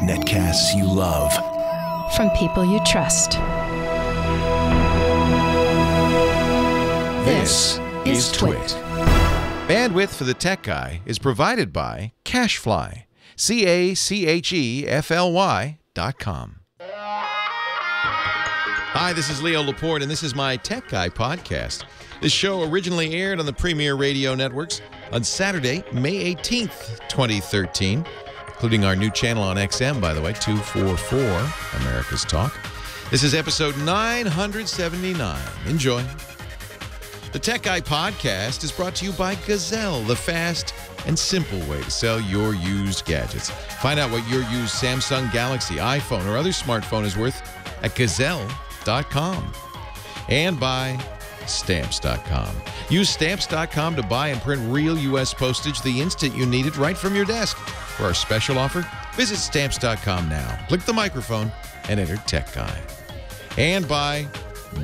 Netcasts you love. From people you trust. This is Twit. Bandwidth for the Tech Guy is provided by CacheFly. CacheFly.com. Hi, this is Leo Laporte, and this is my Tech Guy podcast. This show originally aired on the Premier Radio Networks on Saturday, May 18th, 2013, including our new channel on XM, by the way, 244, America's Talk. This is episode 979. Enjoy. The Tech Guy podcast is brought to you by Gazelle, the fast and simple way to sell your used gadgets. Find out what your used Samsung Galaxy, iPhone, or other smartphone is worth at Gazelle.com. And by Stamps.com. Use Stamps.com to buy and print real U.S. postage the instant you need it right from your desk. For our special offer, visit Stamps.com now. Click the microphone and enter Tech Guy. And by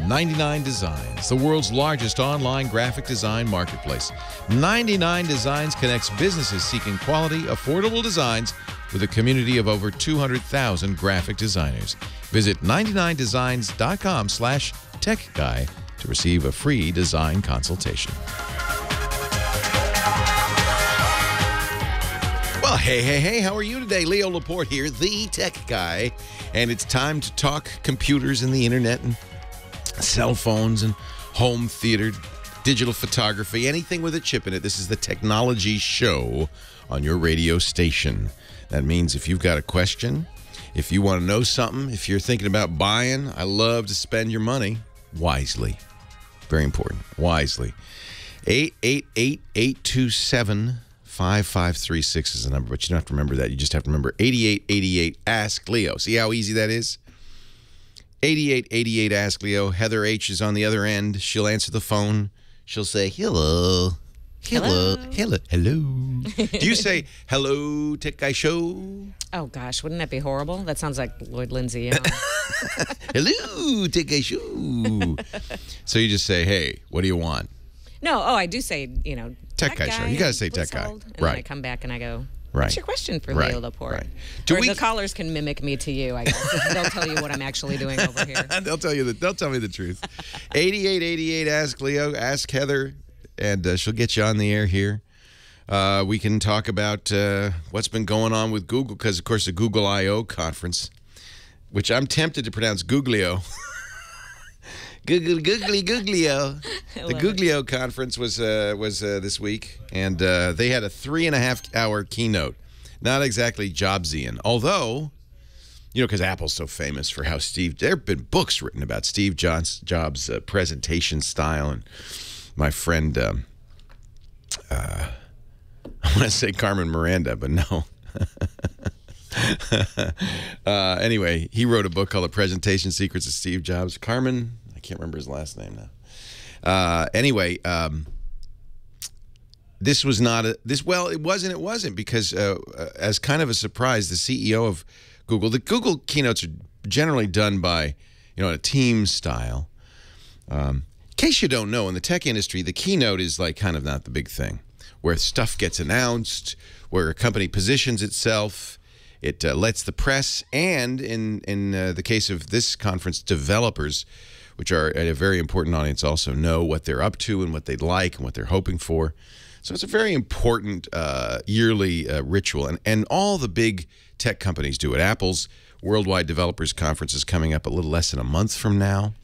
99 Designs, the world's largest online graphic design marketplace. 99 Designs connects businesses seeking quality, affordable designs with a community of over 200,000 graphic designers. Visit 99designs.com/techguy to receive a free design consultation. Well, hey, how are you today? Leo Laporte here, the Tech Guy, and it's time to talk computers and the internet and cell phones and home theater, digital photography, anything with a chip in it. This is the technology show on your radio station. That means if you've got a question, if you want to know something, if you're thinking about buying, I love to spend your money wisely. Very important. Wisely. 888-827-5536 is the number, but you don't have to remember that. You just have to remember 8888 Ask Leo. See how easy that is? 8888 Ask Leo. Heather H is on the other end. She'll answer the phone. She'll say, hello. Hello. Hello. Hello. Do you say, hello, Tech Guy Show? Oh, gosh. Wouldn't that be horrible? That sounds like Lloyd Lindsay. You know? Hello, Tech Guy Show. So you just say, hey, what do you want? No. Oh, I do say, you know, Tech Guy Show. You got to say Tech Guy. And right. then I come back and I go, what's your question for Leo Laporte? Right. The callers can mimic me to you, I guess. They'll tell you what I'm actually doing over here. They'll tell me the truth. 8888 Ask Leo. Ask Heather. And she'll get you on the air here. We can talk about what's been going on with Google, because, of course, the Google I.O. conference, which I'm tempted to pronounce Googlio. Googlio. The Googlio conference was this week, and they had a 3.5-hour keynote. Not exactly Jobsian, although, you know, because Apple's so famous for how there have been books written about Steve Jobs' presentation style, and my friend, I want to say Carmen Miranda, but no. Anyway, he wrote a book called The Presentation Secrets of Steve Jobs. Carmen, I can't remember his last name now. Anyway, this was not well, it wasn't, because as kind of a surprise, the CEO of Google, the Google keynotes are generally done by, you know, a team style. In case you don't know, in the tech industry, the keynote is like kind of not the big thing, where stuff gets announced, where a company positions itself, it lets the press, and in the case of this conference, developers, which are a very important audience, also know what they're up to and what they'd like and what they're hoping for. So it's a very important yearly ritual, and all the big tech companies do it. Apple's Worldwide Developers Conference is coming up a little less than a month from now.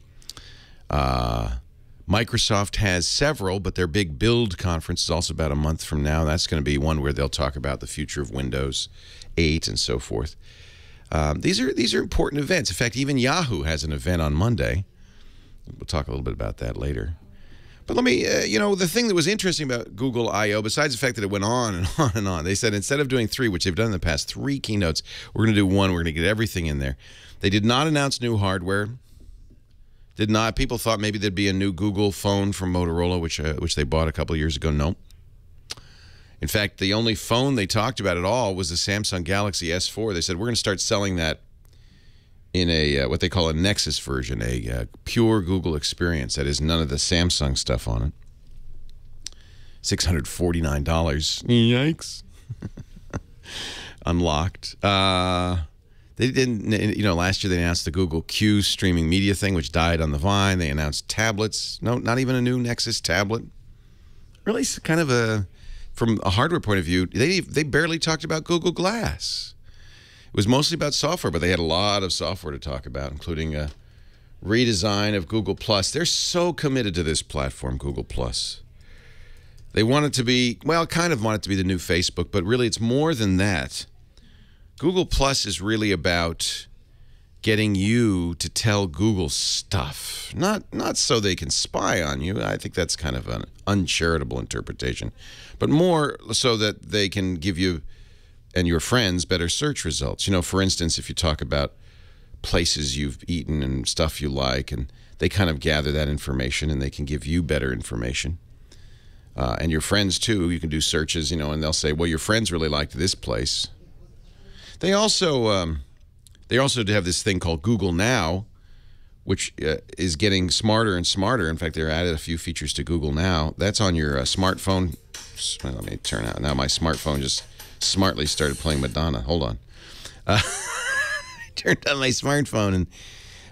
Microsoft has several, but their big Build conference is also about a month from now. That's going to be one where they'll talk about the future of Windows 8 and so forth. These are important events. In fact, even Yahoo has an event on Monday. We'll talk a little bit about that later. But let me, you know, the thing that was interesting about Google I.O., besides the fact that it went on and on and on, they said instead of doing 3, which they've done in the past, 3 keynotes, we're going to do 1. We're going to get everything in there. They did not announce new hardware. Did not. People thought maybe there'd be a new Google phone from Motorola, which they bought a couple of years ago. No. In fact, the only phone they talked about at all was the Samsung Galaxy S4. They said, we're going to start selling that in a what they call a Nexus version, a pure Google experience. That is none of the Samsung stuff on it. $649. Yikes. unlocked. They didn't, you know, last year they announced the Google Q streaming media thing, which died on the vine. They announced tablets. No, not even a new Nexus tablet. Really kind of a, from a hardware point of view, they barely talked about Google Glass. It was mostly about software, but they had a lot of software to talk about, including a redesign of Google+. They're so committed to this platform, Google+. They want it to be, well, kind of want it to be the new Facebook, but really it's more than that. Google Plus is really about getting you to tell Google stuff, not so they can spy on you. I think that's kind of an uncharitable interpretation, but more so that they can give you and your friends better search results. You know, for instance, if you talk about places you've eaten and stuff you like, and they kind of gather that information and they can give you better information. And your friends too, you can do searches, you know, and they'll say, well, your friends really liked this place. They also have this thing called Google Now, which is getting smarter and smarter. In fact, they're added a few features to Google Now. That's on your smartphone. Let me turn out. Now my smartphone just smartly started playing Madonna. Hold on. I turned on my smartphone, and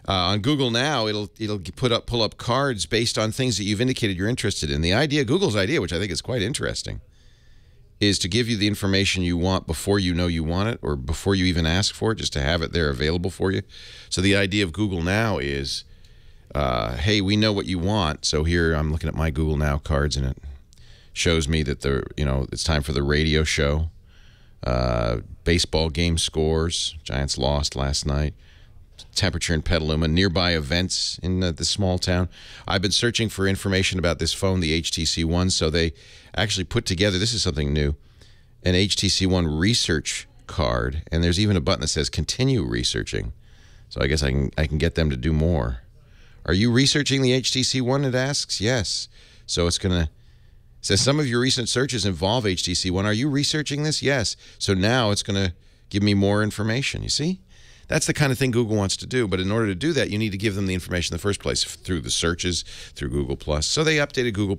on Google Now, it'll pull up cards based on things that you've indicated you're interested in. The idea, Google's idea, which I think is quite interesting, is to give you the information you want before you know you want it, or before you even ask for it, just to have it there available for you. So the idea of Google Now is, hey, we know what you want. So here I'm looking at my Google Now cards, and it shows me that it's time for the radio show, baseball game scores, Giants lost last night, temperature in Petaluma, nearby events in the small town. I've been searching for information about this phone, the HTC One, so they actually put together, this is something new, an HTC One research card, and there's even a button that says continue researching. So I guess I can get them to do more. Are you researching the HTC One, it asks? Yes. So it's going to, says some of your recent searches involve HTC One. Are you researching this? Yes. So now it's going to give me more information, you see? That's the kind of thing Google wants to do, but in order to do that, you need to give them the information in the first place through the searches, through Google+. So they updated Google+.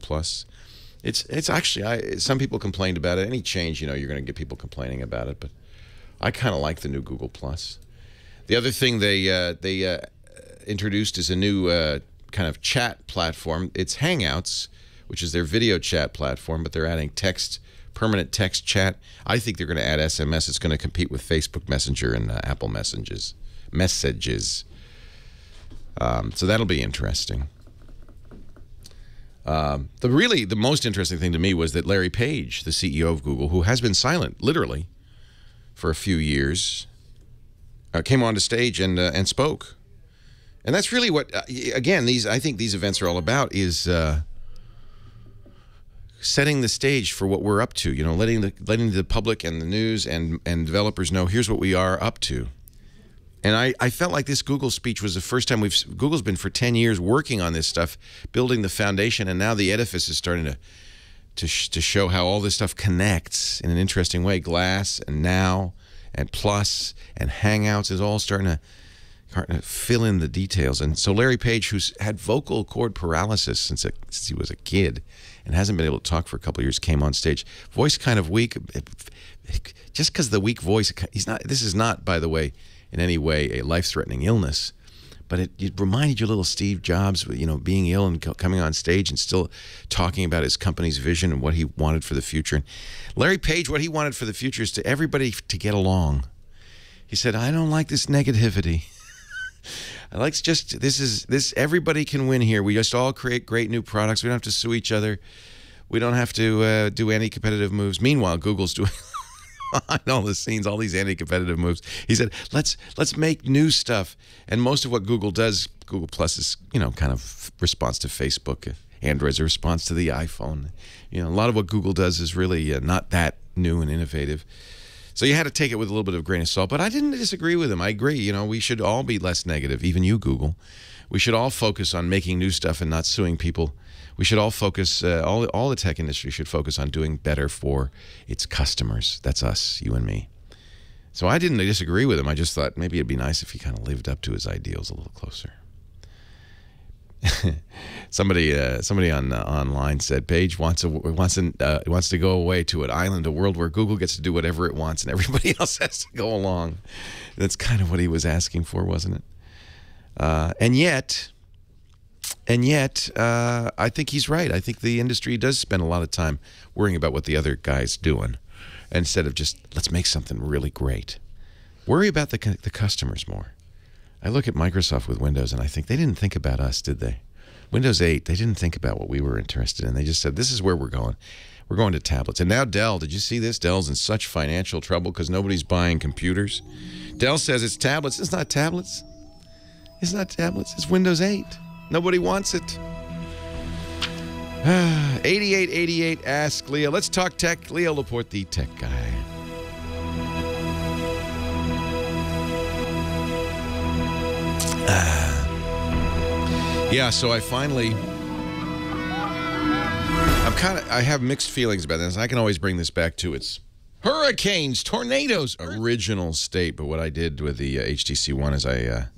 It's actually, some people complained about it. Any change, you're going to get people complaining about it, but I kind of like the new Google+. The other thing they introduced is a new kind of chat platform. It's Hangouts, which is their video chat platform, but they're adding permanent text chat. I think they're going to add SMS. It's going to compete with Facebook Messenger and Apple Messages. So that'll be interesting. The most interesting thing to me was that Larry Page, the CEO of Google, who has been silent, literally, for a few years, came onto stage and spoke. And that's really what, again, I think these events are all about, is setting the stage for what we're up to, letting the public and the news and developers know here's what we are up to. And I felt like this Google speech was the first time Google's been for 10 years working on this stuff, building the foundation, and now the edifice is starting to show how all this stuff connects in an interesting way. Glass and Now and Plus and Hangouts is all starting to fill in the details. And so Larry Page, who's had vocal cord paralysis since he was a kid and hasn't been able to talk for a couple of years, came on stage. Voice kind of weak. Just because of the weak voice, this is not, by the way, in any way a life-threatening illness, but it reminded you a little Steve Jobs, being ill and coming on stage and still talking about his company's vision and what he wanted for the future. And Larry Page, what he wanted for the future is to everybody to get along. He said, I don't like this negativity. I like this everybody can win here. We just all create great new products. We don't have to sue each other. We don't have to do anti-competitive moves. Meanwhile, Google's doing on all the scenes, all these anti-competitive moves. He said, let's make new stuff. And most of what Google does, Google Plus is, kind of response to Facebook. Android's a response to the iPhone. A lot of what Google does is really not that new and innovative. So you had to take it with a little bit of grain of salt. But I didn't disagree with him. I agree. We should all be less negative, even you, Google. We should all focus on making new stuff and not suing people. We should all focus, all the tech industry should focus on doing better for its customers. That's us, you and me. So I didn't disagree with him. I just thought maybe it'd be nice if he kind of lived up to his ideals a little closer. Somebody on online said Paige wants to go away to an island, a world where Google gets to do whatever it wants and everybody else has to go along. That's kind of what he was asking for, wasn't it? And yet, I think he's right. I think the industry does spend a lot of time worrying about what the other guy's doing, instead of just let's make something really great. Worry about the customers more. I look at Microsoft with Windows, and I think they didn't think about us, did they? Windows 8, they didn't think about what we were interested in. They just said, this is where we're going. We're going to tablets. And now Dell, did you see this? Dell's in such financial trouble because nobody's buying computers. Dell says it's tablets. It's not tablets. It's not tablets. It's Windows 8. Nobody wants it. 8888, ask Leo. Let's talk tech. Leo Laporte, the tech guy. Yeah, so I have mixed feelings about this. I can always bring this back to its hurricanes, tornadoes, original state. But what I did with the HTC One is I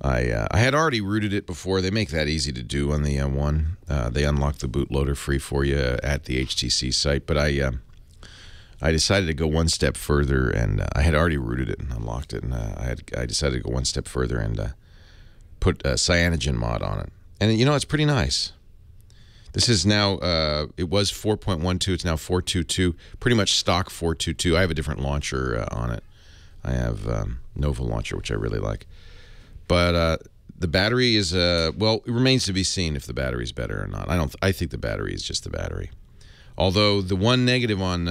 had already rooted it before. They make that easy to do on the One. They unlock the bootloader free for you at the HTC site. But I decided to go one step further, and I had already rooted it and unlocked it, and I decided to go one step further and put a cyanogen mod on it. And you know, it's pretty nice. This is now, it was 4.12, it's now 4.22, pretty much stock 4.22. I have a different launcher on it. I have Nova launcher, which I really like. But the battery is, well, it remains to be seen if the battery's better or not. I think the battery is just the battery. Although the one negative on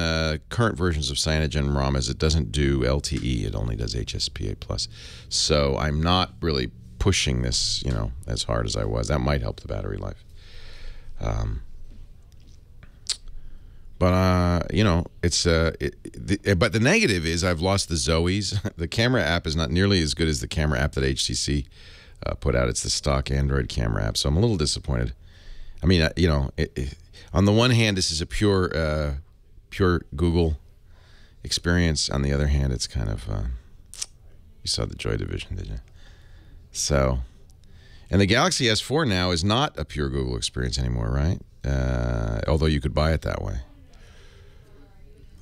current versions of Cyanogen ROM is it doesn't do LTE. It only does HSPA+. So I'm not really pushing this, you know, as hard as I was. That might help the battery life. But you know, it's but the negative is I've lost the Zoes. The camera app is not nearly as good as the camera app that HTC put out. It's the stock Android camera app, so I'm a little disappointed. I mean, you know, on the one hand, this is a pure Google experience. On the other hand, it's kind of you saw the Joy Division, did you? So, and the Galaxy S4 now is not a pure Google experience anymore, right? Although you could buy it that way.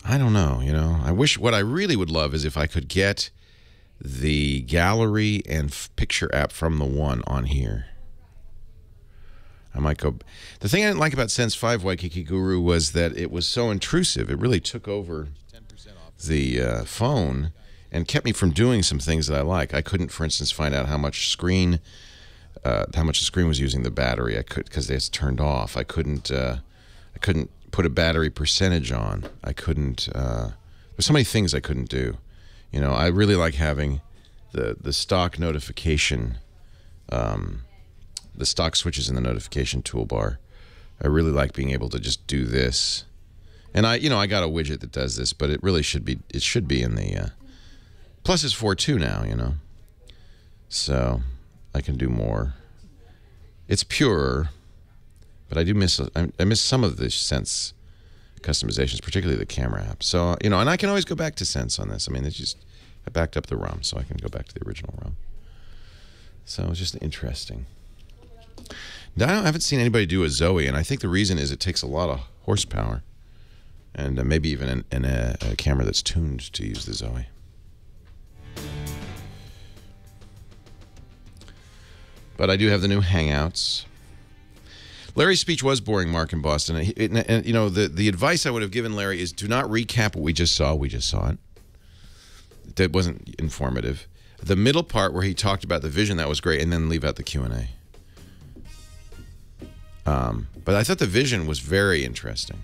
I don't know, you know. I wish, what I really would love is if I could get the gallery and picture app from the One on here. I might go. The thing I didn't like about Sense 5 Waikiki Guru was that it was so intrusive. It really took over the phone and kept me from doing some things that I like. I couldn't, for instance, find out how much the screen was using the battery. I could, because it's turned off. I couldn't put a battery percentage on. I couldn't. There's so many things I couldn't do. You know, I really like having the stock notification, the stock switches in the notification toolbar. I really like being able to just do this. And I got a widget that does this, but it really should be. It should be in the. Plus, it's 4.2 now. You know, so I can do more. It's purer, but I do miss. I miss some of the Sense customizations, particularly the camera app. So you know, and I can always go back to Sense on this. I mean, it's just I backed up the ROM, so I can go back to the original ROM. So it's just interesting. Now, I haven't seen anybody do a Zoe, and I think the reason is it takes a lot of horsepower, and maybe even in a camera that's tuned to use the Zoe. But I do have the new Hangouts. Larry's speech was boring, Mark, in Boston. And you know, the advice I would have given Larry is do not recap what we just saw. We just saw it. That wasn't informative. The middle part where he talked about the vision, that was great, and then leave out the Q&A. But I thought the vision was very interesting.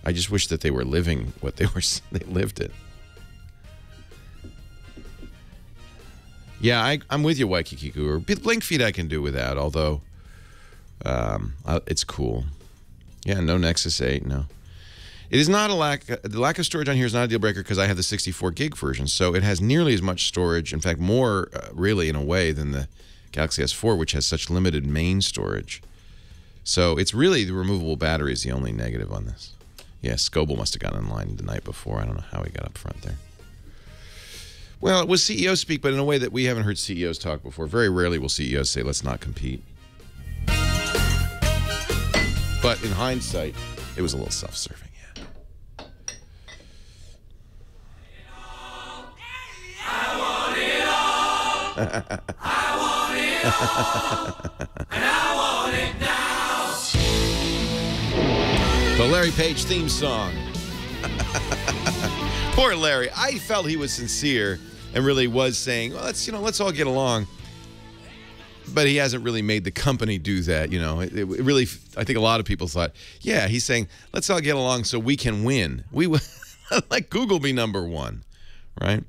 I just wish that they were living what they lived it. Yeah, I'm with you, Waikiki Guru. Blink feed I can do without, although it's cool. Yeah, no Nexus 8, no. It is not the lack of storage on here is not a deal breaker because I have the 64 gig version, so it has nearly as much storage, in fact, more really in a way than the Galaxy S4, which has such limited main storage. So it's really the removable battery is the only negative on this. Yeah, Scoble must have gotten in line the night before. I don't know how he got up front there. Well, it was CEO speak, but in a way that we haven't heard CEOs talk before. Very rarely will CEOs say, let's not compete. But in hindsight, it was a little self-serving, yeah. I want it all. I want it all. And I want it now. The Larry Page theme song. Poor Larry. I felt he was sincere and really was saying, well, let's all get along. But he hasn't really made the company do that, It really, I think a lot of people thought, yeah, he's saying, let's all get along so we can win. We let Google be #1, right?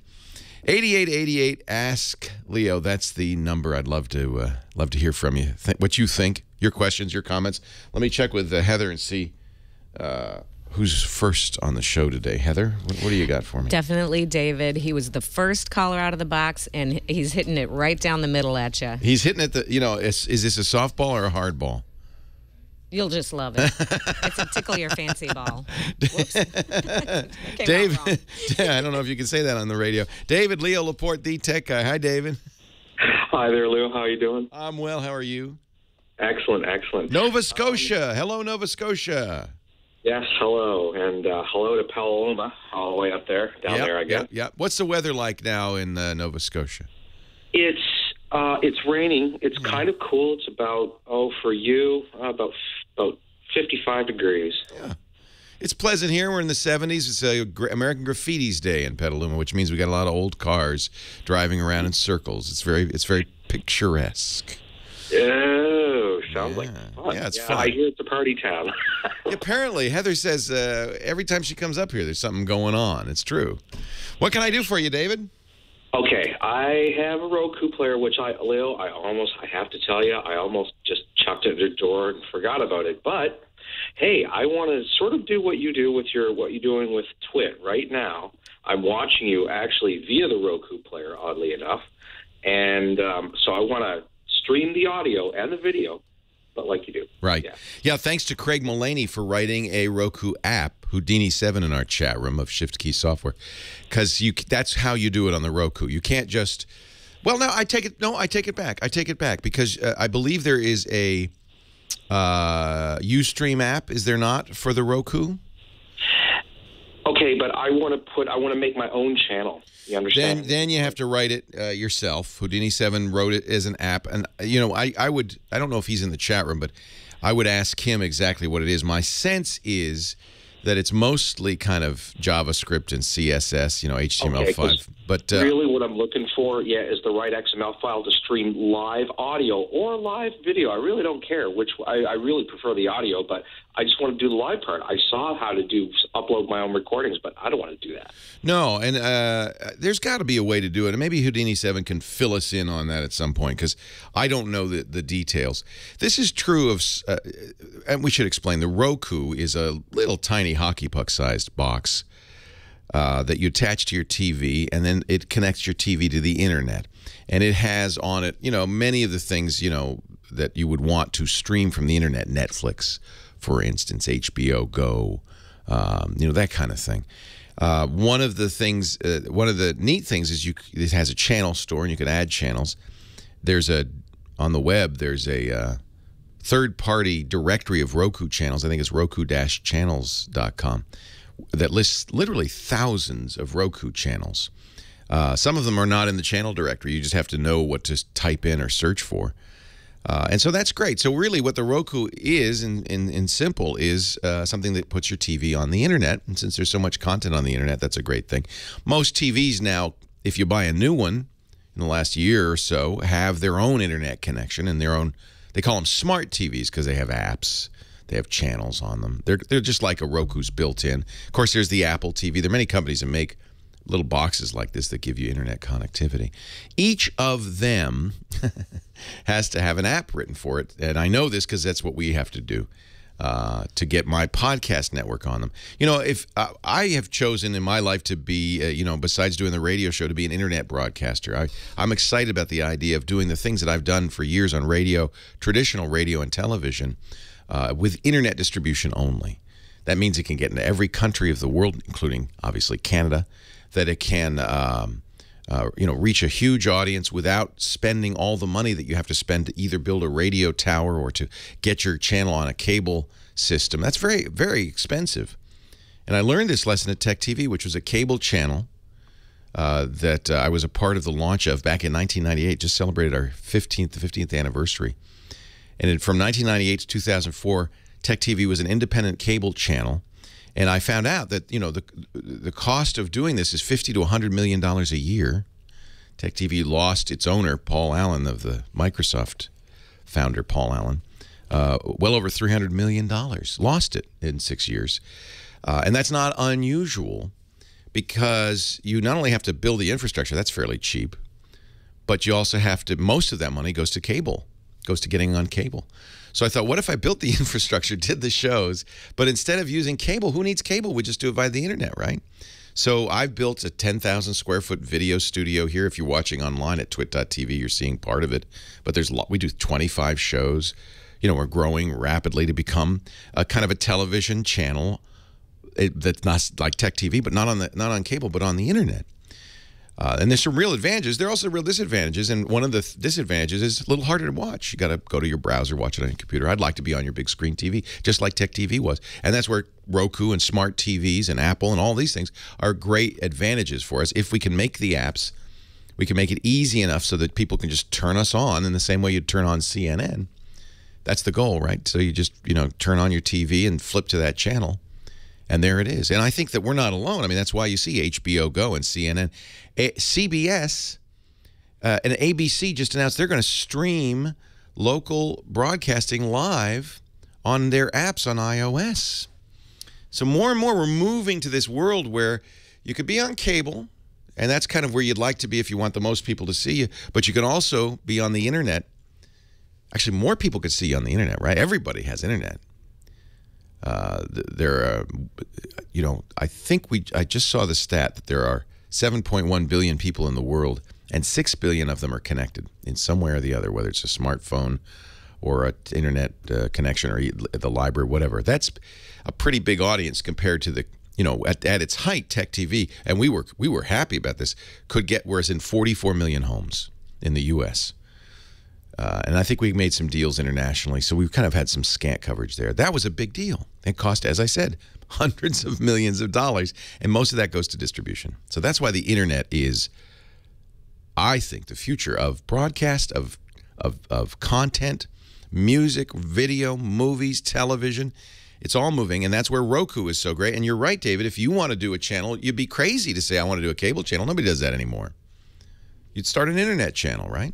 8888, ask Leo. That's the number. I'd love to hear from you. What you think, your questions, your comments. Let me check with Heather and see who's first on the show today. Heather, what do you got for me? Definitely David. He was the first caller out of the box, and he's hitting it right down the middle at you. He's hitting it, is this a softball or a hard ball? You'll just love it. It's a tickle your fancy ball. Whoops. David, I don't know if you can say that on the radio. David, Leo Laporte, the tech guy. Hi, David. Hi there, Lou. How are you doing? I'm well. How are you? Excellent, excellent. Nova Scotia. Hello, Nova Scotia. Yes, hello. And hello to Petaluma, all the way up there, down there, I guess. Yeah. What's the weather like now in Nova Scotia? It's raining. It's kind of cool. It's about, for you, about 55 degrees. Yeah. It's pleasant here. We're in the 70s. It's American Graffiti's Day in Petaluma, which means we got a lot of old cars driving around in circles. It's very picturesque. Oh, sounds like fun. Yeah, it's fun. I hear it's a party town. Apparently, Heather says every time she comes up here, there's something going on. It's true. What can I do for you, David? Okay, I have a Roku player, which Leo, I have to tell you, I almost just chucked it at the door and forgot about it. But hey, I want to sort of do what you do with what you're doing with Twit right now. I'm watching you actually via the Roku player, oddly enough, and so I want to stream the audio and the video, but like you do. Right. Yeah, thanks to Craig Mullaney for writing a Roku app, Houdini7 in our chat room of Shift Key Software, because that's how you do it on the Roku. You can't just, I take it back, because I believe there is a Ustream app, is there not, for the Roku? Okay, but I want to make my own channel. You understand? Then you have to write it yourself. Houdini7 wrote it as an app, and I don't know if he's in the chat room, but I would ask him exactly what it is. My sense is that it's mostly kind of JavaScript and CSS, HTML5. But really, what I'm looking for, is the right XML file to stream live audio or live video. I really don't care which. I really prefer the audio, but I just want to do the live part. I saw how to upload my own recordings, but I don't want to do that. No, and there's got to be a way to do it, and maybe Houdini7 can fill us in on that at some point, because I don't know the details. This is true of, and we should explain, the Roku is a little tiny hockey puck-sized box that you attach to your TV, and then it connects your TV to the internet. And it has on it, many of the things, that you would want to stream from the internet. Netflix, for instance, HBO Go, that kind of thing. One of the neat things is it has a channel store, and you can add channels. On the web, there's a third-party directory of Roku channels. I think it's roku-channels.com. that lists literally thousands of Roku channels. Some of them are not in the channel directory. You just have to know what to type in or search for. And so that's great. So really what the Roku is, in simple, is something that puts your TV on the internet. And since there's so much content on the internet, that's a great thing. Most TVs now, if you buy a new one in the last year or so, have their own internet connection and their own, they call them smart TVs because they have apps. They have channels on them. They're just like a Roku's built in. Of course, there's the Apple TV. There are many companies that make little boxes like this that give you internet connectivity. Each of them has to have an app written for it. And I know this because that's what we have to do to get my podcast network on them. If I have chosen in my life to be, besides doing the radio show, to be an internet broadcaster. I'm excited about the idea of doing the things that I've done for years on radio, traditional radio and television, with internet distribution only. That means it can get into every country of the world, including, obviously, Canada, that it can reach a huge audience without spending all the money that you have to spend to either build a radio tower or to get your channel on a cable system. That's very, very expensive. And I learned this lesson at Tech TV, which was a cable channel that I was a part of the launch of back in 1998. Just celebrated our 15th anniversary. And from 1998 to 2004, Tech TV was an independent cable channel. And I found out that, the cost of doing this is $50 to $100 million a year. Tech TV lost its owner, Paul Allen, of the Microsoft founder, Paul Allen, well over $300 million. Lost it in 6 years. And that's not unusual because you not only have to build the infrastructure, that's fairly cheap, but you also have to, most of that money goes to cable, goes to getting on cable. So I thought, what if I built the infrastructure, did the shows, but instead of using cable, who needs cable? We just do it via the internet, right? So I've built a 10,000 square foot video studio here. If you're watching online at twit.tv, you're seeing part of it. But we do 25 shows. We're growing rapidly to become a kind of a television channel that's not like Tech TV, but not on cable, but on the internet. And there's some real advantages. There are also real disadvantages, and one of the disadvantages is a little harder to watch. You got to go to your browser, watch it on your computer. I'd like to be on your big screen TV, just like Tech TV was. And that's where Roku and smart TVs and Apple and all these things are great advantages for us. If we can make the apps, we can make it easy enough so that people can just turn us on in the same way you'd turn on CNN. That's the goal, right? So you just, turn on your TV and flip to that channel. And there it is. And I think that we're not alone. I mean, that's why you see HBO Go and CNN. CBS and ABC just announced they're going to stream local broadcasting live on their apps on iOS. So more and more we're moving to this world where you could be on cable, and that's kind of where you'd like to be if you want the most people to see you, but you can also be on the internet. Actually, more people could see you on the internet, right? Everybody has internet. I just saw the stat that there are 7.1 billion people in the world, and 6 billion of them are connected in some way or the other, whether it's a smartphone or an internet connection or the library, whatever. That's a pretty big audience compared to the, at its height, Tech TV, and we were happy about this, whereas in 44 million homes in the U.S., and I think we made some deals internationally, so we've kind of had some scant coverage there. That was a big deal. It cost, as I said, hundreds of millions of dollars, and most of that goes to distribution. So that's why the internet is, I think, the future of broadcast, of content, music, video, movies, television. It's all moving, and that's where Roku is so great. And you're right, David. If you want to do a channel, you'd be crazy to say, I want to do a cable channel. Nobody does that anymore. You'd start an internet channel, right?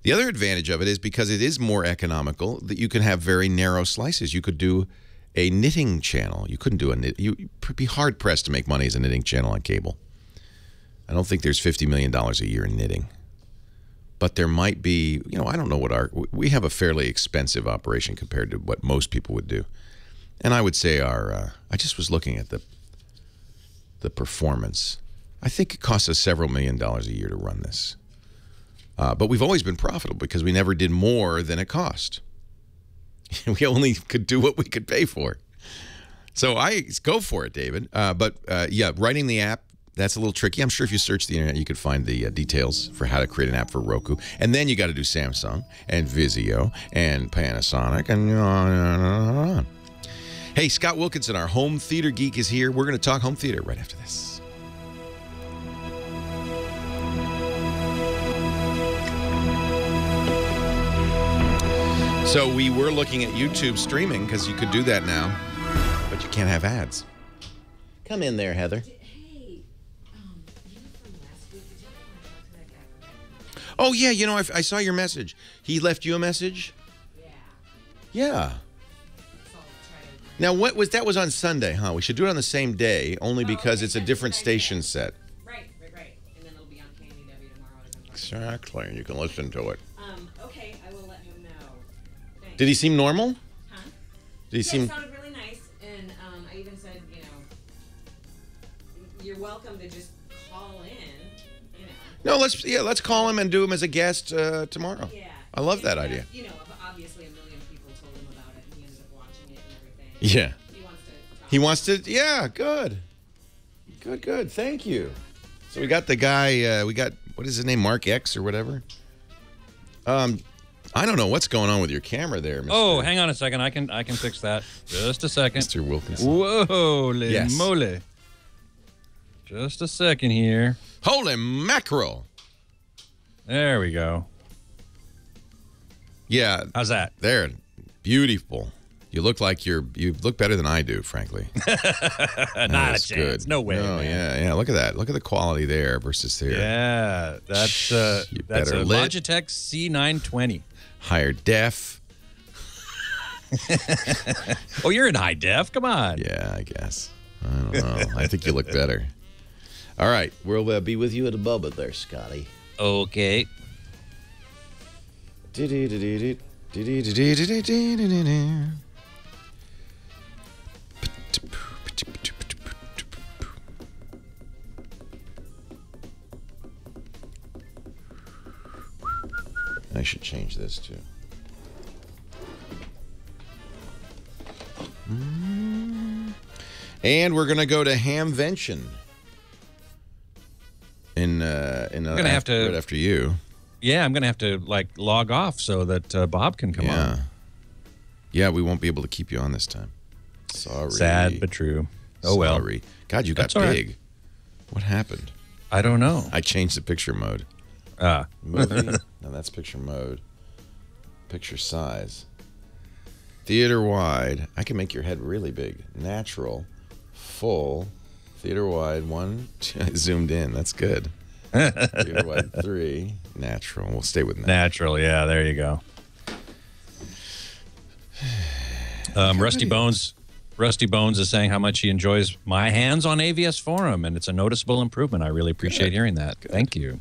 The other advantage of it is because it is more economical that you can have very narrow slices. You could do a knitting channel. You couldn't do a knit. You'd be hard-pressed to make money as a knitting channel on cable. I don't think there's $50 million a year in knitting. But there might be, I don't know we have a fairly expensive operation compared to what most people would do. And I would say I just was looking at the performance. I think it costs us several $1 million a year to run this. But we've always been profitable because we never did more than it cost. We only could do what we could pay for. So I go for it, David. Yeah, writing the app, that's a little tricky. I'm sure if you search the internet, you could find the details for how to create an app for Roku. And then you got to do Samsung and Vizio and Panasonic and on. Hey, Scott Wilkinson, our home theater geek, is here. We're going to talk home theater right after this. So we were looking at YouTube streaming because you could do that now, but you can't have ads. Come in there, Heather. Hey, you were from last week. Did you want to talk to that guy? Oh, yeah, I saw your message. He left you a message? Yeah. Yeah. Now, that was on Sunday, huh? We should do it on the same day, only because it's a different station set. Right. And then it'll be on KNEW tomorrow. Exactly, and you can listen to it. Okay, I will let him know. Thanks. Did he seem normal? Huh? Did he seem... It sounded really nice, and I even said, you're welcome to just call in, No, let's call him and do him as a guest tomorrow. Yeah. I love that idea. Obviously a million people told him about it, and he ended up watching it and everything. Yeah. He wants to talk. He wants to, yeah, good. Good. Thank you. So we got the guy, what is his name, Mark X or whatever? I don't know what's going on with your camera there, Mr. Oh, hang on a second. I can fix that. Just a second. Mr. Wilkinson. Whoa, Yes. moly. Just a second here. Holy mackerel. There we go. Yeah. How's that? There. Beautiful. You look better than I do, frankly. Not a That's chance. good. No way. Oh, man. yeah. Look at that. Look at the quality there versus there. Yeah, that's a better lit. Logitech C920. Higher def. Oh, you're in high def. Come on. Yeah, I guess. I don't know. I think you look better. All right. We'll be with you at a moment there, Scotty. Okay. I should change this too. And we're gonna go to Hamvention. I'm gonna have to right after you. Yeah, I'm gonna have to log off so that Bob can come on. Yeah, we won't be able to keep you on this time. Sorry. Sad but true. Oh well. Sorry. God, you got That's all big. right. What happened? I don't know. I changed the picture mode. Movie. No, that's picture mode. Picture size. Theater wide. I can make your head really big. Natural. Full. Theater wide. 1, 2. Zoomed in. That's good. Theater wide 3. Natural. We'll stay with natural. Yeah, there you go. Rusty Bones is saying how much he enjoys my hands on AVS Forum, and it's a noticeable improvement. I really appreciate hearing that. Good. Thank you.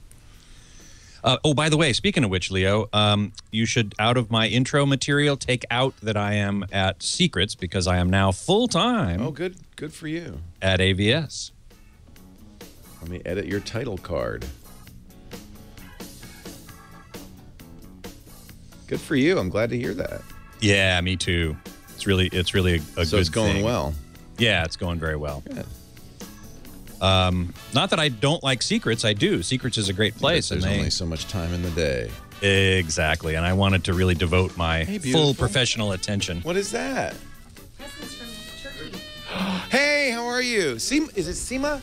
Oh, by the way, speaking of which, Leo, you should, out of my intro material, take out that I am at Secrets because I am now full-time. Oh, good. Good for you. At AVS. Let me edit your title card. Good for you. I'm glad to hear that. Yeah, me too. It's really a good So it's going thing. well. Yeah, it's going very well. Good. Not that I don't like Secrets. I do. Secrets is a great place. There's only so much time in the day. Exactly. And I wanted to really devote my full professional attention. What is that? Presents from Turkey. Hey, how are you? Is it Seema?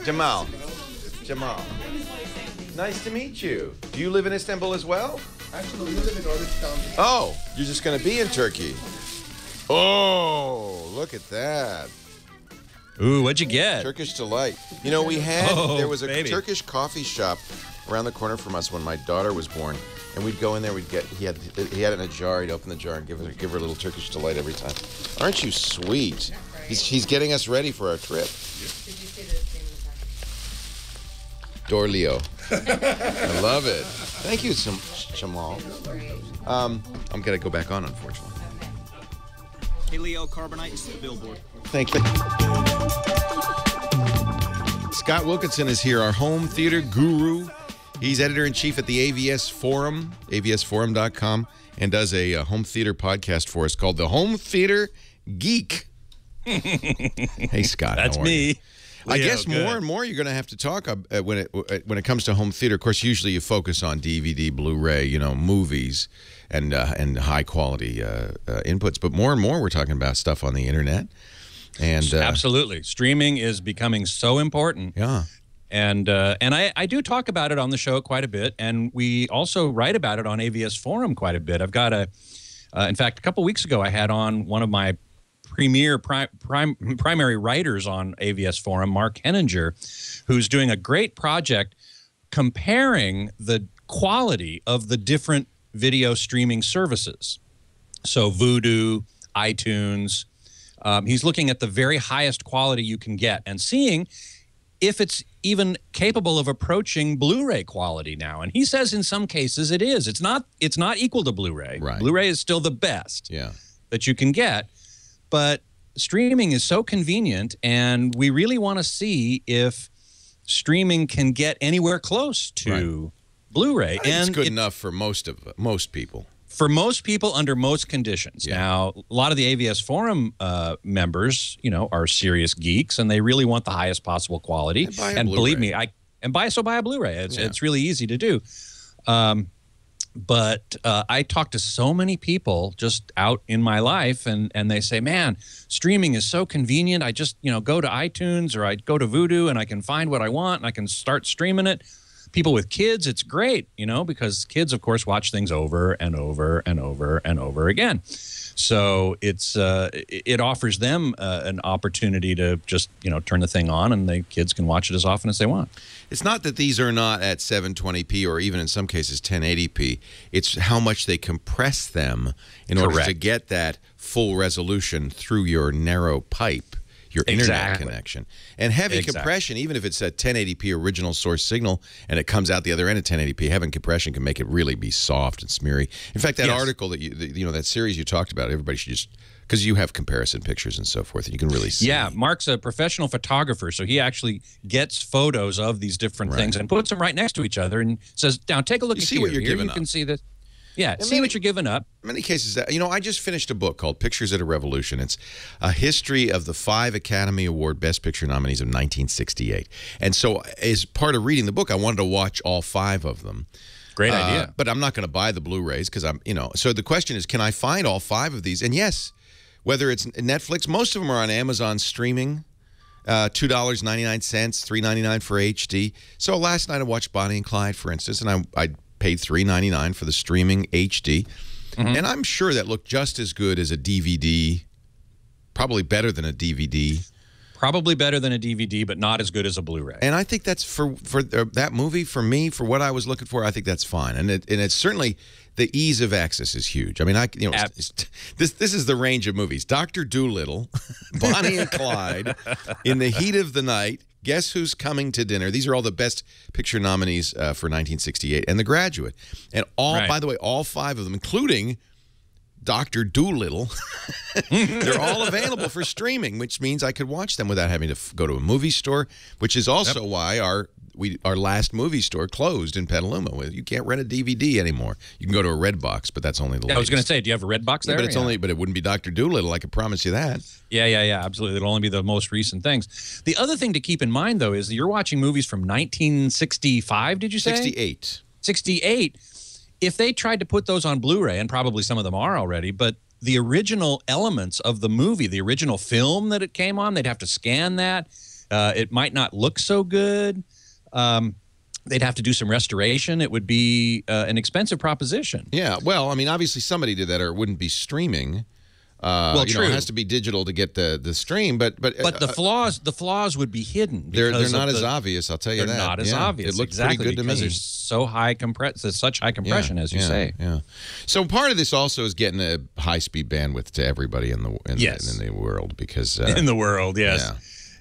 Jamal. Nice to meet you. Do you live in Istanbul as well? Actually, we live in Orange County. Oh, you're just going to be in Turkey. Oh, look at that. Ooh, what'd you get? Turkish delight. You know, there was a Turkish coffee shop around the corner from us when my daughter was born, and we'd go in there. He had it in a jar. He'd open the jar and give her a little Turkish delight every time. Aren't you sweet? He's getting us ready for our trip. Did you say the name of the Dorlio. I love it. Thank you, Jamal. I'm gonna go back on, unfortunately. Hey, Leo, Carbonite is the billboard. Thank you. Scott Wilkinson is here, our home theater guru. He's editor-in-chief at the AVS Forum, avsforum.com, and does a home theater podcast for us called The Home Theater Geek. Hey, Scott. That's me. I Leo, guess more and more you're going to have to talk when it comes to home theater. Of course, usually you focus on DVD, Blu-ray, movies, and high quality inputs. But more and more we're talking about stuff on the internet. And absolutely, streaming is becoming so important. Yeah. And I do talk about it on the show quite a bit, and we also write about it on AVS Forum quite a bit. I've got in fact, a couple weeks ago, I had on one of my premier primary writers on AVS Forum, Mark Henninger, who's doing a great project comparing the quality of the different video streaming services. So Vudu, iTunes. He's looking at the very highest quality you can get and seeing if it's even capable of approaching Blu-ray quality now. And he says in some cases it is. It's not equal to Blu-ray. Right. Blu-ray is still the best that you can get. But streaming is so convenient, and we really want to see if streaming can get anywhere close to Blu-ray. And it's good enough for most people. For most people, under most conditions. Yeah. Now, a lot of the AVS Forum members, are serious geeks, and they really want the highest possible quality. And believe me, buy a Blu-ray. It's really easy to do. But I talk to so many people just out in my life, and they say, man, streaming is so convenient. I just, go to iTunes or I go to Vudu and I can find what I want and I can start streaming it. People with kids, it's great, because kids, of course, watch things over and over and over and over again. So it offers them an opportunity to just, turn the thing on and the kids can watch it as often as they want. It's not that these are not at 720p or even in some cases 1080p. It's how much they compress them in order to get that full resolution through your narrow pipe, your internet connection. And heavy compression, even if it's a 1080p original source signal and it comes out the other end at 1080p, heavy compression can make it really be soft and smeary. In fact, that article that that series you talked about, everybody should just, because you have comparison pictures and so forth, and you can really see. Yeah, Mark's a professional photographer, so he actually gets photos of these different things and puts them right next to each other and says, now take a look at see what you're giving up. You can see this. Yeah, see what you're giving up. In many cases, I just finished a book called Pictures at a Revolution. It's a history of the 5 Academy Award Best Picture nominees of 1968. And so as part of reading the book, I wanted to watch all 5 of them. Great idea. But I'm not going to buy the Blu-rays because I'm, so the question is, can I find all 5 of these? And yes, whether it's Netflix, most of them are on Amazon streaming. $2.99, $3.99 for HD. So last night I watched Bonnie and Clyde, for instance, and I paid $3.99 for the streaming HD. And I'm sure that looked just as good as a DVD, probably better than a DVD. Probably better than a DVD, but not as good as a Blu-ray. And I think that's for that movie, for me, for what I was looking for, I think that's fine. And it's certainly the ease of access is huge. I mean, this is the range of movies. Dr. Dolittle, Bonnie and Clyde, In the Heat of the Night, Guess Who's Coming to Dinner. These are all the best picture nominees for 1968, and The Graduate. And by the way, all 5 of them, including Dr. Dolittle, they're all available for streaming, which means I could watch them without having to go to a movie store, which is also why our last movie store closed in Petaluma. You can't rent a DVD anymore. You can go to a Redbox, but that's only the latest. I was going to say, do you have a Redbox there? But but it wouldn't be Dr. Dolittle. I can promise you that. Yeah, absolutely. It'll only be the most recent things. The other thing to keep in mind, though, is that you're watching movies from 1965, did you say? 68. 68. If they tried to put those on Blu-ray, and probably some of them are already, but the original elements of the movie, the original film that it came on, they'd have to scan that. It might not look so good. They'd have to do some restoration. It would be an expensive proposition. Yeah, well, I mean, obviously somebody did that or it wouldn't be streaming. Well, true. It has to be digital to get the stream, but the flaws would be hidden. They're not as obvious. I'll tell you that. They're not as obvious. It looked pretty good to me. There's such high compression, as you say. Yeah. So part of this also is getting a high-speed bandwidth to everybody in the world because in the world, yes. Yeah.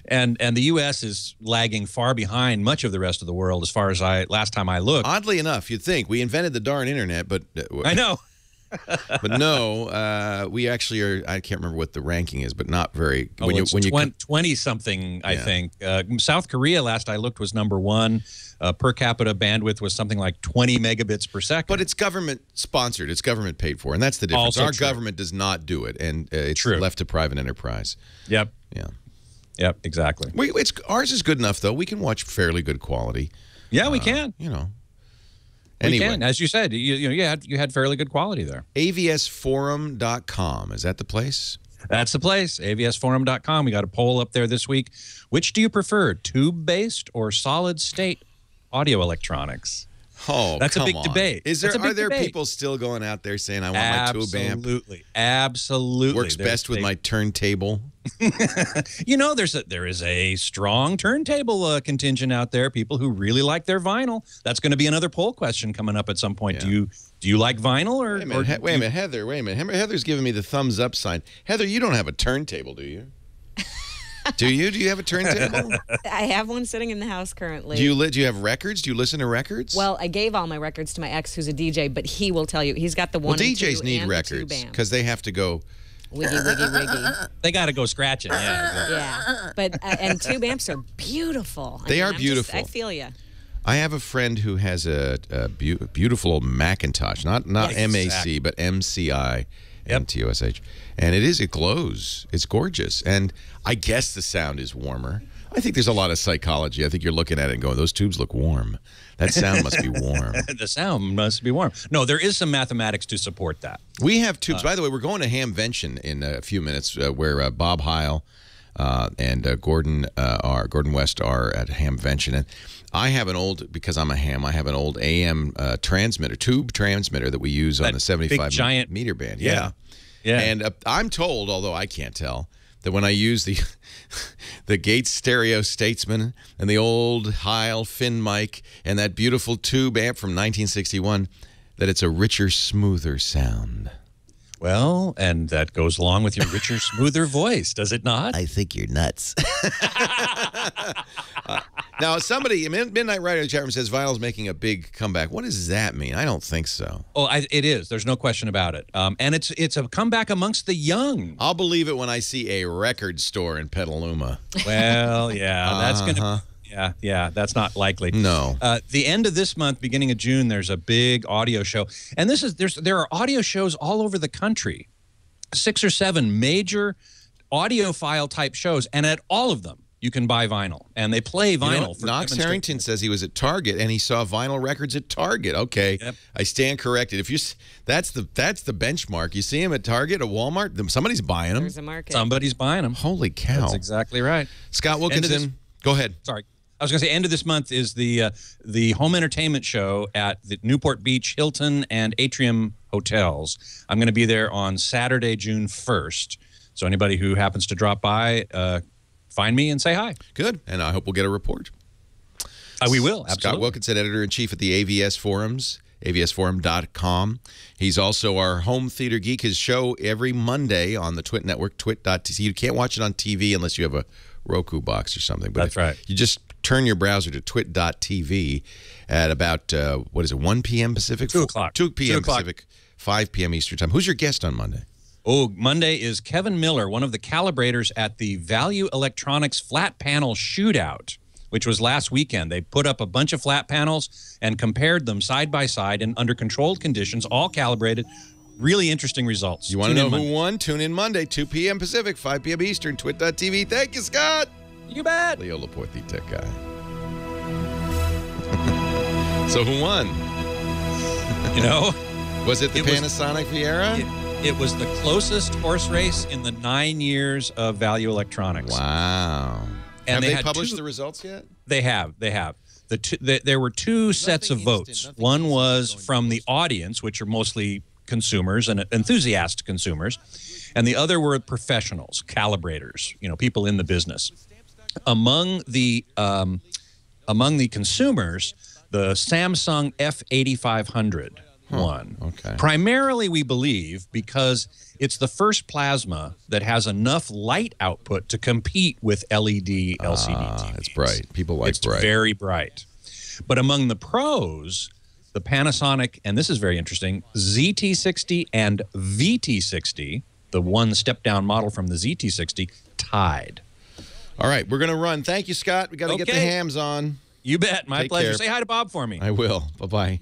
And the U.S. is lagging far behind much of the rest of the world as far as last time I looked. Oddly enough, you'd think we invented the darn internet, but I know. But no, we actually are. I can't remember what the ranking is, but not very. Oh, when you 20 something, I think. South Korea, last I looked, was #1. Per capita bandwidth was something like 20 megabits per second. But it's government sponsored. It's government paid for, and that's the difference. Also Our true. government does not do it, and it's left to private enterprise. Yep. Yeah. Yep. Exactly. Ours is good enough though. We can watch fairly good quality. Yeah, we can. Anyway. We can. As you said, you had fairly good quality there. AVSforum.com. Is that the place? That's the place. AVSforum.com. We got a poll up there this week. Which do you prefer, tube-based or solid-state audio electronics? Oh, that's a big debate. Are there people still going out there saying, I want my tube amp? Absolutely. Works best with my turntable. There is a strong turntable contingent out there, people who really like their vinyl. That's going to be another poll question coming up at some point. Yeah. Do you like vinyl? Wait a minute, Heather, wait a minute. Heather's giving me the thumbs up sign. Heather, you don't have a turntable, do you? Do you? Do you have a turntable? I have one sitting in the house currently. Do you have records? Do you listen to records? Well, I gave all my records to my ex, who's a DJ, but he will tell you he's got the one. Well, and DJs two need and records because they have to go. Wiggy, wiggy, wiggy. They got to go scratching. Yeah. Yeah, but and tube amps are beautiful. They are beautiful. I feel you. I have a friend who has a beautiful old Macintosh, not MAC, but MCI, MTOSH, and it glows. It's gorgeous, and I guess the sound is warmer. I think there's a lot of psychology. I think you're looking at it and going, those tubes look warm. That sound must be warm. The sound must be warm. No, there is some mathematics to support that. We have tubes. By the way, we're going to Hamvention in a few minutes, where Bob Heil and Gordon West are at Hamvention. And I have an old, because I'm a ham, I have an old AM tube transmitter that we use on the 75 giant meter band. Yeah. And I'm told, although I can't tell, that when I use the Gates Stereo Statesman and the old Heil Fin mic and that beautiful tube amp from 1961, that it's a richer, smoother sound. Well, and that goes along with your richer, smoother voice, does it not? I think you're nuts. Now, somebody, Midnight Rider in the chat room says vinyl's making a big comeback. What does that mean? I don't think so. Oh, it is. There's no question about it. And it's a comeback amongst the young. I'll believe it when I see a record store in Petaluma. Well, yeah, that's going to... Yeah, that's not likely. No. The end of this month, beginning of June, there's a big audio show. And there are audio shows all over the country. 6 or 7 major audiophile type shows, and at all of them you can buy vinyl, and they play vinyl. For Knox Harrington says he was at Target and he saw vinyl records at Target. Okay, I stand corrected. If that's the benchmark. You see him at Target, at Walmart, somebody's buying them. There's a market. Somebody's buying them. Holy cow! That's exactly right. Scott Wilkinson, go ahead. Sorry. I was going to say, end of this month is the home entertainment show at the Newport Beach, Hilton, and Atrium Hotels. I'm going to be there on Saturday, June 1st. So anybody who happens to drop by, find me and say hi. Good, and I hope we'll get a report. We will, absolutely. Scott Wilkinson, editor-in-chief at the AVS Forums, avsforum.com. He's also our home theater geek. His show every Monday on the Twit Network, twit.tv. You can't watch it on TV unless you have a Roku box or something. But that's right. You just turn your browser to twit.tv at about, 1 p.m. Pacific? 2 o'clock. 2 p.m. Pacific, 5 p.m. Eastern Time. Who's your guest on Monday? Oh, Monday is Kevin Miller, one of the calibrators at the Value Electronics Flat Panel Shootout, which was last weekend. They put up a bunch of flat panels and compared them side by side and under controlled conditions, all calibrated. Really interesting resuls. You want to know who won? Tune in Monday, 2 p.m. Pacific, 5 p.m. Eastern, twit.tv. Thank you, Scott. You bet. Leo Laporte, the tech guy. So who won? Was it the Panasonic Viera? It was the closest horse race in the 9 years of Value Electronics. Wow. And have they published the results yet? They have. There were 2 sets of votes. One was from the audience, which are mostly consumers and enthusiast consumers, and the other were professionals, calibrators, people in the business. Among the consumers, the Samsung F8500 won. Okay. Primarily, we believe, because it's the first plasma that has enough light output to compete with LED, LCD TVs. It's bright. People like bright. It's very bright. But among the pros, the Panasonic, and this is very interesting, ZT60 and VT60, the one step-down model from the ZT60, tied. All right, we're going to run. Thank you, Scott. We got to get the hams on. You bet. My pleasure. Care. Say hi to Bob for me. I will. Bye-bye.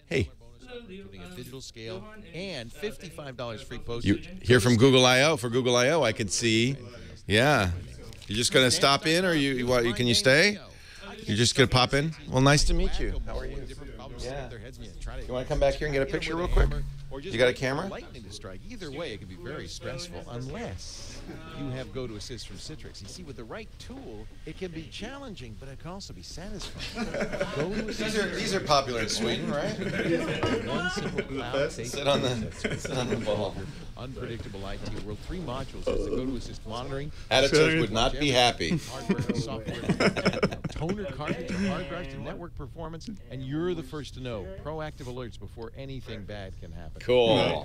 Hey. A digital scale and $55 free postage. You hear from Google I/O. For Google I/O, I could see. Yeah. You're just going to stop in, or can you stay? You're just going to pop in? Well, nice to meet you. How are you? Yeah. You want to come back here and get a picture real quick? You got a camera? Lightning to strike. Either way, it can be very stressful unless you have Go to Assist from Citrix. You see, with the right tool, it can be challenging, but it can also be satisfying. These are popular in Sweden, right? One simple cloud sit on the ball. Unpredictable IT world. 3 modules. There's the Go to Assist monitoring. Attitude would not be happy. Hardware and software. Toner cartridge, hard drives to network performance, and you're the first to know. Proactive alerts before anything bad can happen. Cool.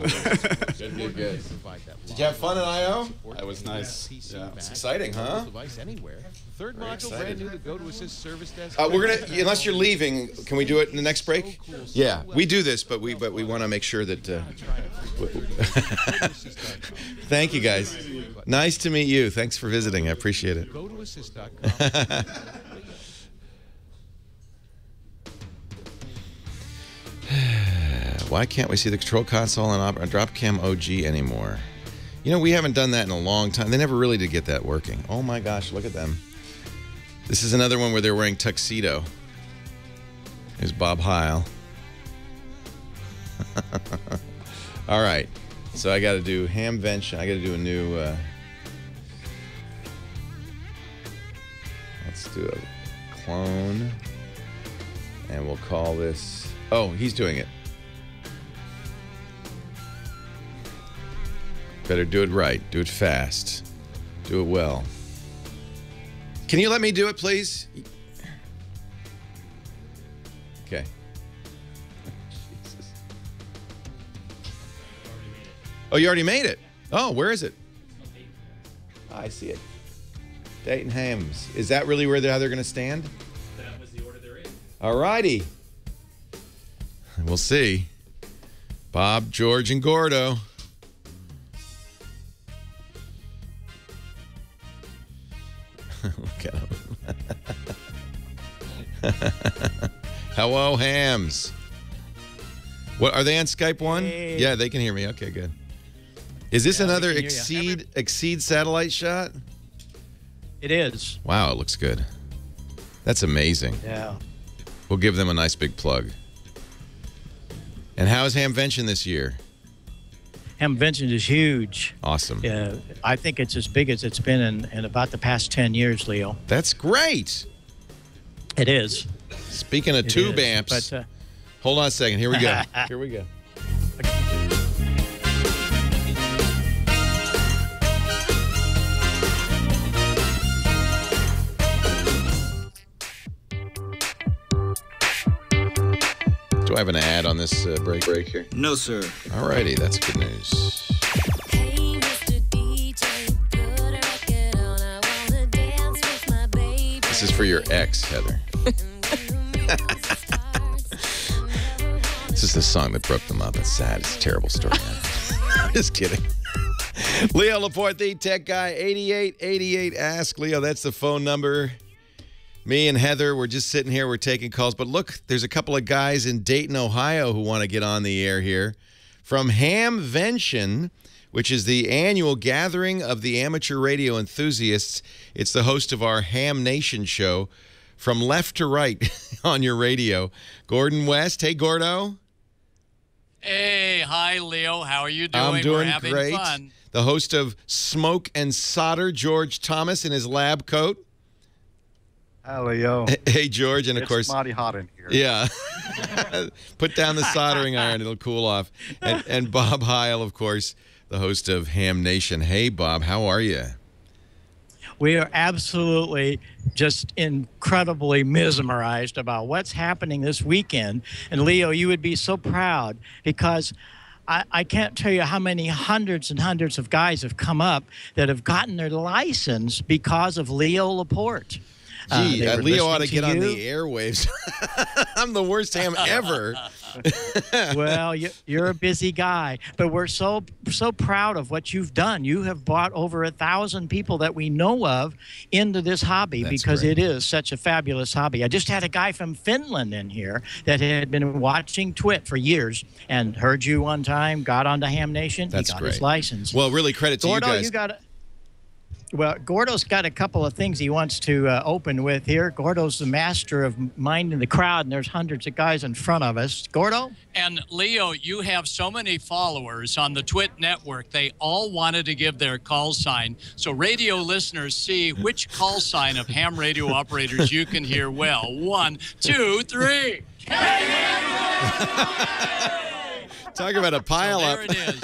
Good. Did you have fun at I/O? That was nice. Yeah. It's exciting, huh? Device anywhere. Third module, brand new, the Go to Assist service desk. We're gonna, unless you're leaving, can we do it in the next break? Yeah, we do this, but we want to make sure that. Thank you, guys. Nice to meet you. Thanks for visiting. I appreciate it. Go to assist.com. Why can't we see the control console on Dropcam OG anymore? You know, we haven't done that in a long time. They never really did get that working. Oh my gosh, look at them. This is another one where they're wearing tuxedo. Here's Bob Heil. All right. So I got to do Hamvention. I got to do a new... let's do a clone. And we'll call this... Oh, he's doing it. Better do it right. Do it fast. Do it well. Can you let me do it, please? Okay. Jesus. Oh, you already made it? Oh, where is it? Oh, I see it. Dayton Hams. Is that really where they're going to stand? That was the order they're in. All righty. We'll see. Bob, George, and Gordo. Look at him. Hello, Hams. What are they on Skype One? Hey. Yeah, they can hear me. Okay, good. Is this another Exceed satellite shot? It is. Wow, it looks good. That's amazing. Yeah. We'll give them a nice big plug. And how is Hamvention this year? Hamvention is huge. Awesome. Yeah, I think it's as big as it's been in about the past 10 years, Leo. That's great. It is. Speaking of tube amps, but, hold on a second. Here we go. Here we go. Do I have an ad on this break here? No, sir. All righty, that's good news. This is for your ex, Heather. This is the song that broke them up. It's sad. It's a terrible story. I'm just kidding. Leo Laporte, the tech guy, 8888 Ask Leo. That's the phone number. Me and Heather, we're just sitting here. We're taking calls. But look, there's a couple of guys in Dayton, Ohio who want to get on the air here. From Hamvention, which is the annual gathering of the amateur radio enthusiasts. It's the host of our Ham Nation show. From left to right on your radio, Gordon West. Hey, Gordo. Hey, hi, Leo. How are you doing? I'm doing We're having great. fun. The host of Smoke and Solder, George Thomas, in his lab coat. Hi, Leo. Hey, George, and of course, it's mighty hot in here. Yeah. Put down the soldering iron; it'll cool off. And Bob Heil, of course, the host of Ham Nation. Hey, Bob, how are you? We are absolutely just incredibly mesmerized about what's happening this weekend. And Leo, you would be so proud because I can't tell you how many hundreds and hundreds of guys have come up that have gotten their license because of Leo Laporte. Gee, Leo ought to get on the airwaves. I'm the worst ham ever. Well, you're a busy guy, but we're so proud of what you've done. You have brought over 1,000 people that we know of into this hobby. That's because great. It is such a fabulous hobby. I just had a guy from Finland in here that had been watching Twit for years and heard you one time, got onto Ham Nation. That's he got great. His license. Well, really credit to Gordo, you guys. Well, Gordo's got a couple of things he wants to open with here. Gordo's the master of minding the crowd, and there's hundreds of guys in front of us. Gordo? And Leo, you have so many followers on the Twit network. They all wanted to give their call sign. So radio listeners see which call sign of ham radio operators you can hear well. 1, 2, 3. Talk about a pile so up. There it is.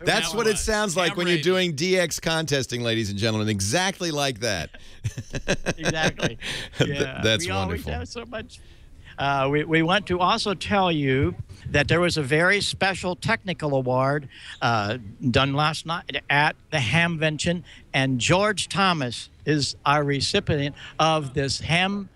That's what it sounds like when you're doing DX contesting, ladies and gentlemen. Exactly like that. Exactly. Yeah. That's we wonderful. Always have so much. We want to also tell you that there was a very special technical award done last night at the Hamvention, and George Thomas is our recipient of this Hamvention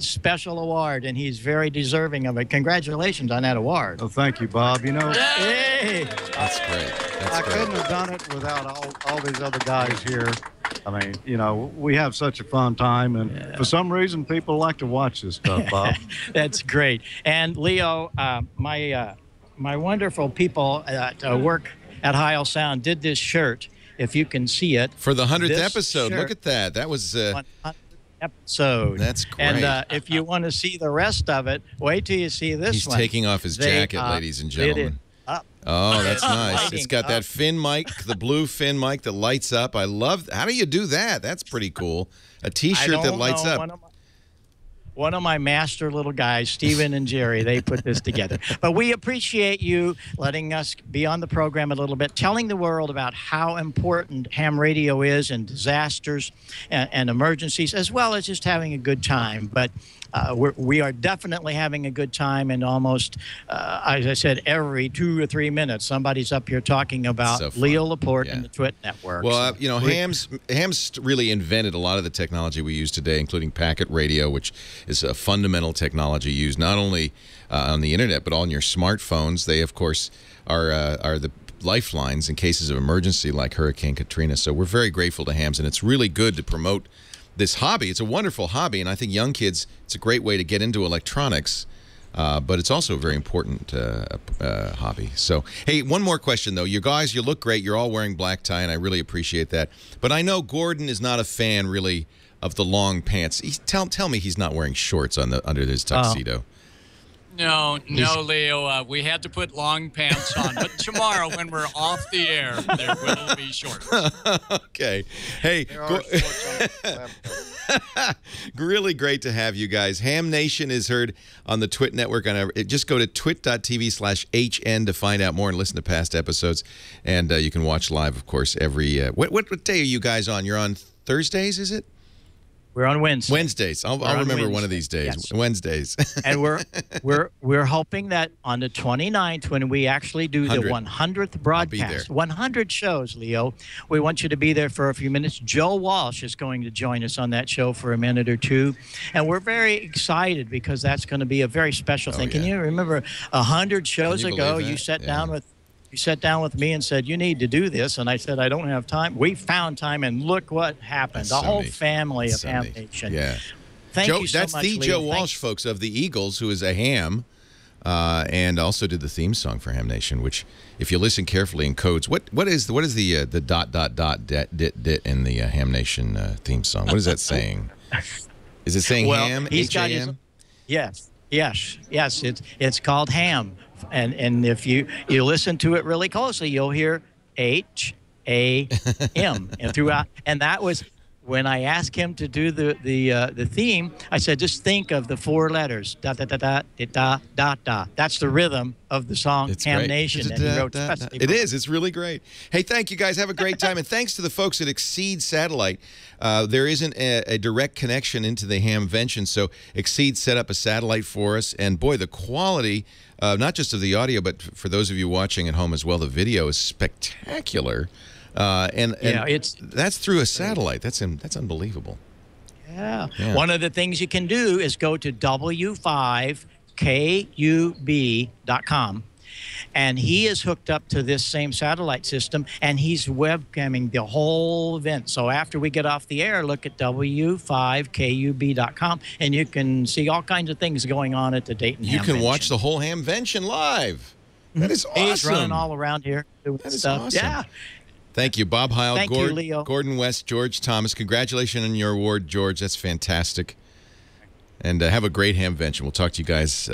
Special Award, and he's very deserving of it. Congratulations on that award. Oh, thank you, Bob. You know, hey. That's great. I couldn't have done it without all these other guys here. I mean, you know, we have such a fun time, and for some reason, people like to watch this stuff, Bob. That's great. And Leo, my wonderful people that work at Heil Sound did this shirt. If you can see it for the 100th this episode. shirt, look at that. That was 100th episode. That's great. And if you want to see the rest of it, wait till you see this one. He's taking off his jacket, ladies and gentlemen. Oh, that's nice. It's got that fin mic, the blue fin mic that lights up. I love. How do you do that? That's pretty cool. A T-shirt that lights up. One of my master little guys, Steven and Jerry, they put this together. But we appreciate you letting us be on the program a little bit, telling the world about how important ham radio is in disasters and emergencies, as well as just having a good time. But we are definitely having a good time, and almost, as I said, every 2 or 3 minutes, somebody's up here talking about Leo Laporte and the Twit Network. Well, you know, Ham's really invented a lot of the technology we use today, including packet radio, which is a fundamental technology used not only on the internet but on your smartphones. They, of course, are the lifelines in cases of emergency like Hurricane Katrina. So we're very grateful to Hams, and it's really good to promote this hobby. It's a wonderful hobby, and I think young kids, it's a great way to get into electronics, but it's also a very important hobby. So, hey, one more question, though. You guys, you look great. You're all wearing black tie, and I really appreciate that. But I know Gordon is not a fan, really, of the long pants. Tell me he's not wearing shorts under his tuxedo. No, Leo. We had to put long pants on. But tomorrow, when we're off the air, there will be shorts. Okay. Hey, really great to have you guys. Ham Nation is heard on the Twit Network. Just go to twit.tv/HN to find out more and listen to past episodes. And you can watch live, of course, every... what day are you guys on? You're on Thursdays, is it? We're on Wednesdays. Wednesdays. I'll remember one of these days. Yes. Wednesdays. And we're hoping that on the 29th, when we actually do the 100th broadcast, 100 shows, Leo, we want you to be there for a few minutes. Joe Walsh is going to join us on that show for a minute or two. And we're very excited because that's going to be a very special thing. Can you remember 100 shows ago, you sat down with me and said, you need to do this. And I said, I don't have time. We found time, and look what happened. The whole family of Hamvention. Yeah. Thank you so much, That's the Leo. Joe Walsh, folks, of the Eagles, who is a ham, and also did the theme song for Ham Nation, which, if you listen carefully in codes, what is the dit in the Ham Nation theme song? What is that saying? Is it saying ham? H-A-M? Yes. It's called ham. And if you listen to it really closely, you'll hear H-A-M and throughout. And that was when I asked him to do the theme. I said, just think of the 4 letters. Da da da da da da da. That's the rhythm of the song Ham Nation. And he wrote it is. It's really great. Hey, thank you guys. Have a great time, and thanks to the folks at Exceed Satellite. There isn't a direct connection into the Hamvention, so Exceed set up a satellite for us, and boy, the quality. Not just of the audio, but for those of you watching at home as well, the video is spectacular. And that's through a satellite. That's unbelievable. Yeah. One of the things you can do is go to w5kub.com. And he is hooked up to this same satellite system, and he's webcamming the whole event. So after we get off the air, look at w5kub.com, and you can see all kinds of things going on at the Dayton Hamvention. You can watch the whole Hamvention live. That is awesome. He's running all around here doing stuff. Awesome. Yeah. Thank you, Bob Heil, Thank you, Leo. Gordon West, George Thomas. Congratulations on your award, George. That's fantastic. And have a great Hamvention. We'll talk to you guys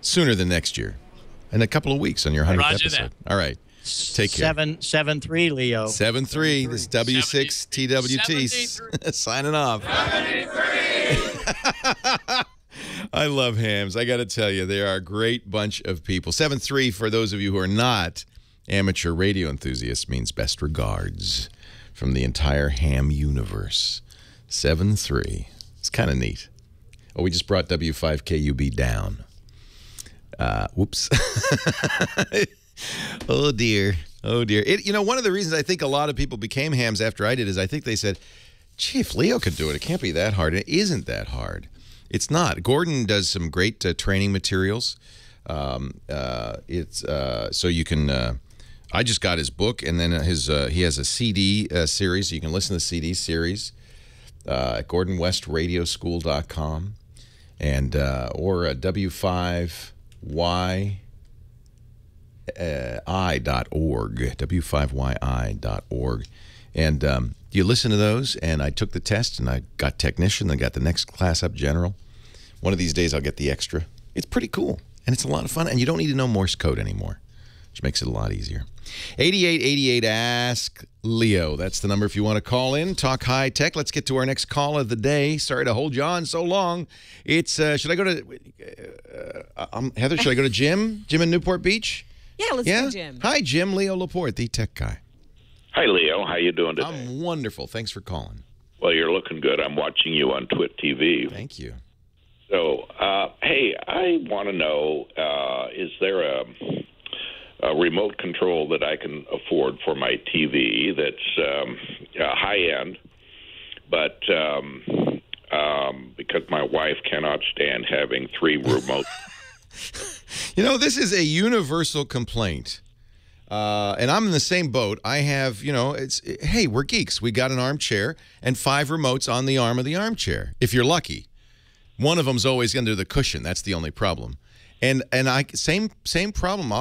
sooner than next year. In a couple of weeks on your 100th episode. All right. Take care. 7-3, Leo. 7-3. This is W6TWT signing off. 73. I love hams. I got to tell you, they are a great bunch of people. 7-3, for those of you who are not amateur radio enthusiasts, means best regards from the entire ham universe. 7-3. It's kind of neat. Oh, we just brought W5KUB down. Whoops. Oh, dear. Oh, dear. One of the reasons I think a lot of people became hams after I did is I think they said, gee, if Leo could do it, it can't be that hard. It isn't that hard. It's not. Gordon does some great training materials. So you can I just got his book, and then he has a CD series. So you can listen to the CD series at GordonWestRadioschool.com and or w5yi.org, w5yi.org. And you listen to those, and I took the test, and I got technician, and got the next class up, general. One of these days, I'll get the extra. It's pretty cool, and it's a lot of fun, and you don't need to know Morse code anymore, which makes it a lot easier. 8888 Ask Leo. That's the number if you want to call in. Talk high tech. Let's get to our next call of the day. Sorry to hold you on so long. It's should I go to Heather? Should I go to Jim? Jim in Newport Beach? Yeah, let's go, Jim. Hi, Jim. Leo Laporte, the tech guy. Hi, Leo. How you doing today? I'm wonderful. Thanks for calling. Well, you're looking good. I'm watching you on Twit TV. Thank you. So, hey, I want to know, is there a remote control that I can afford for my TV that's high-end, but because my wife cannot stand having 3 remote. You know, this is a universal complaint. And I'm in the same boat. I have, hey, we're geeks. We got an armchair and 5 remotes on the arm of the armchair, if you're lucky. One of them's always under the cushion. That's the only problem. And I same problem.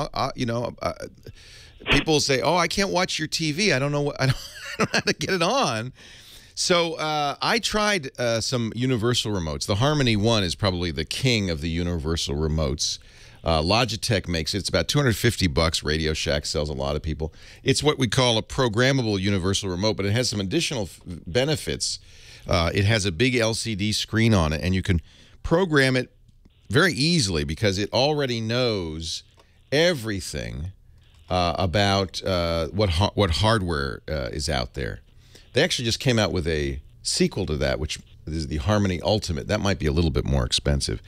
People say, "Oh, I can't watch your TV. I don't know I don't know how to get it on." So I tried some universal remotes. The Harmony One is probably the king of the universal remotes. Logitech makes it. It's about $250. Radio Shack sells a lot of people. It's what we call a programmable universal remote, but it has some additional benefits. It has a big LCD screen on it, and you can program it very easily because it already knows everything about what hardware is out there. They actually just came out with a sequel to that, which is the Harmony Ultimate. That might be a little bit more expensive.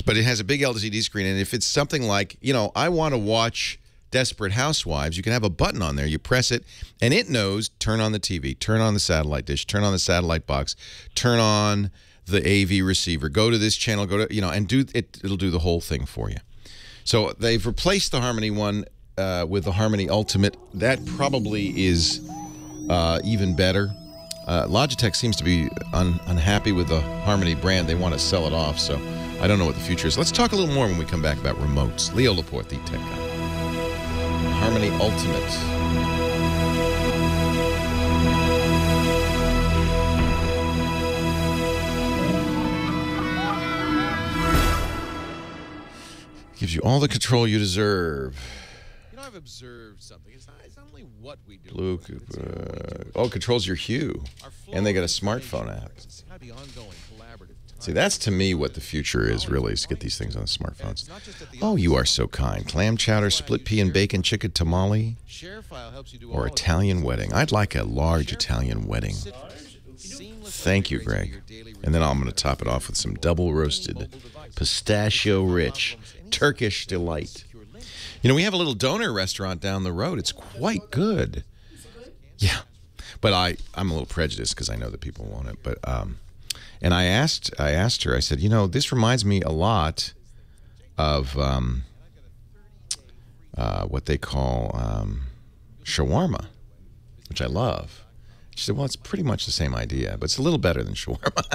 But it has a big LCD screen, and if it's something like, I want to watch Desperate Housewives, you can have a button on there. You press it, and it knows, turn on the TV, turn on the satellite dish, turn on the satellite box, turn on the AV receiver, go to this channel, go to, and it'll do the whole thing for you. So they've replaced the Harmony One with the Harmony Ultimate. That probably is even better. Logitech seems to be unhappy with the Harmony brand. They want to sell it off, so I don't know what the future is. Let's talk a little more when we come back about remotes. Leo Laporte, the tech guy. Harmony Ultimate. Gives you all the control you deserve. I've observed something. It's not only what we do. Blue, it controls your hue. And they got a smartphone app. See, that's to me what the future is, really, is to get these things on the smartphones. Oh, you are so kind. Clam chowder, split pea and bacon, chicken tamale, or Italian wedding. I'd like a large Italian wedding. Thank you, Greg. And then I'm going to top it off with some double-roasted, pistachio-rich, Turkish delight. We have a little donor restaurant down the road. It's quite good. Yeah. But I'm a little prejudiced because I know that people want it. But and I asked her, I said, this reminds me a lot of what they call shawarma, which I love. She said, well, it's pretty much the same idea, but it's a little better than shawarma.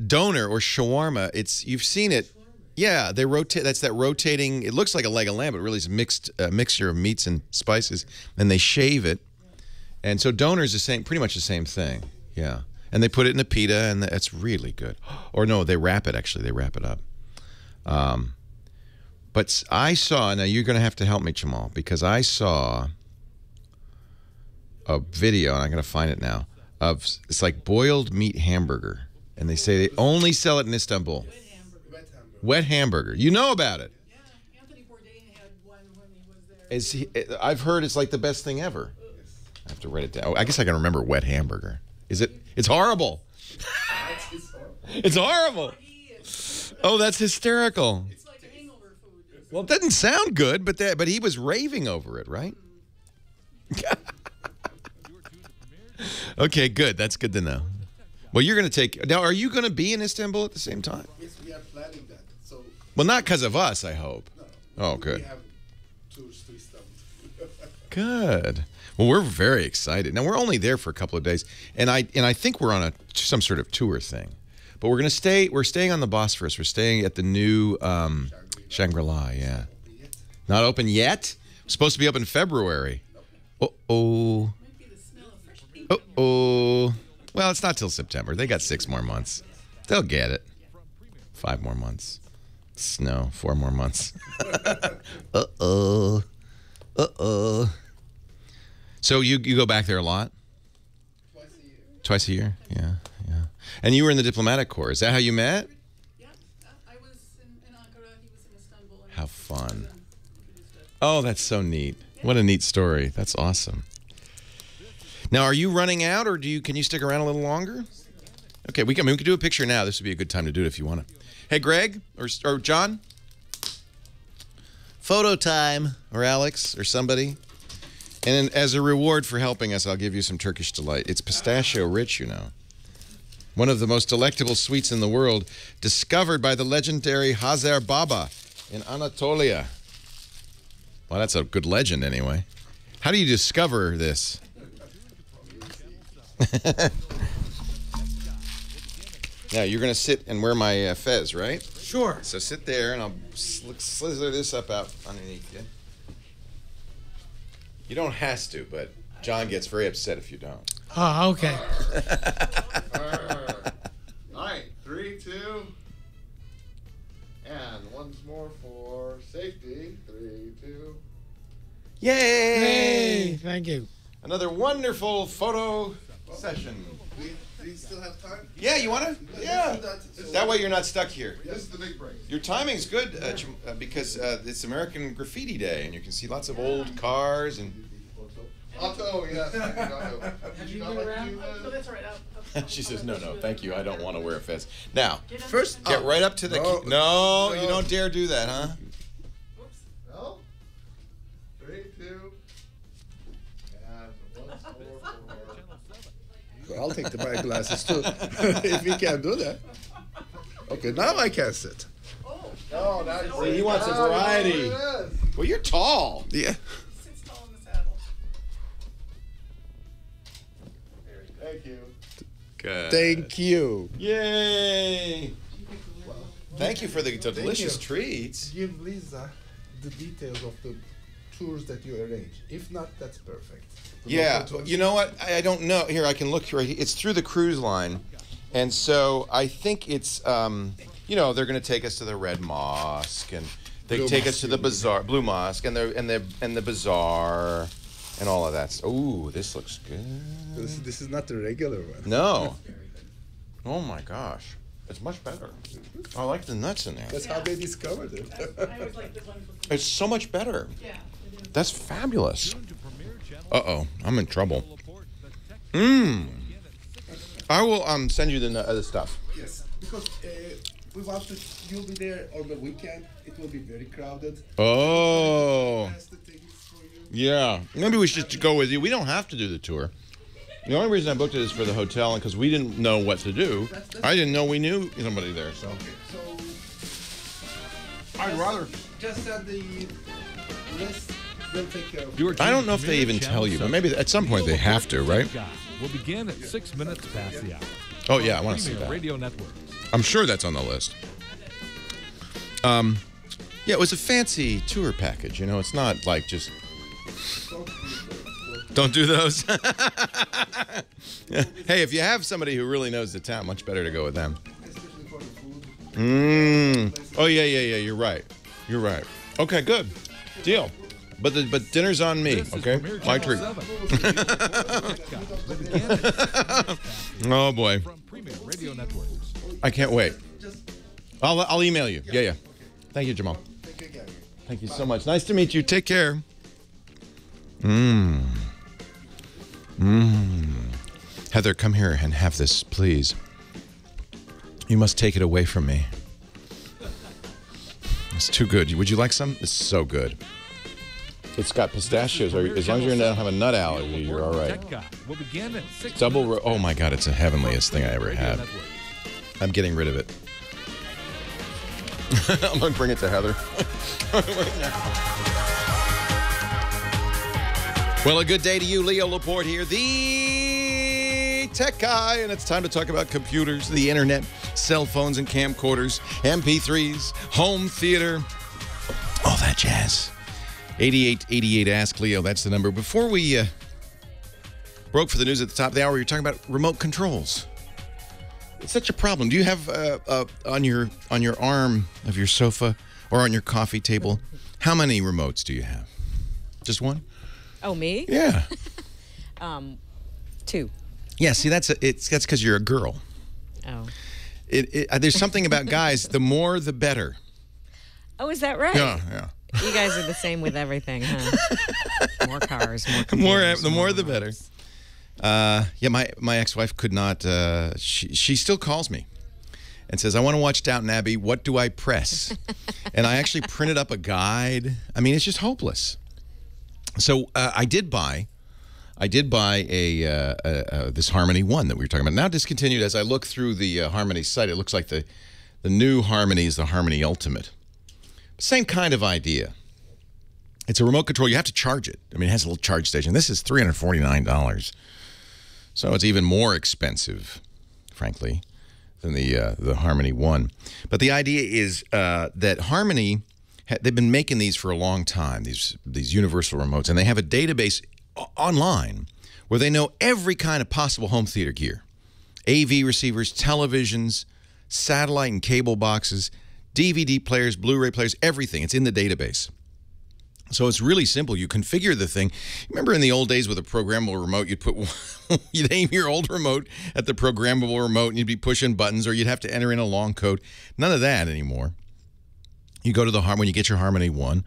Donor or shawarma, you've seen it. Yeah, they rotate. That's that rotating. It looks like a leg of lamb, but really it's a mixture of meats and spices. And they shave it, and so donor is pretty much the same thing. Yeah, and they put it in a pita, and it's really good. Or no, they wrap it. Actually, they wrap it up. But I saw. Now you're going to have to help me, Jamal, because I saw a video, and I'm going to find it now. It's like boiled meat hamburger, and they say they only sell it in Istanbul. Wet hamburger. You know about it. Yeah, Anthony Bourdain had one when he was there. I've heard it's like the best thing ever. I have to write it down. I guess I can remember wet hamburger. Is it? It's horrible. It's horrible. Oh, that's hysterical. It's like hangover food. Well, it doesn't sound good, but he was raving over it, right? Okay, good. That's good to know. Well, you're going to take... Now, are you going to be in Istanbul at the same time? Yes, we are planning that. So. Well, not because of us, I hope. No. Oh, good. We have tours to Istanbul. Good. Well, we're very excited. Now we're only there for a couple of days, and I think we're on some sort of tour thing. But we're gonna stay. We're staying on the Bosphorus. We're staying at the new Shangri-La. Yeah. Not open yet. Supposed to be open in February. Uh-oh. Uh-oh. Well, it's not till September. They got 6 more months. They'll get it. 5 more months. No, 4 more months. Uh-oh. Uh-oh. So you go back there a lot? Twice a year? Yeah, yeah. And you were in the diplomatic corps. Is that how you met? Yeah, I was in Ankara. He was in Istanbul. How fun. Oh, that's so neat. What a neat story. That's awesome. Now, are you running out, or can you stick around a little longer? Okay, we can do a picture now. This would be a good time to do it if you want to. Hey, Greg or John? Photo time, or Alex, or somebody. And as a reward for helping us, I'll give you some Turkish delight. It's pistachio rich, you know. One of the most delectable sweets in the world, discovered by the legendary Hazar Baba in Anatolia. Well, that's a good legend anyway. How do you discover this? Now, you're going to sit and wear my fez, right? Sure. So sit there, and I'll slither this up out underneath you. You don't have to, but John gets very upset if you don't. Oh, okay. All right, 3, 2. And once more for safety. 3, 2. Yay! Hey, thank you. Another wonderful photo session. Do you still have time? Yeah, you want to? Yeah. That way you're not stuck here. This is the big break. Your timing's good because it's American Graffiti Day, and you can see lots of old cars and. Otto, yes. Have you been around? Oh, that's all right. She says, no, thank you. I don't want to wear a fez. Now, first, get right up to the. No, you don't dare do that, huh? Oops. No. 3, 2. And once more for. I'll take the bright glasses too, if we can do that. Okay, now I can sit. Oh, no, See, he wants a variety. Well, you're tall. Yeah. Sits tall in the saddle. Thank you. Good. Thank you. Yay! Thank you for the delicious treats. Give Lisa the details of the tours that you arrange. If not, that's perfect. Yeah, you know what? I don't know. Here, I can look right here. It's through the cruise line, and so I think it's, you know, they're going to take us to the Red Mosque, and they Blue take Mosque, us to the bazaar, Blue Mosque, and the bazaar, and all of that. Ooh, this looks good. This is not the regular one. No. Oh my gosh, it's much better. I like the nuts in there. That's how they discovered it. I always like this one. It's so much better. Yeah. That's fabulous. Uh-oh, I'm in trouble. I will send you the other stuff. Yes, because we want to. You'll be there on the weekend. It will be very crowded. Oh. Yeah, maybe we should go with you. We don't have to do the tour. The only reason I booked it is for the hotel and because we didn't know what to do. I didn't know we knew somebody there. So. Okay, so I'd rather. Just send the list. We'll take care of it. I don't know if they even tell you, but maybe at some point they have to, right? Will begin at 6 minutes past the hour. Oh yeah, I want to see that. Radio Network. I'm sure that's on the list. Yeah, it was a fancy tour package. You know, it's not like just. Don't do those. Hey, if you have somebody who really knows the town, much better to go with them. Oh yeah. You're right. You're right. Okay, good. Deal. But dinner's on me, okay? My treat. Oh boy. I can't wait. I'll email you. Yeah. Thank you, Jamal. Thank you so much. Nice to meet you. Take care. Heather, come here and have this, please. You must take it away from me. It's too good. Would you like some? It's so good. It's got pistachios. As long as you don't have a nut allergy, you're all right. Double. Oh my God! It's the heavenliest thing I ever had. I'm getting rid of it. I'm gonna bring it to Heather right now. Well, a good day to you. Leo Laporte here, the tech guy, and it's time to talk about computers, the internet, cell phones and camcorders, MP3s, home theater, all that jazz. 8888 Ask Leo, that's the number. Before we broke for the news at the top of the hour, you're talking about remote controls. It's such a problem. Do you have on your arm of your sofa or on your coffee table, how many remotes do you have? Just one? Oh, me? Yeah. 2. Yeah, see, that's because you're a girl. Oh. There's something about guys, the more the better. Oh, is that right? Yeah. You guys are the same with everything, huh? More cars, more The computers, more the better. Yeah, my ex-wife could not, she still calls me and says, I want to watch Downton Abbey. What do I press? And I actually printed up a guide. I mean, it's just hopeless. So I did buy this Harmony One that we were talking about. Now discontinued. As I look through the Harmony site, it looks like the new Harmony is the Harmony Ultimate. Same kind of idea. It's a remote control. You have to charge it. I mean, it has a little charge station. This is $349. So it's even more expensive, frankly, than the Harmony One. But the idea is that Harmony, they've been making these for a long time, these universal remotes, and they have a database online where they know every kind of possible home theater gear. AV receivers, televisions, satellite and cable boxes, DVD players, Blu-ray players, everything. It's in the database. So it's really simple. You configure the thing. Remember in the old days with a programmable remote, you'd aim your old remote at the programmable remote and you'd be pushing buttons, or you'd have to enter in a long code. None of that anymore. You go to when you get your Harmony One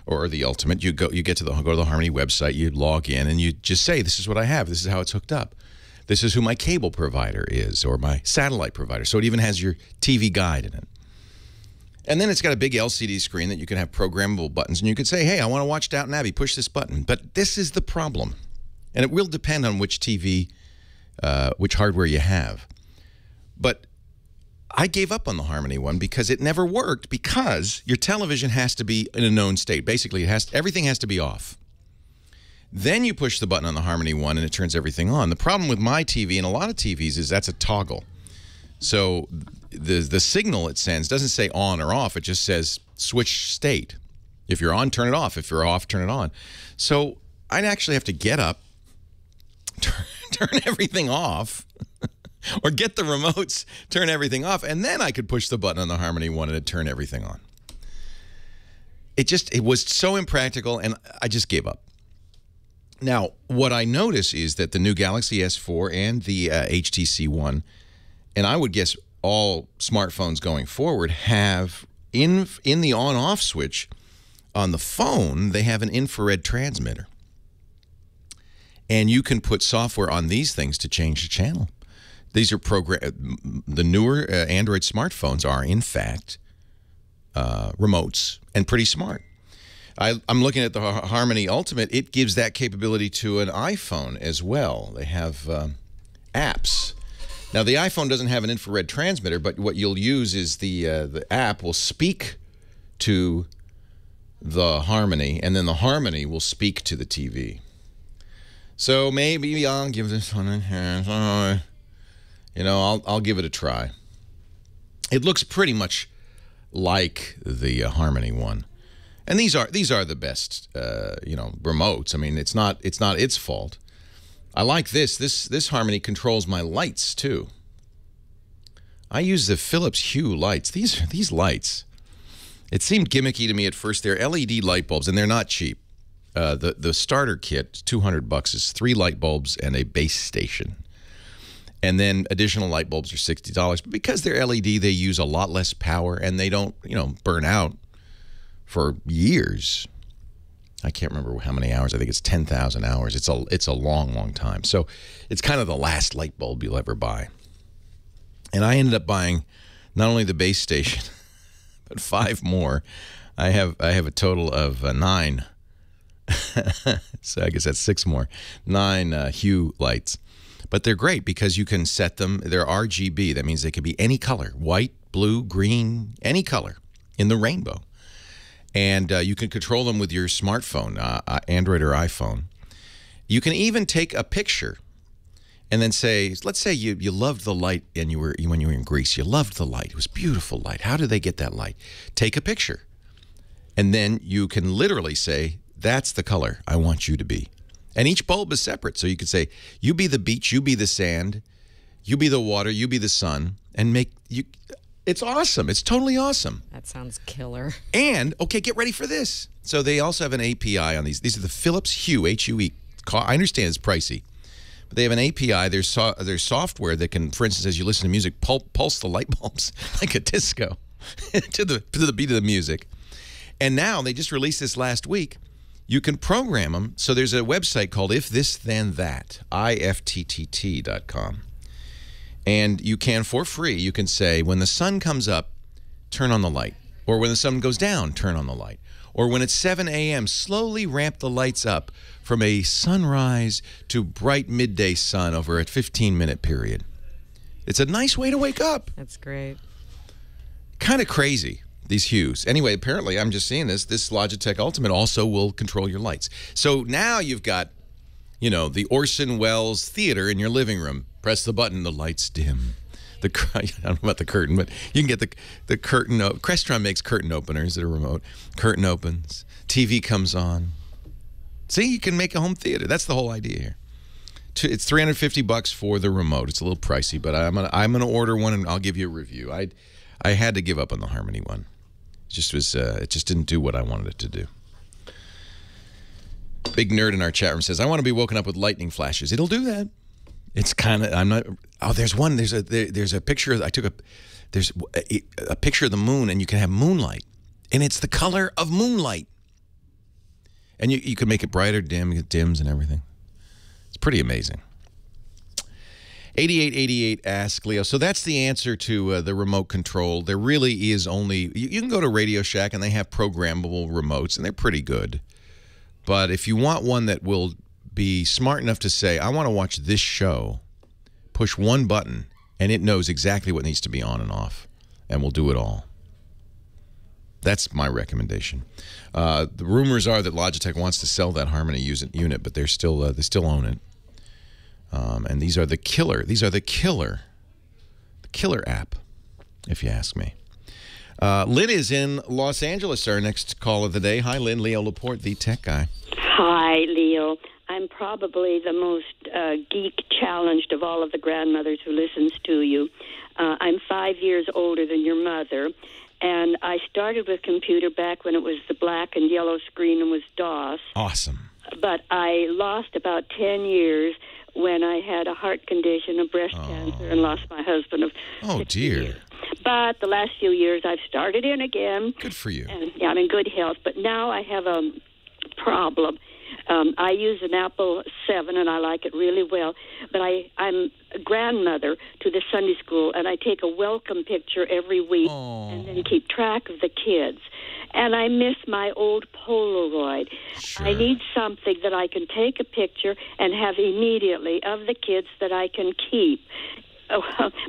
or the Ultimate, you go to the Harmony website, you log in, and you just say, this is what I have. This is how it's hooked up. This is who my cable provider is, or my satellite provider. So it even has your TV guide in it. And then it's got a big LCD screen that you can have programmable buttons, and you could say, hey, I want to watch Downton Abbey, push this button. But this is the problem. And it will depend on which TV, which hardware you have. But I gave up on the Harmony One because it never worked, because your television has to be in a known state. Basically, everything has to be off. Then you push the button on the Harmony One and it turns everything on. The problem with my TV and a lot of TVs is that's a toggle. So the signal it sends doesn't say on or off. It just says switch state. If you're on, turn it off. If you're off, turn it on. So I'd actually have to get up, turn everything off, or get the remotes, turn everything off, and then I could push the button on the Harmony One and it'd turn everything on. It was so impractical, and I just gave up. Now, what I notice is that the new Galaxy S4 and the HTC One, and I would guess all smartphones going forward, have in the on-off switch on the phone, they have an infrared transmitter. And you can put software on these things to change the channel. These are the newer Android smartphones are, in fact, remotes and pretty smart. I'm looking at the Harmony Ultimate. It gives that capability to an iPhone as well. They have apps. Now, the iPhone doesn't have an infrared transmitter, but what you'll use is the app will speak to the Harmony, and then the Harmony will speak to the TV. So maybe I'll give this one a chance. You know, I'll give it a try. It looks pretty much like the Harmony One, and these are the best remotes. I mean, it's not its fault. I like this. This Harmony controls my lights too. I use the Philips Hue lights. These lights, it seemed gimmicky to me at first. They're LED light bulbs, and they're not cheap. The starter kit, $200, is 3 light bulbs and a base station. And then additional light bulbs are $60. But because they're LED, they use a lot less power, and they don't, burn out for years. I can't remember how many hours. I think it's 10,000 hours. It's a long, long time. So it's kind of the last light bulb you'll ever buy. And I ended up buying not only the base station, but 5 more. I have a total of 9. So I guess that's 6 more. 9 Hue lights. But they're great because you can set them. They're RGB. That means they can be any color: white, blue, green, any color in the rainbow. And you can control them with your smartphone, Android or iPhone. You can even take a picture and then say, let's say you loved the light and when you were in Greece. You loved the light. It was beautiful light. How did they get that light? Take a picture. And then you can literally say, that's the color I want you to be. And each bulb is separate. So you could say, you be the beach, you be the sand, you be the water, you be the sun, and it's awesome. It's totally awesome. That sounds killer. And, okay, get ready for this. So they also have an API on these. These are the Philips Hue, H-U-E. I understand it's pricey. But they have an API. There's software that can, for instance, as you listen to music, pulse the light bulbs like a disco to the beat of the music. And now, they just released this last week, you can program them. So there's a website called If This Then That, IFTTT.com. And you can, for free, you can say, when the sun comes up, turn on the light. Or when the sun goes down, turn on the light. Or when it's 7 a.m., slowly ramp the lights up from a sunrise to bright midday sun over a 15-minute period. It's a nice way to wake up. That's great. Kind of crazy, these hues. Anyway, apparently, I'm just seeing this Logitech Ultimate also will control your lights. So now you've got, the Orson Welles Theater in your living room. Press the button, the lights dim. I don't know about the curtain, but you can get the curtain. Crestron makes curtain openers that are remote. Curtain opens, TV comes on. See, you can make a home theater. That's the whole idea here. It's $350 for the remote. It's a little pricey, but I'm gonna order one and I'll give you a review. I had to give up on the Harmony one. It just didn't do what I wanted it to do. Big nerd in our chat room says, I want to be woken up with lightning flashes. It'll do that. It's kind of, I'm not, oh, there's one, there's a picture, there's a picture of the moon, and you can have moonlight, and it's the color of moonlight. And you can make it brighter, dim, it dims and everything. It's pretty amazing. 8888 Ask Leo. So that's the answer to the remote control. There really is only, you can go to Radio Shack, and they have programmable remotes, and they're pretty good. But if you want one that will be smart enough to say, I want to watch this show, push one button, and it knows exactly what needs to be on and off, and will do it all. That's my recommendation. The rumors are that Logitech wants to sell that Harmony unit, but they still own it. And these are the killer. These are the killer app, if you ask me. Lynn is in Los Angeles, our next call of the day. Hi, Lynn. Leo Laporte, the tech guy. Hi, Leo. I'm probably the most geek-challenged of all of the grandmothers who listens to you. I'm 5 years older than your mother, and I started with computer back when it was the black and yellow screen and was DOS. Awesome. But I lost about 10 years when I had a heart condition, a breast cancer, and lost my husband of 60 years. But the last few years, I've started in again. Good for you. And, yeah, I'm in good health. But now I have a problem. I use an Apple 7, and I like it really well. But I'm a grandmother to the Sunday school, and I take a welcome picture every week and then keep track of the kids. And I miss my old Polaroid. Sure. I need something that I can take a picture and have immediately of the kids that I can keep.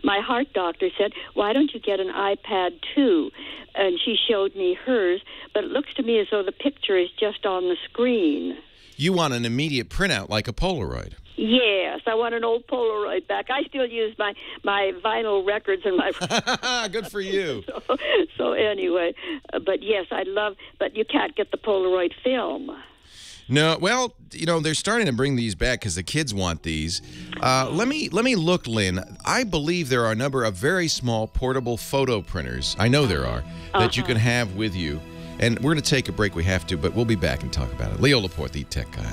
My heart doctor said, why don't you get an iPad 2? And she showed me hers, but it looks to me as though the picture is just on the screen. You want an immediate printout like a Polaroid. Yes, I want an old Polaroid back. I still use my vinyl records and my... Good for you. So anyway, but yes, but you can't get the Polaroid film. No, well, they're starting to bring these back because the kids want these. Let me look, Lynn. I believe there are a number of very small portable photo printers. I know there are, that you can have with you. And we're going to take a break. We have to, but we'll be back and talk about it. Leo Laporte, the tech guy.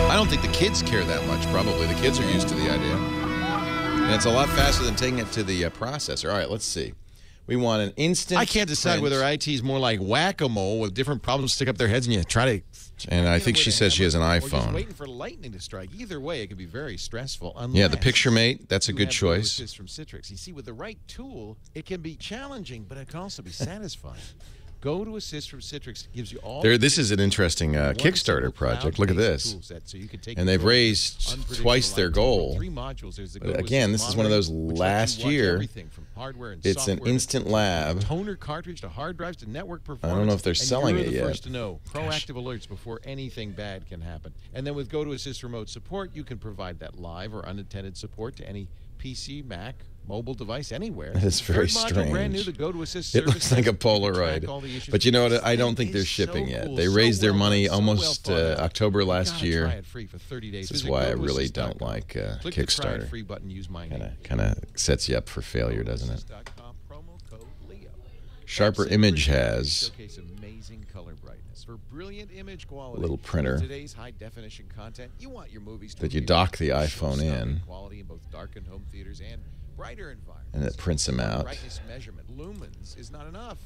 I don't think the kids care that much, probably. The kids are used to the idea. And it's a lot faster than taking it to the processor. All right, let's see. We want an instant I can't decide whether IT is more like whack-a-mole with different problems stick up their heads and you try to... And I think she says she has an iPhone. Or just waiting for lightning to strike. Either way, it could be very stressful. Yeah, the Picture Mate, that's a good choice. From Citrix. You see, with the right tool, it can be challenging, but it can also be satisfying. Go to Assist from Citrix gives you all. This is an interesting Kickstarter project. Look at this. And they've raised twice their goal. But again, this is one of those last year. It's an instant lab. Toner cartridge to hard drives to network performance. I don't know if they're selling it yet. yet. First to know. Proactive alerts before anything bad can happen. And then with Go to Assist remote support, you can provide that live or unattended support to any PC, Mac, mobile device, anywhere. It's very strange. Brand new, the Go to Assist it looks like a Polaroid. But you know what? I don't think they're shipping yet. They raised their money almost October last year. This is why I really don't like Kickstarter. Kind of sets you up for failure, doesn't it? Sharper Image has for brilliant image a quality. little printer Today's high definition content, you want your movies to that you dock the iPhone in, quality in both darkened home theaters and brighter environments. and it prints them out. Brightness measurement, lumens, is not enough.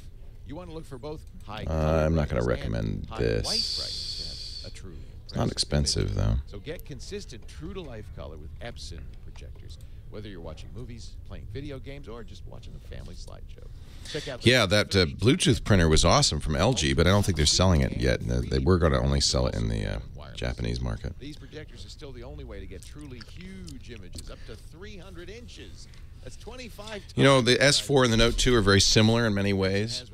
You want to look for both high I'm not going to recommend high this. white brightness to have a truly It's not expensive, though. So get consistent, true-to-life color with Epson projectors. Whether you're watching movies, playing video games, or just watching a family slideshow. Check out Yeah, that Bluetooth printer was awesome from LG, but I don't think they're selling it yet. They were going to only sell it in the Japanese market. These projectors are still the only way to get truly huge images, up to 300 inches. That's 25 times. You know, the S4 and the Note 2 are very similar in many ways.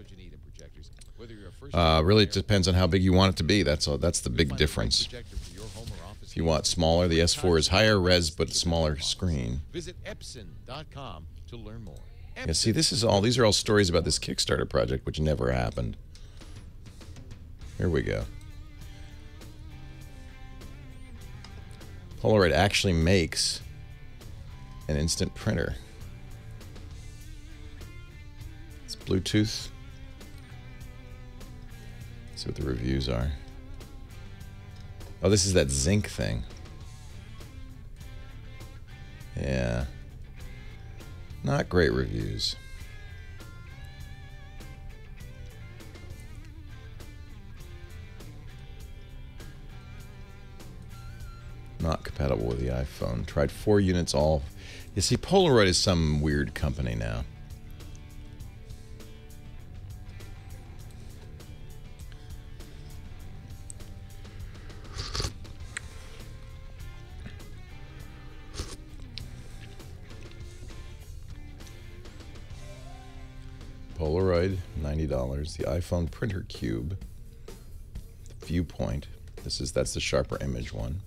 Really, it depends on how big you want it to be. That's the big difference. If you want smaller, the S4 is higher res but smaller screen. Visit Epson.com to learn more. Yeah, see, these are all stories about this Kickstarter project, which never happened. Here we go. Polaroid actually makes an instant printer. It's Bluetooth. Let's see what the reviews are. Oh, this is that zinc thing. Yeah. Not great reviews. Not compatible with the iPhone. Tried 4 units all. You see, Polaroid is some weird company now. Polaroid, $90. The iPhone printer cube. The Viewpoint. That's the Sharper Image one.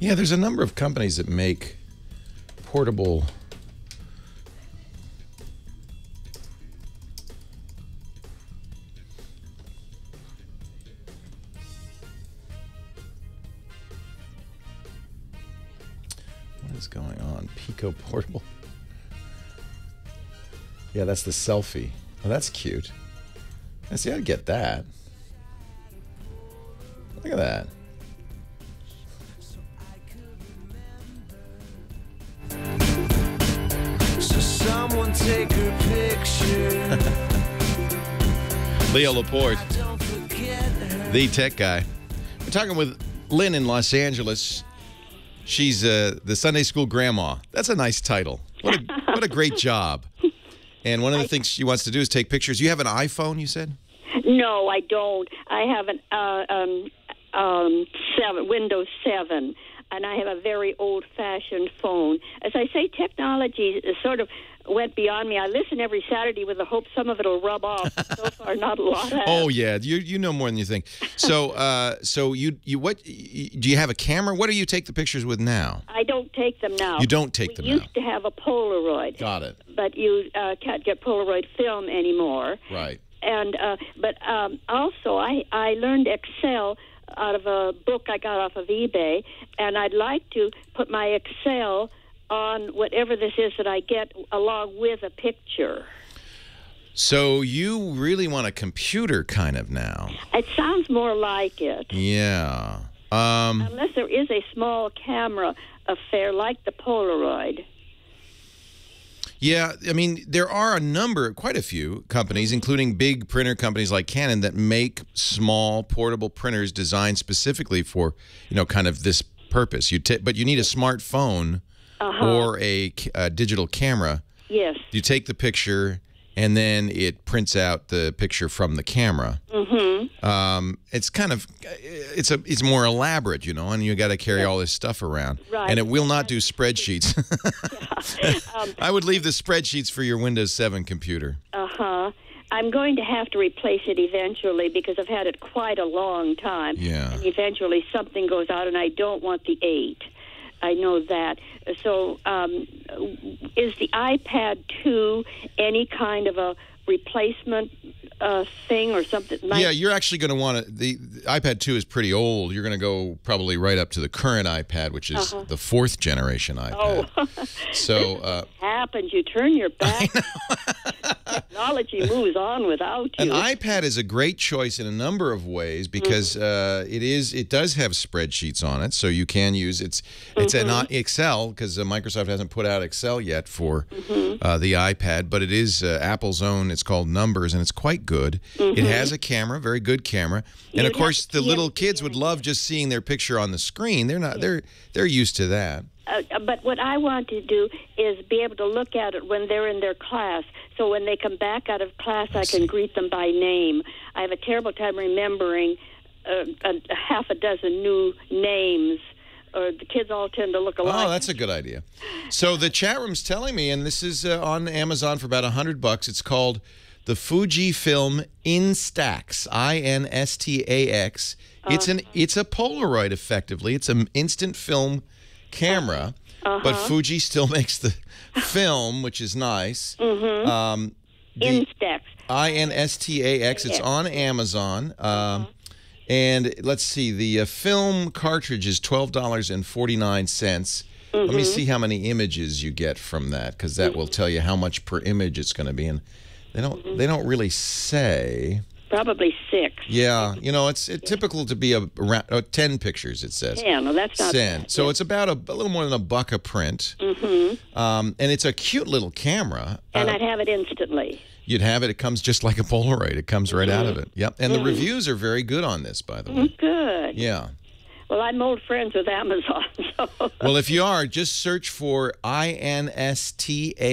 Yeah, there's a number of companies that make portable What is going on? Pico portable. Yeah, that's the selfie. Oh, that's cute. I see, I'd get that. Look at that. Someone take her picture. Leo Laporte, the tech guy. We're talking with Lynn in Los Angeles. She's the Sunday school grandma. That's a nice title. What a great job. And one of the things she wants to do is take pictures. You have an iPhone, you said? No, I don't. I have an Windows 7. And I have a very old-fashioned phone. As I say, technology sort of went beyond me. I listen every Saturday with the hope some of it will rub off. So far, not a lot has. Oh yeah, you know more than you think. So so do you have a camera? What do you take the pictures with now? I don't take them now. You don't take them now. We used to have a Polaroid. Got it. But you can't get Polaroid film anymore. Right. And but also I learned Excel out of a book I got off of eBay, and I'd like to put my Excel on whatever this is that I get along with a picture. So you really want a computer kind of now. It sounds more like it. Yeah. Unless there is a small camera affair like the Polaroid. Yeah, I mean, there are quite a few companies, including big printer companies like Canon, that make small portable printers designed specifically for, kind of this purpose. But you need a smartphone or a digital camera. Yes. You take the picture, and then it prints out the picture from the camera. It's kind of, it's more elaborate, and you got to carry all this stuff around. Right. And it will not do spreadsheets. I would leave the spreadsheets for your Windows 7 computer. I'm going to have to replace it eventually because I've had it quite a long time. Yeah. And eventually something goes out, and I don't want the 8. I know that. So is the iPad 2 any kind of a replacement thing or something? Yeah, you're actually going to want to. The iPad 2 is pretty old. You're going to go probably right up to the current iPad, which is the 4th generation iPad. Oh. So happens. You turn your back. Technology moves on without you. An iPad is a great choice in a number of ways because it does have spreadsheets on it, so you can use it's not Excel because Microsoft hasn't put out Excel yet for the iPad, but it is Apple's own. It's called Numbers, and it's quite good. It has a camera, very good camera, and of course the little kids would love just seeing their picture on the screen. They're used to that. But what I want to do is be able to look at it when they're in their class. So when they come back out of class, I can greet them by name. I have a terrible time remembering a half a dozen new names, or the kids all tend to look alike. Oh, that's a good idea. So the chat room's telling me, and this is on Amazon for about $100. It's called the Fujifilm Instax, Instax. It's a Polaroid, effectively. It's an instant film camera, but Fuji still makes the film, which is nice. Instax. Instax. It's on Amazon. And let's see, the film cartridge is $12.49. Let me see how many images you get from that, because that will tell you how much per image it's going to be. And they don't really say. Probably 6. Yeah, it's typical to be around 10 pictures, it says. 10, well, that's not 10. bad. So it's about a little more than $1 a print. And it's a cute little camera. And I'd have it instantly. You'd have it. It comes just like a Polaroid. It comes right out of it. Yep. And the reviews are very good on this, by the way. Good. Yeah. Well, I'm old friends with Amazon. So. Well, if you are, just search for Instax.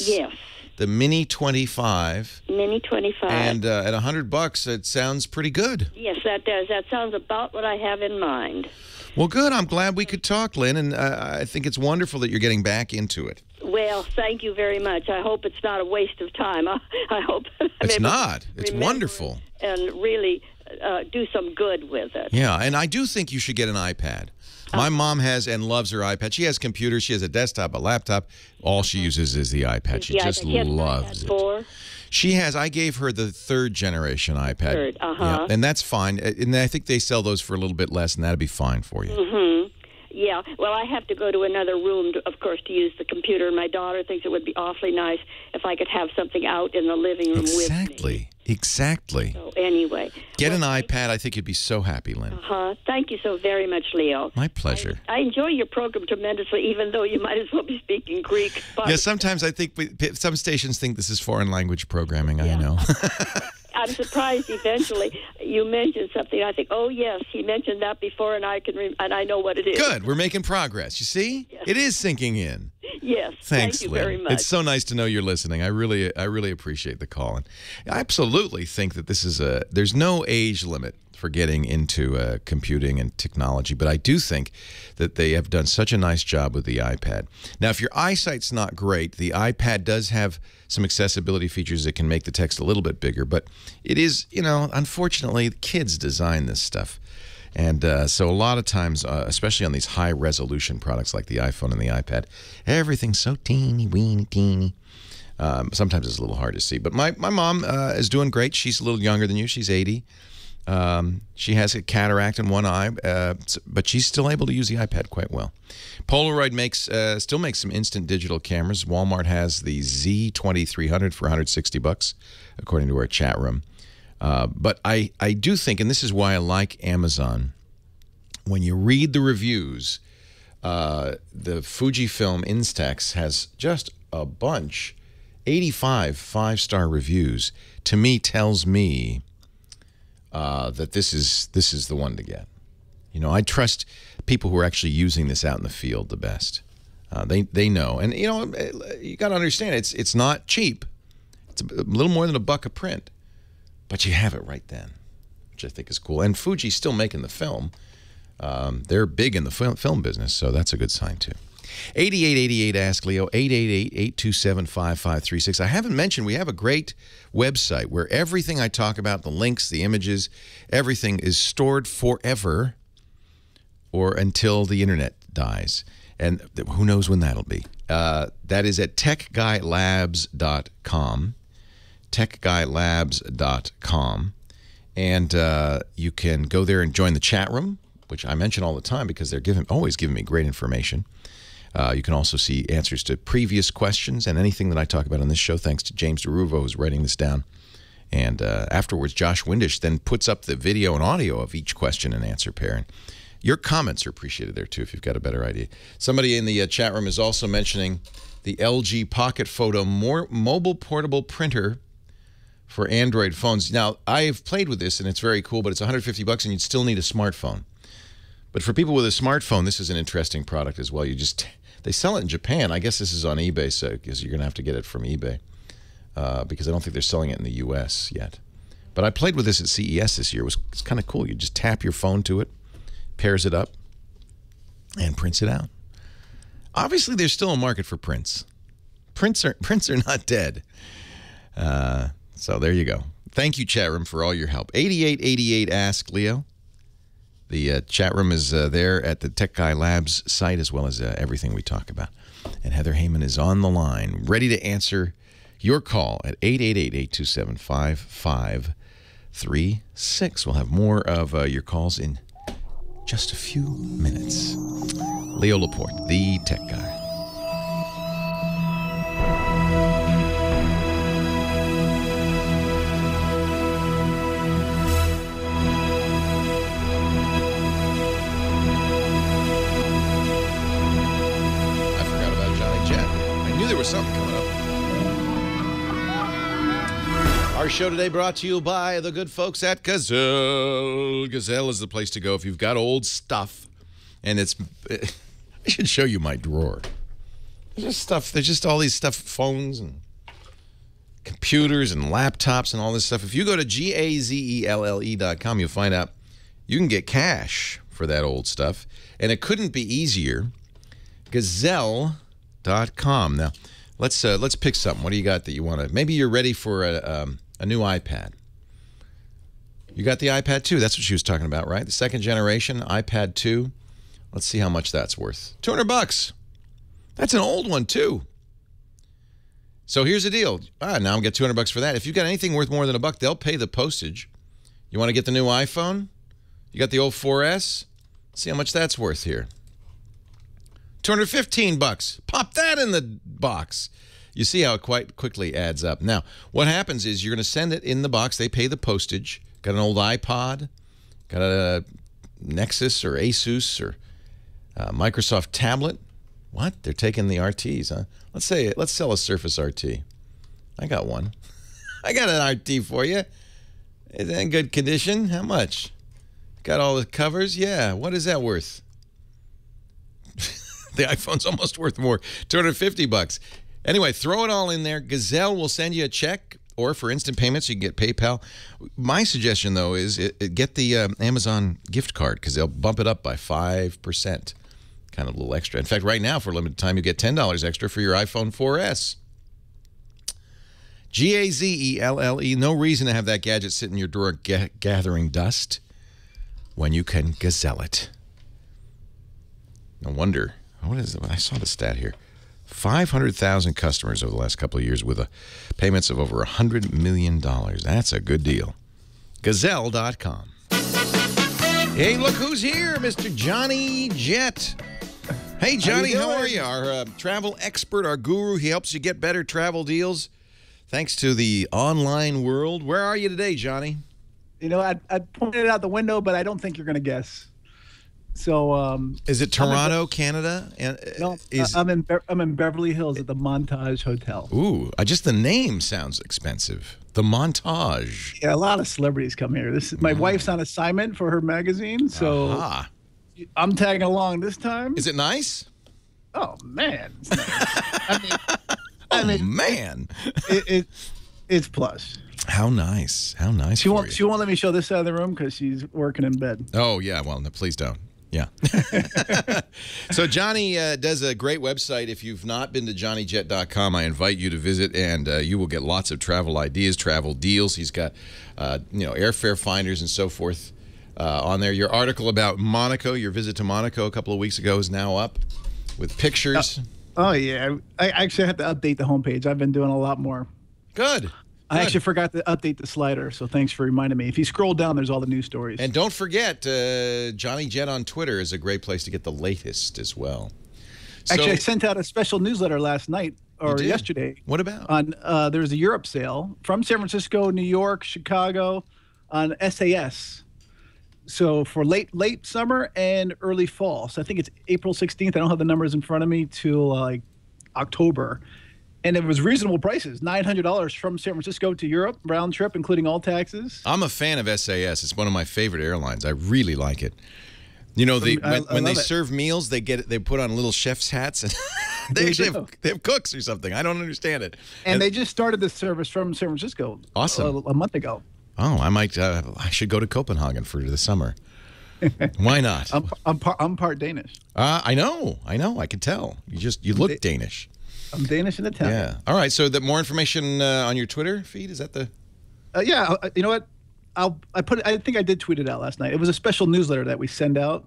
Yes. The Mini 25. Mini 25. And at $100, it sounds pretty good. Yes, that does. That sounds about what I have in mind. Well, good. I'm glad we could talk, Lynn, and I think it's wonderful that you're getting back into it. Well, thank you very much. I hope it's not a waste of time. I hope it's not. It's wonderful. And really do some good with it. Yeah, and I do think you should get an iPad. My mom has and loves her iPad. She has computers. She has a desktop, a laptop. All she uses is the iPad. She just loves it. She has. I gave her the 3rd generation iPad. Yeah, and that's fine. And I think they sell those for a little bit less, and that'd be fine for you. Yeah. Well, I have to go to another room, of course, to use the computer. And my daughter thinks it would be awfully nice if I could have something out in the living room with me. Exactly. So anyway. Get an iPad. I think you'd be so happy, Lynn. Thank you so very much, Leo. My pleasure. I enjoy your program tremendously, even though you might as well be speaking Greek. Yeah, sometimes I think some stations think this is foreign language programming. I know. I'm surprised eventually you mentioned something. I think, oh, yes, he mentioned that before, and I know what it is. Good. We're making progress. You see? Yes. It is sinking in. Yes. Thanks, thank you Lynn. very much. It's so nice to know you're listening. I really appreciate the call. And I absolutely think that there's no age limit for getting into computing and technology, but I do think that they have done such a nice job with the iPad. Now, if your eyesight's not great, the iPad does have some accessibility features that can make the text a little bit bigger, but it is, unfortunately, the kids design this stuff. And so a lot of times, especially on these high-resolution products like the iPhone and the iPad, everything's so teeny-weeny, teeny. Sometimes it's a little hard to see. But my mom is doing great. She's a little younger than you. She's 80. She has a cataract in one eye, but she's still able to use the iPad quite well. Polaroid still makes some instant digital cameras. Walmart has the Z2300 for $160, according to our chat room. But I do think, and this is why I like Amazon, when you read the reviews, the Fujifilm Instax has just a bunch, 85 5-star reviews. To me, tells me that this is the one to get. You know, I trust people who are actually using this out in the field the best. They know, and you know, you got to understand it's not cheap. It's a little more than $1 a print, but you have it right then, which I think is cool. And Fuji's still making the film. They're big in the film business, so that's a good sign too. 8888 Ask Leo, 888-827-5536. I haven't mentioned we have a great website where everything I talk about, the links, the images, everything is stored forever or until the internet dies. And who knows when that'll be. That is at techguylabs.com. techguylabs.com. And you can go there and join the chat room, which I mention all the time because they're always giving me great information. You can also see answers to previous questions and anything that I talk about on this show, thanks to James DeRuvo, who's writing this down. And afterwards, Josh Windish then puts up the video and audio of each question and answer pair. And your comments are appreciated there, too, if you've got a better idea. Somebody in the chat room is also mentioning the LG Pocket Photo mobile portable printer for Android phones. Now, I've played with this, and it's very cool, but it's $150, and you'd still need a smartphone. But for people with a smartphone, this is an interesting product as well. They sell it in Japan. I guess this is on eBay, so because you're going to have to get it from eBay because I don't think they're selling it in the U.S. yet. But I played with this at CES this year. It's kind of cool. You just tap your phone to it, pairs it up, and prints it out. Obviously, there's still a market for prints. Prints are not dead. So there you go. Thank you, chat room, for all your help. 8888 Ask Leo. The chat room is there at the Tech Guy Labs site, as well as everything we talk about. And Heather Heyman is on the line, ready to answer your call at 888-827-5536. We'll have more of your calls in just a few minutes. Leo Laporte, the Tech Guy. There was something coming up. Our show today brought to you by the good folks at Gazelle. Gazelle is the place to go if you've got old stuff. And I should show you my drawer. There's just all these stuff, phones and computers and laptops and all this stuff. If you go to GAZELLE.com, you'll find out you can get cash for that old stuff. And it couldn't be easier. Gazelle.com. Now, let's pick something. What do you got that you want to? Maybe you're ready for a new iPad. You got the iPad 2. That's what she was talking about, right? The second generation iPad 2. Let's see how much that's worth. $200. That's an old one too. So here's the deal. Now I'm gonna get $200 for that. If you've got anything worth more than $1, they'll pay the postage. You want to get the new iPhone? You got the old 4S? Let's see how much that's worth here. $215. Pop that in the box. You see how it quite quickly adds up. Now, what happens is you're going to send it in the box. They pay the postage. Got an old iPod, got a Nexus or Asus or Microsoft tablet. What? They're taking the RTs, huh? Let's sell a Surface RT. I got one. I got an RT for you. Is that in good condition? How much? Got all the covers? Yeah. What is that worth? The iPhone's almost worth more, $250. Anyway, throw it all in there. Gazelle will send you a check, or for instant payments, you can get PayPal. My suggestion, though, is get the Amazon gift card because they'll bump it up by 5%, kind of a little extra. In fact, right now, for a limited time, you get $10 extra for your iPhone 4S. GAZELLE. No reason to have that gadget sit in your drawer gathering dust when you can Gazelle it. No wonder. What is it? I saw the stat here. 500,000 customers over the last couple of years with payments of over $100 million. That's a good deal. Gazelle.com. Hey, look who's here, Mr. Johnny Jet. Hey, Johnny, how are you? Our travel expert, our guru. He helps you get better travel deals thanks to the online world. Where are you today, Johnny? You know, I pointed it out the window, but I don't think you're going to guess. So, is it Toronto, Canada? No, I'm in Beverly Hills at the Montage Hotel. Ooh, just the name sounds expensive. The Montage. Yeah, a lot of celebrities come here. This is my wife's on assignment for her magazine, so I'm tagging along this time. Is it nice? Oh man, it's nice. Man, it's plush. How nice! How nice! She won't let me show this side of the room because she's working in bed. Oh yeah, well, no, please don't. Yeah. So Johnny does a great website. If you've not been to johnnyjet.com, I invite you to visit, and you will get lots of travel ideas, travel deals. He's got, airfare finders and so forth on there. Your article about Monaco, your visit to Monaco a couple of weeks ago, is now up with pictures. Oh yeah, I actually have to update the homepage. I've been doing a lot more. Good. I actually forgot to update the slider, so thanks for reminding me. If you scroll down, there's all the news stories. And don't forget, Johnny Jet on Twitter is a great place to get the latest as well. Actually, I sent out a special newsletter last night or yesterday. What about? On there was a Europe sale from San Francisco, New York, Chicago, on SAS. So for late summer and early fall. So I think it's April 16th. I don't have the numbers in front of me till like October. And it was reasonable prices, $900 from San Francisco to Europe, round trip, including all taxes. I'm a fan of SAS. It's one of my favorite airlines. I really like it. You know, when they serve meals, they put on little chef's hats, and they have cooks or something. I don't understand it. And they just started this service from San Francisco. Awesome. A month ago. Oh, I should go to Copenhagen for the summer. Why not? I'm part Danish. I know. I can tell. You look Danish. I'm Danish and Italian. Yeah. All right. So more information on your Twitter feed? Is that the? Yeah. You know what? I think I did tweet it out last night. It was a special newsletter that we send out.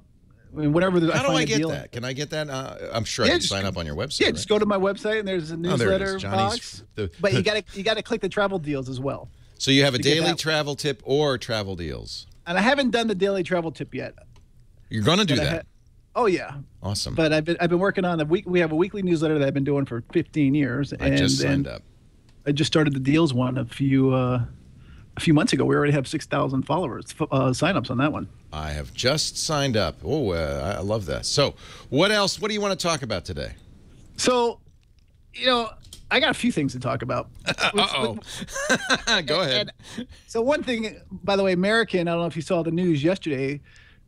I mean, whenever How do I get that? Can I get that? I'm sure I can sign up on your website. Yeah, just go to my website and there's a newsletter box. But you got to click the travel deals as well. So you have a daily travel tip or travel deals. And I haven't done the daily travel tip yet. You're going to do that. Oh yeah, awesome. But I've been working on we have a weekly newsletter that I've been doing for 15 years. I just signed up. I just started the deals one a few months ago. We already have 6,000 followers signups on that one. I have just signed up. Oh, I love that. So, what else? What do you want to talk about today? So, I got a few things to talk about. Go ahead. So one thing, by the way, American. I don't know if you saw the news yesterday.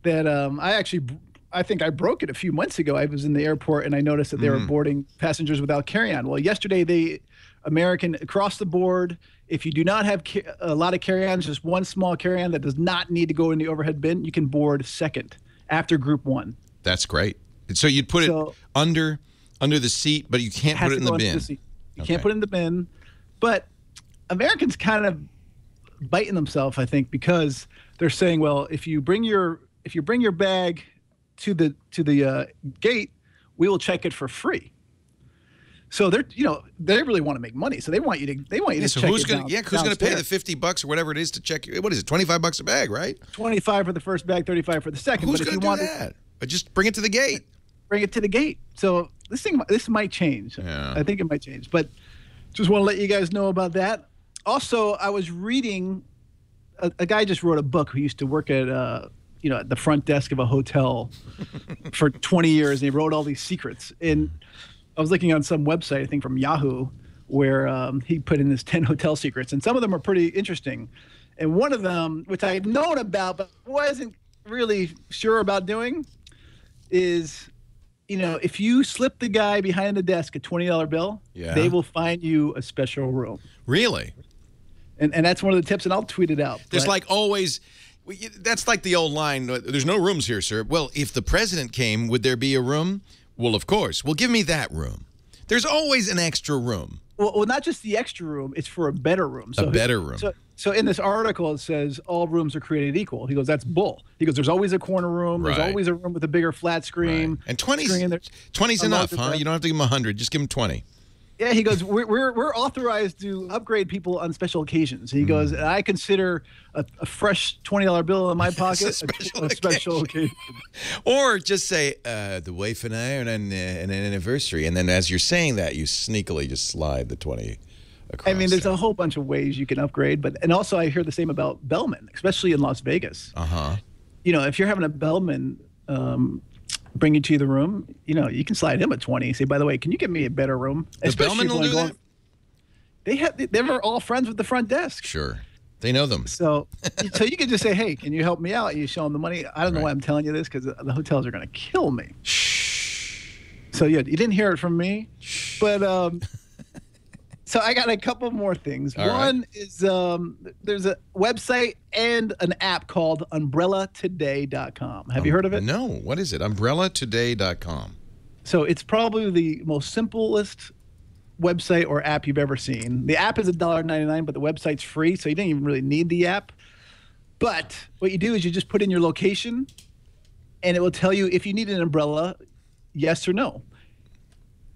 That I think I broke it a few months ago. I was in the airport and I noticed that they were boarding passengers without carry-on. Well, yesterday American across the board, if you do not have a lot of carry-ons, just one small carry-on that does not need to go in the overhead bin, you can board second after group one. That's great. So you'd put it under the seat, but you can't put it in the bin. You can't put it in the bin. But Americans kind of biting themselves, I think, because they're saying, well, if you bring your bag to the gate, we will check it for free. So they really want to make money. So they want you to so check who's it gonna who's going to pay the $50 or whatever it is to check? What is it? $25 a bag, right? 25 for the first bag, 35 for the second. Who's going to do that? But just bring it to the gate. Bring it to the gate. So this might change. Yeah. I think it might change. But just want to let you guys know about that. Also, I was reading. A guy just wrote a book who used to work at at the front desk of a hotel for 20 years, and he wrote all these secrets. And I was looking on some website, I think from Yahoo, where he put in his 10 hotel secrets, and some of them are pretty interesting. And one of them, which I had known about but wasn't really sure about doing, is, if you slip the guy behind the desk a $20 bill, they will find you a special room. Really? And that's one of the tips, and I'll tweet it out. There's always... That's like the old line, there's no rooms here, sir. Well, if the president came, would there be a room? Well, of course. Well, give me that room. There's always an extra room. Well, not just the extra room. It's for a better room. A better room. So in this article, it says all rooms are created equal. He goes, that's bull. He goes, there's always a corner room. Right. There's always a room with a bigger flat screen. Right. And 20's enough, huh? You don't have to give him 100. Just give him 20. Yeah, he goes, we're authorized to upgrade people on special occasions. He goes, I consider a fresh $20 bill in my pocket a special occasion. Or just say, the wife and I are on an anniversary. And then as you're saying that, you sneakily just slide the 20 across. I mean, there's a whole bunch of ways you can upgrade. And also I hear the same about bellmen, especially in Las Vegas. Uh-huh. You know, if you're having a bellman bring you to the room, you know, you can slide him a 20. Say, by the way, can you get me a better room? The bellman will do that? They were all friends with the front desk. Sure. They know them. So you can just say, hey, can you help me out? You show them the money. I don't know why I'm telling you this because the hotels are going to kill me. Shh. So, yeah, you didn't hear it from me. But so I got a couple more things. One is there's a website and an app called UmbrellaToday.com. Have you heard of it? No. What is it? UmbrellaToday.com. So it's probably the most simplest website or app you've ever seen. The app is $1.99, but the website's free, so you don't even really need the app. But what you do is you just put in your location, and it will tell you if you need an umbrella, yes or no.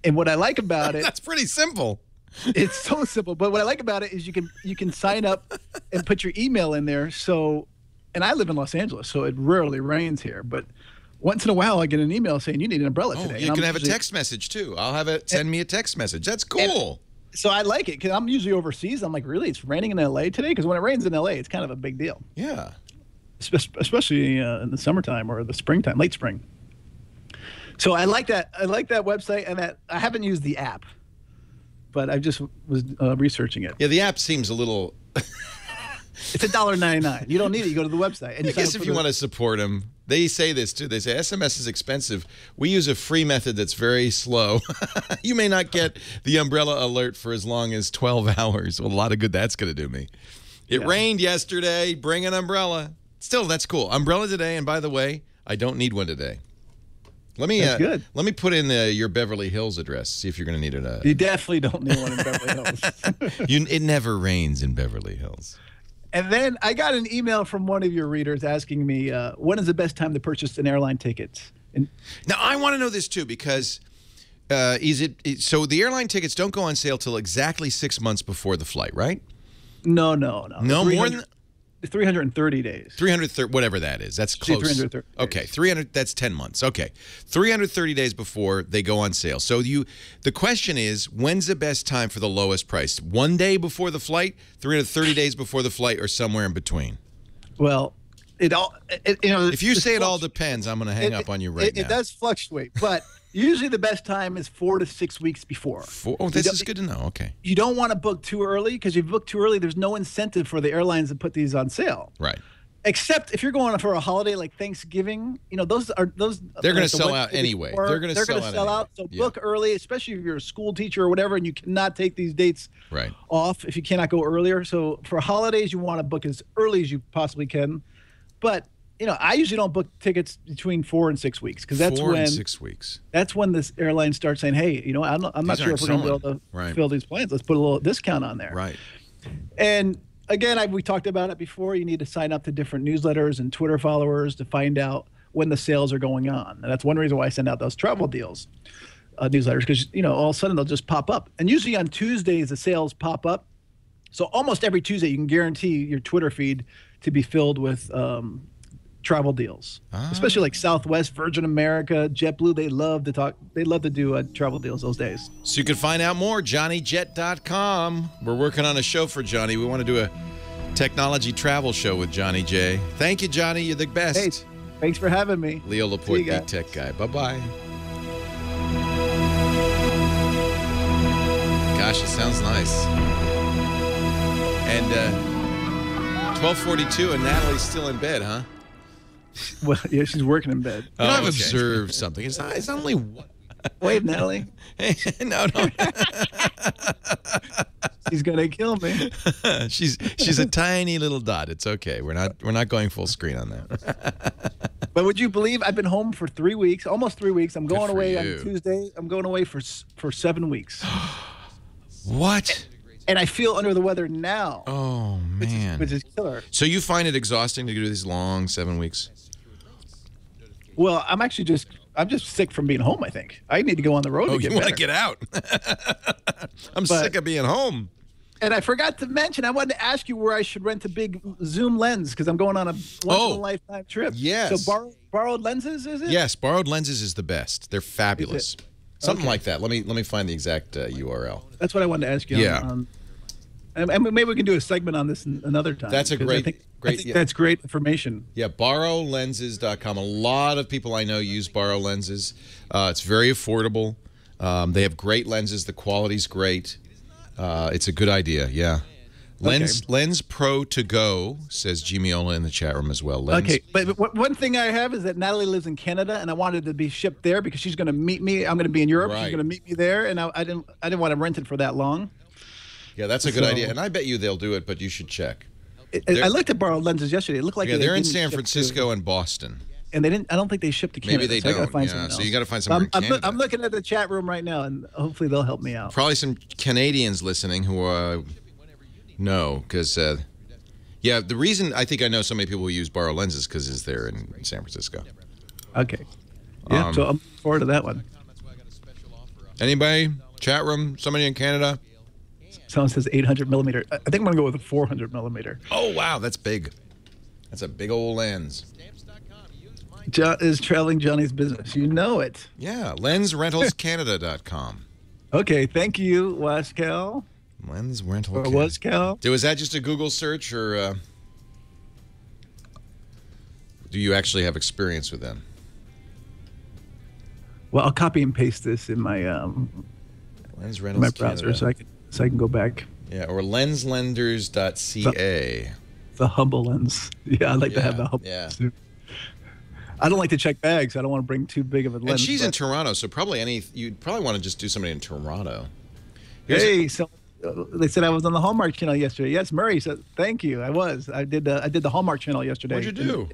And what I like about it... That's pretty simple. It's so simple. But what I like about it is you can sign up and put your email in there. So, and I live in Los Angeles, so it rarely rains here. But once in a while, I get an email saying you need an umbrella today. You can have a text message too. I'll have it send me a text message. That's cool. So I like it because I'm usually overseas. I'm like, really? It's raining in LA today? Because when it rains in LA, it's kind of a big deal. Yeah. Especially in the summertime or the springtime, late spring. So I like that. I like that website, and that I haven't used the app. But I just was researching it. Yeah, the app seems a little... It's $1.99. You don't need it. You go to the website. And I guess if you want to support them, they say this too. They say SMS is expensive. We use a free method that's very slow. You may not get the umbrella alert for as long as 12 hours. Well, a lot of good that's going to do me. It rained yesterday. Bring an umbrella. Still, that's cool. Umbrella today. And by the way, I don't need one today. Let me put in your Beverly Hills address. See if you're going to need it. You definitely don't need one in Beverly Hills. It never rains in Beverly Hills. And then I got an email from one of your readers asking me, when is the best time to purchase an airline ticket? Now, I want to know this, too, because so the airline tickets don't go on sale till exactly 6 months before the flight, right? No. No, more than... 330 days. 330, whatever that is. That's close. 330 days. Okay, 300. That's 10 months. Okay, 330 days before they go on sale. So the question is, when's the best time for the lowest price? 1 day before the flight, 330 days before the flight, or somewhere in between? Well, if you say it all depends, I'm going to hang up on you right now. It does fluctuate, but usually the best time is 4 to 6 weeks before. This is good to know. Okay. You don't want to book too early because if you book too early, there's no incentive for the airlines to put these on sale. Right. Except if you're going for a holiday like Thanksgiving, those. They're going to sell out anyway. They're going to sell out. So book early, especially if you're a school teacher or whatever, and you cannot take these dates off if you cannot go earlier. So for holidays, you want to book as early as you possibly can. But I usually don't book tickets between 4 and 6 weeks because that's 4 and 6 weeks. That's when this airline starts saying, "Hey, I'm not sure if we're going to be able to fill these planes. Let's put a little discount on there." Right. And again, we talked about it before. You need to sign up to different newsletters and Twitter followers to find out when the sales are going on. And that's one reason why I send out those travel deals newsletters because all of a sudden they'll just pop up. And usually on Tuesdays the sales pop up. So almost every Tuesday you can guarantee your Twitter feed to be filled with travel deals, especially like Southwest, Virgin America, JetBlue. They love to talk. They love to do travel deals those days. So you can find out more, JohnnyJet.com. We're working on a show for Johnny. We want to do a technology travel show with Johnny J. Thank you, Johnny. You're the best. Hey, thanks for having me. Leo Laporte, Big Tech Guy. Bye-bye. Gosh, it sounds nice. And 12:42 and Natalie's still in bed, huh? Well, yeah, she's working in bed. I've observed something. It's only one. Wait, Natalie. No. She's gonna kill me. she's a tiny little dot. It's okay. We're not going full screen on that. But would you believe I've been home for 3 weeks, almost 3 weeks. I'm going away on Tuesday. I'm going away for 7 weeks. What? And I feel under the weather now. Oh man, which is killer. So you find it exhausting to do these long 7 weeks? Well, I'm I'm just sick from being home, I think. I need to go on the road to get you want better. to get out? I'm sick of being home. And I forgot to mention, I wanted to ask you where I should rent a big zoom lens because I'm going on a once-in-a-lifetime trip. Yes. So borrowed lenses, is it? Yes, borrowed lenses is the best. They're fabulous. Something like that. Let me find the exact URL. That's what I wanted to ask you. Yeah. And maybe we can do a segment on this another time. That's a great, I think that's great information. Yeah, borrowlenses.com. A lot of people I know use Borrow Lenses. It's very affordable. They have great lenses. The quality's great. It's a good idea, yeah. Lens Pro to go, says Gmiola in the chat room as well. Okay, but one thing I have is that Natalie lives in Canada, and I wanted to be shipped there because she's going to meet me. I'm going to be in Europe. Right. She's going to meet me there, and I didn't want to rent it for that long. Yeah, that's a good idea, and I bet you they'll do it, but you should check. I looked at borrowed lenses yesterday. It looked like they're in San Francisco and Boston. And they didn't. I don't think they shipped to Canada. Maybe they so don't. So you got to find somewhere in Canada. I'm looking at the chat room right now, and hopefully they'll help me out. Probably some Canadians listening who no, because yeah, the reason I think I know so many people who use borrow lenses because they're in San Francisco. Okay. Yeah, so I'm looking forward to that one. Anybody? Chat room? Somebody in Canada? Someone says 800 millimeter. I think I'm going to go with a 400 millimeter. Oh, wow. That's big. That's a big old lens. John is traveling Johnny's business. You know it. Yeah. LensRentalsCanada.com. Okay. Thank you, Wascal. Lens Rental. Or Wascal. Was that just a Google search, or do you actually have experience with them? Well, I'll copy and paste this in my Lens Rentals browser so I can go back. Yeah, or lenslenders.ca. The humble lens. Yeah, I'd like to have the humble lens too. I don't like to check bags. I don't want to bring too big of a lens. And she's in Toronto, so you'd probably want to just do somebody in Toronto. So they said I was on the Hallmark Channel yesterday. Yes, Murray said thank you. I was. I did the Hallmark Channel yesterday. What'd you do?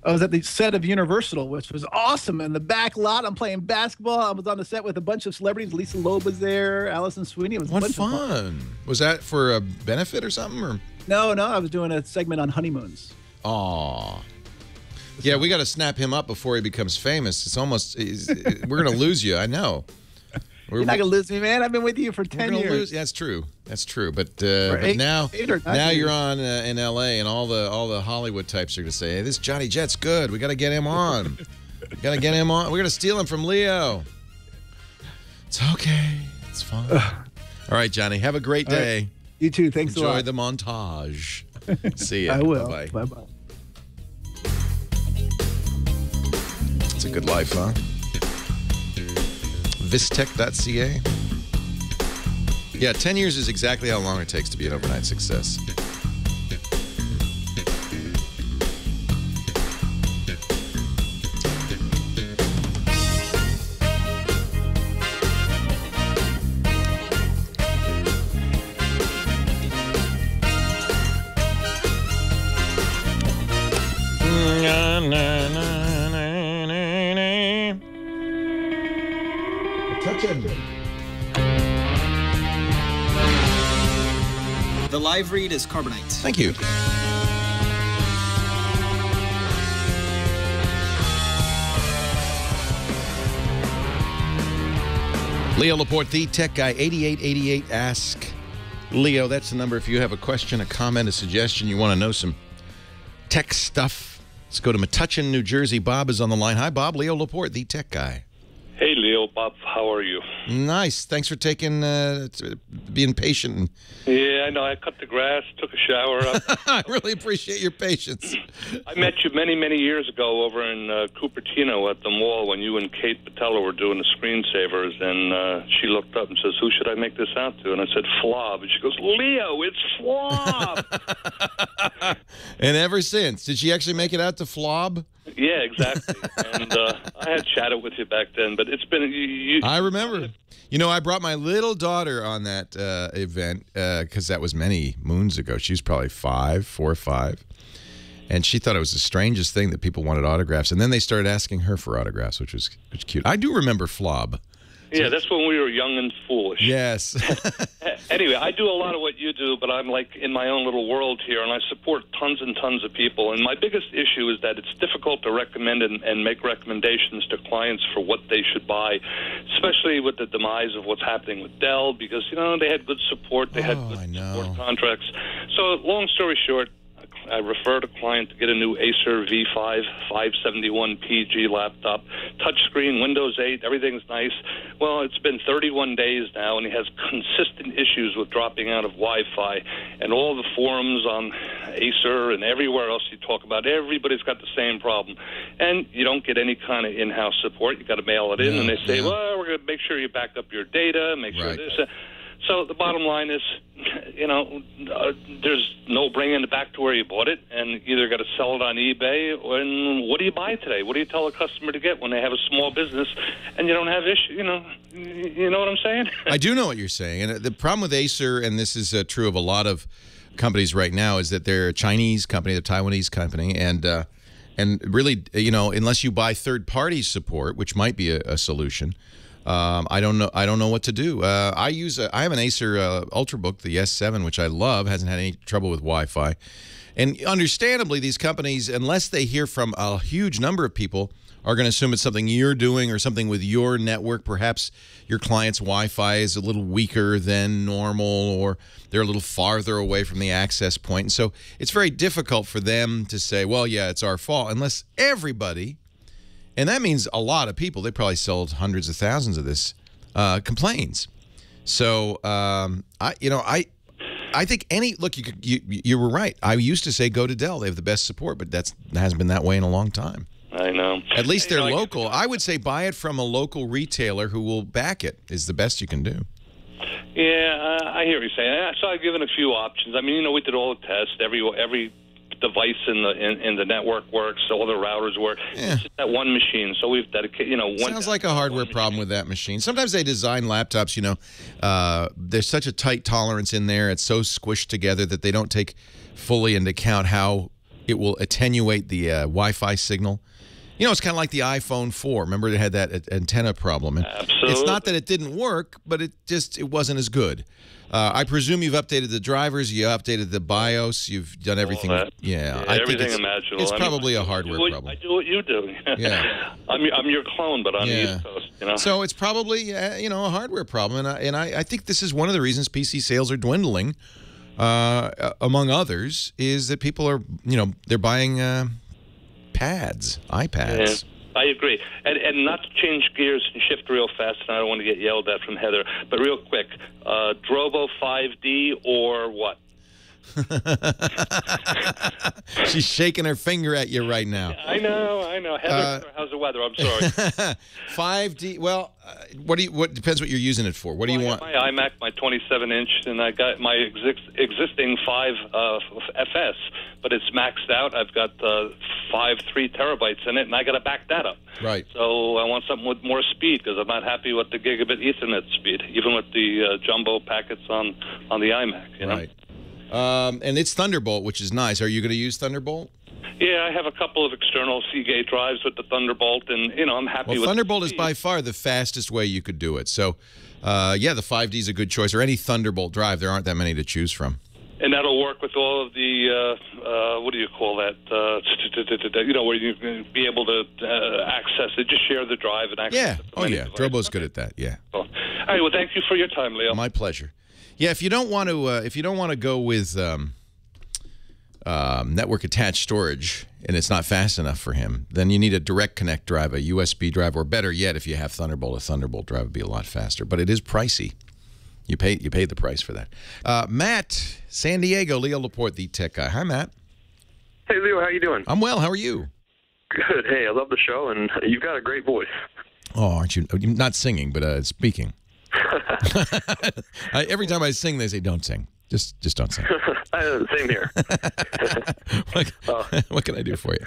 I was at the set of Universal, which was awesome. In the back lot, I'm playing basketball. I was on the set with a bunch of celebrities. Lisa Loeb was there. Allison Sweeney. It was a bunch of fun. Was that for a benefit or something? Or? No. I was doing a segment on honeymoons. Aw. Yeah, we got to snap him up before he becomes famous. It's almost, we're going to lose you. I know. You're not going to lose me, man. I've been with you for 10 years. That's true. That's true. But now you're on in L.A. and all the Hollywood types are going to say, hey, this Johnny Jet's good. We got to get him on. We got to get him on. We're going to steal him from Leo. It's okay. It's fine. All right, Johnny. Have a great day. Right. You too. Thanks a lot. Enjoy the montage. See ya. I will. Bye-bye. Bye-bye. It's a good life, huh? Vistech.ca. Yeah, 10 years is exactly how long it takes to be an overnight success. The live read is Carbonite. Thank you. Leo Laporte, the tech guy, 8888 Ask Leo. That's the number if you have a question, a comment, a suggestion, you want to know some tech stuff. Let's go to Metuchen, New Jersey. Bob is on the line. Hi, Bob. Leo Laporte, the tech guy. Hey, Leo. Bob, how are you? Nice. Thanks for being patient. Yeah, I know. I cut the grass, took a shower. I really appreciate your patience. I met you many, many years ago over in Cupertino at the mall when you and Kate Patella were doing the screensavers, and she looked up and says, who should I make this out to? And I said, Flob. And she goes, Leo, it's Flob. And ever since, did she actually make it out to Flob? Yeah, exactly. And I had chatted with you back then, but it's been... I remember. You know, I brought my little daughter on that event because that was many moons ago. She was probably 4 or 5. And she thought it was the strangest thing that people wanted autographs. And then they started asking her for autographs, which was cute. I do remember Flob. Yeah, that's when we were young and foolish. Yes. Anyway, I do a lot of what you do, but I'm like in my own little world here, and I support tons and tons of people. And my biggest issue is that it's difficult to recommend and make recommendations to clients for what they should buy, especially with the demise of what's happening with Dell, because, you know, they had good support, they had good support contracts. So long story short, I referred a client to get a new Acer V5 571PG laptop, touchscreen, Windows 8, everything's nice. Well, it's been 31 days now, and he has consistent issues with dropping out of Wi-Fi. And all the forums on Acer and everywhere else you talk about, everybody's got the same problem. And you don't get any kind of in-house support. You got to mail it in, and they say, well, we're going to make sure you back up your data, make sure this. So the bottom line is, you know, there's no bringing it back to where you bought it, and you either got to sell it on eBay, and what do you buy today? What do you tell a customer to get when they have a small business and you don't have issue? You know what I'm saying? I do know what you're saying, and the problem with Acer, and this is true of a lot of companies right now, is that they're a Chinese company, they're a Taiwanese company, and really, you know, unless you buy third-party support, which might be a solution. I don't know what to do. I have an Acer Ultrabook, the S7, which I love. Hasn't had any trouble with Wi-Fi. And understandably, these companies, unless they hear from a huge number of people, are going to assume it's something you're doing or something with your network. Perhaps your client's Wi-Fi is a little weaker than normal, or they're a little farther away from the access point. And so it's very difficult for them to say, well, yeah, it's our fault, unless everybody, and that means a lot of people, they probably sold hundreds of thousands of this, complains. So, I think you were right. I used to say go to Dell. They have the best support, but that hasn't been that way in a long time. I know. At least they're local. I would say buy it from a local retailer who will back it is the best you can do. Yeah, I hear what you're saying. So I've given a few options. I mean, you know, we did all the tests. Every device in the network works. All the routers work. Yeah. It's just that one machine. So we've dedicated, you know, sounds like a hardware problem with that machine. Sometimes they design laptops, you know, there's such a tight tolerance in there. It's so squished together that they don't take fully into account how it will attenuate the Wi-Fi signal. You know, it's kind of like the iPhone 4. Remember, it had that antenna problem. And absolutely. It's not that it didn't work, but it wasn't as good. I presume you've updated the drivers, you updated the BIOS, you've done everything. Yeah, I everything think imaginable. It's probably a hardware problem. I do what you do. Yeah, I'm your clone, but on the East Coast. You know, so it's probably you know, a hardware problem, and I think this is one of the reasons PC sales are dwindling. Among others, is that people are, you know, they're buying iPads. Yeah. I agree. And not to change gears and shift real fast, and I don't want to get yelled at from Heather, but real quick, Drobo 5D or what? She's shaking her finger at you right now. I know. Heather, how's the weather? I'm sorry. 5D. Well, what depends what you're using it for. What do you want? My iMac, my 27-inch, and I got my existing 5 FS, but it's maxed out. I've got 3 terabytes in it, and I got to back that up. Right. So I want something with more speed because I'm not happy with the gigabit Ethernet speed, even with the jumbo packets on the iMac. You know? Right. And it's Thunderbolt, which is nice. Are you going to use Thunderbolt? Yeah, I have a couple of external Seagate drives with the Thunderbolt, and, you know, I'm happy with Thunderbolt is by far the fastest way you could do it. So, yeah, the 5D is a good choice, or any Thunderbolt drive. There aren't that many to choose from. And that'll work with all of the, what do you call that, you know, where you can be able to access it, just share the drive and access it. Yeah, Drobo's good at that, yeah. Cool. All right, well, thank you for your time, Leo. My pleasure. Yeah, if you don't want to go with network attached storage and it's not fast enough for him, then you need a direct connect drive, a USB drive, or better yet, if you have Thunderbolt, a Thunderbolt drive would be a lot faster. But it is pricey. You pay the price for that. Matt, San Diego, Leo Laporte, the tech guy. Hi, Matt. Hey, Leo, how you doing? I'm well. How are you? Good. Hey, I love the show, and you've got a great voice. Oh, aren't you? Not singing, but speaking. Every time I sing, they say, don't sing. Just don't sing. Same here. What can I do for you?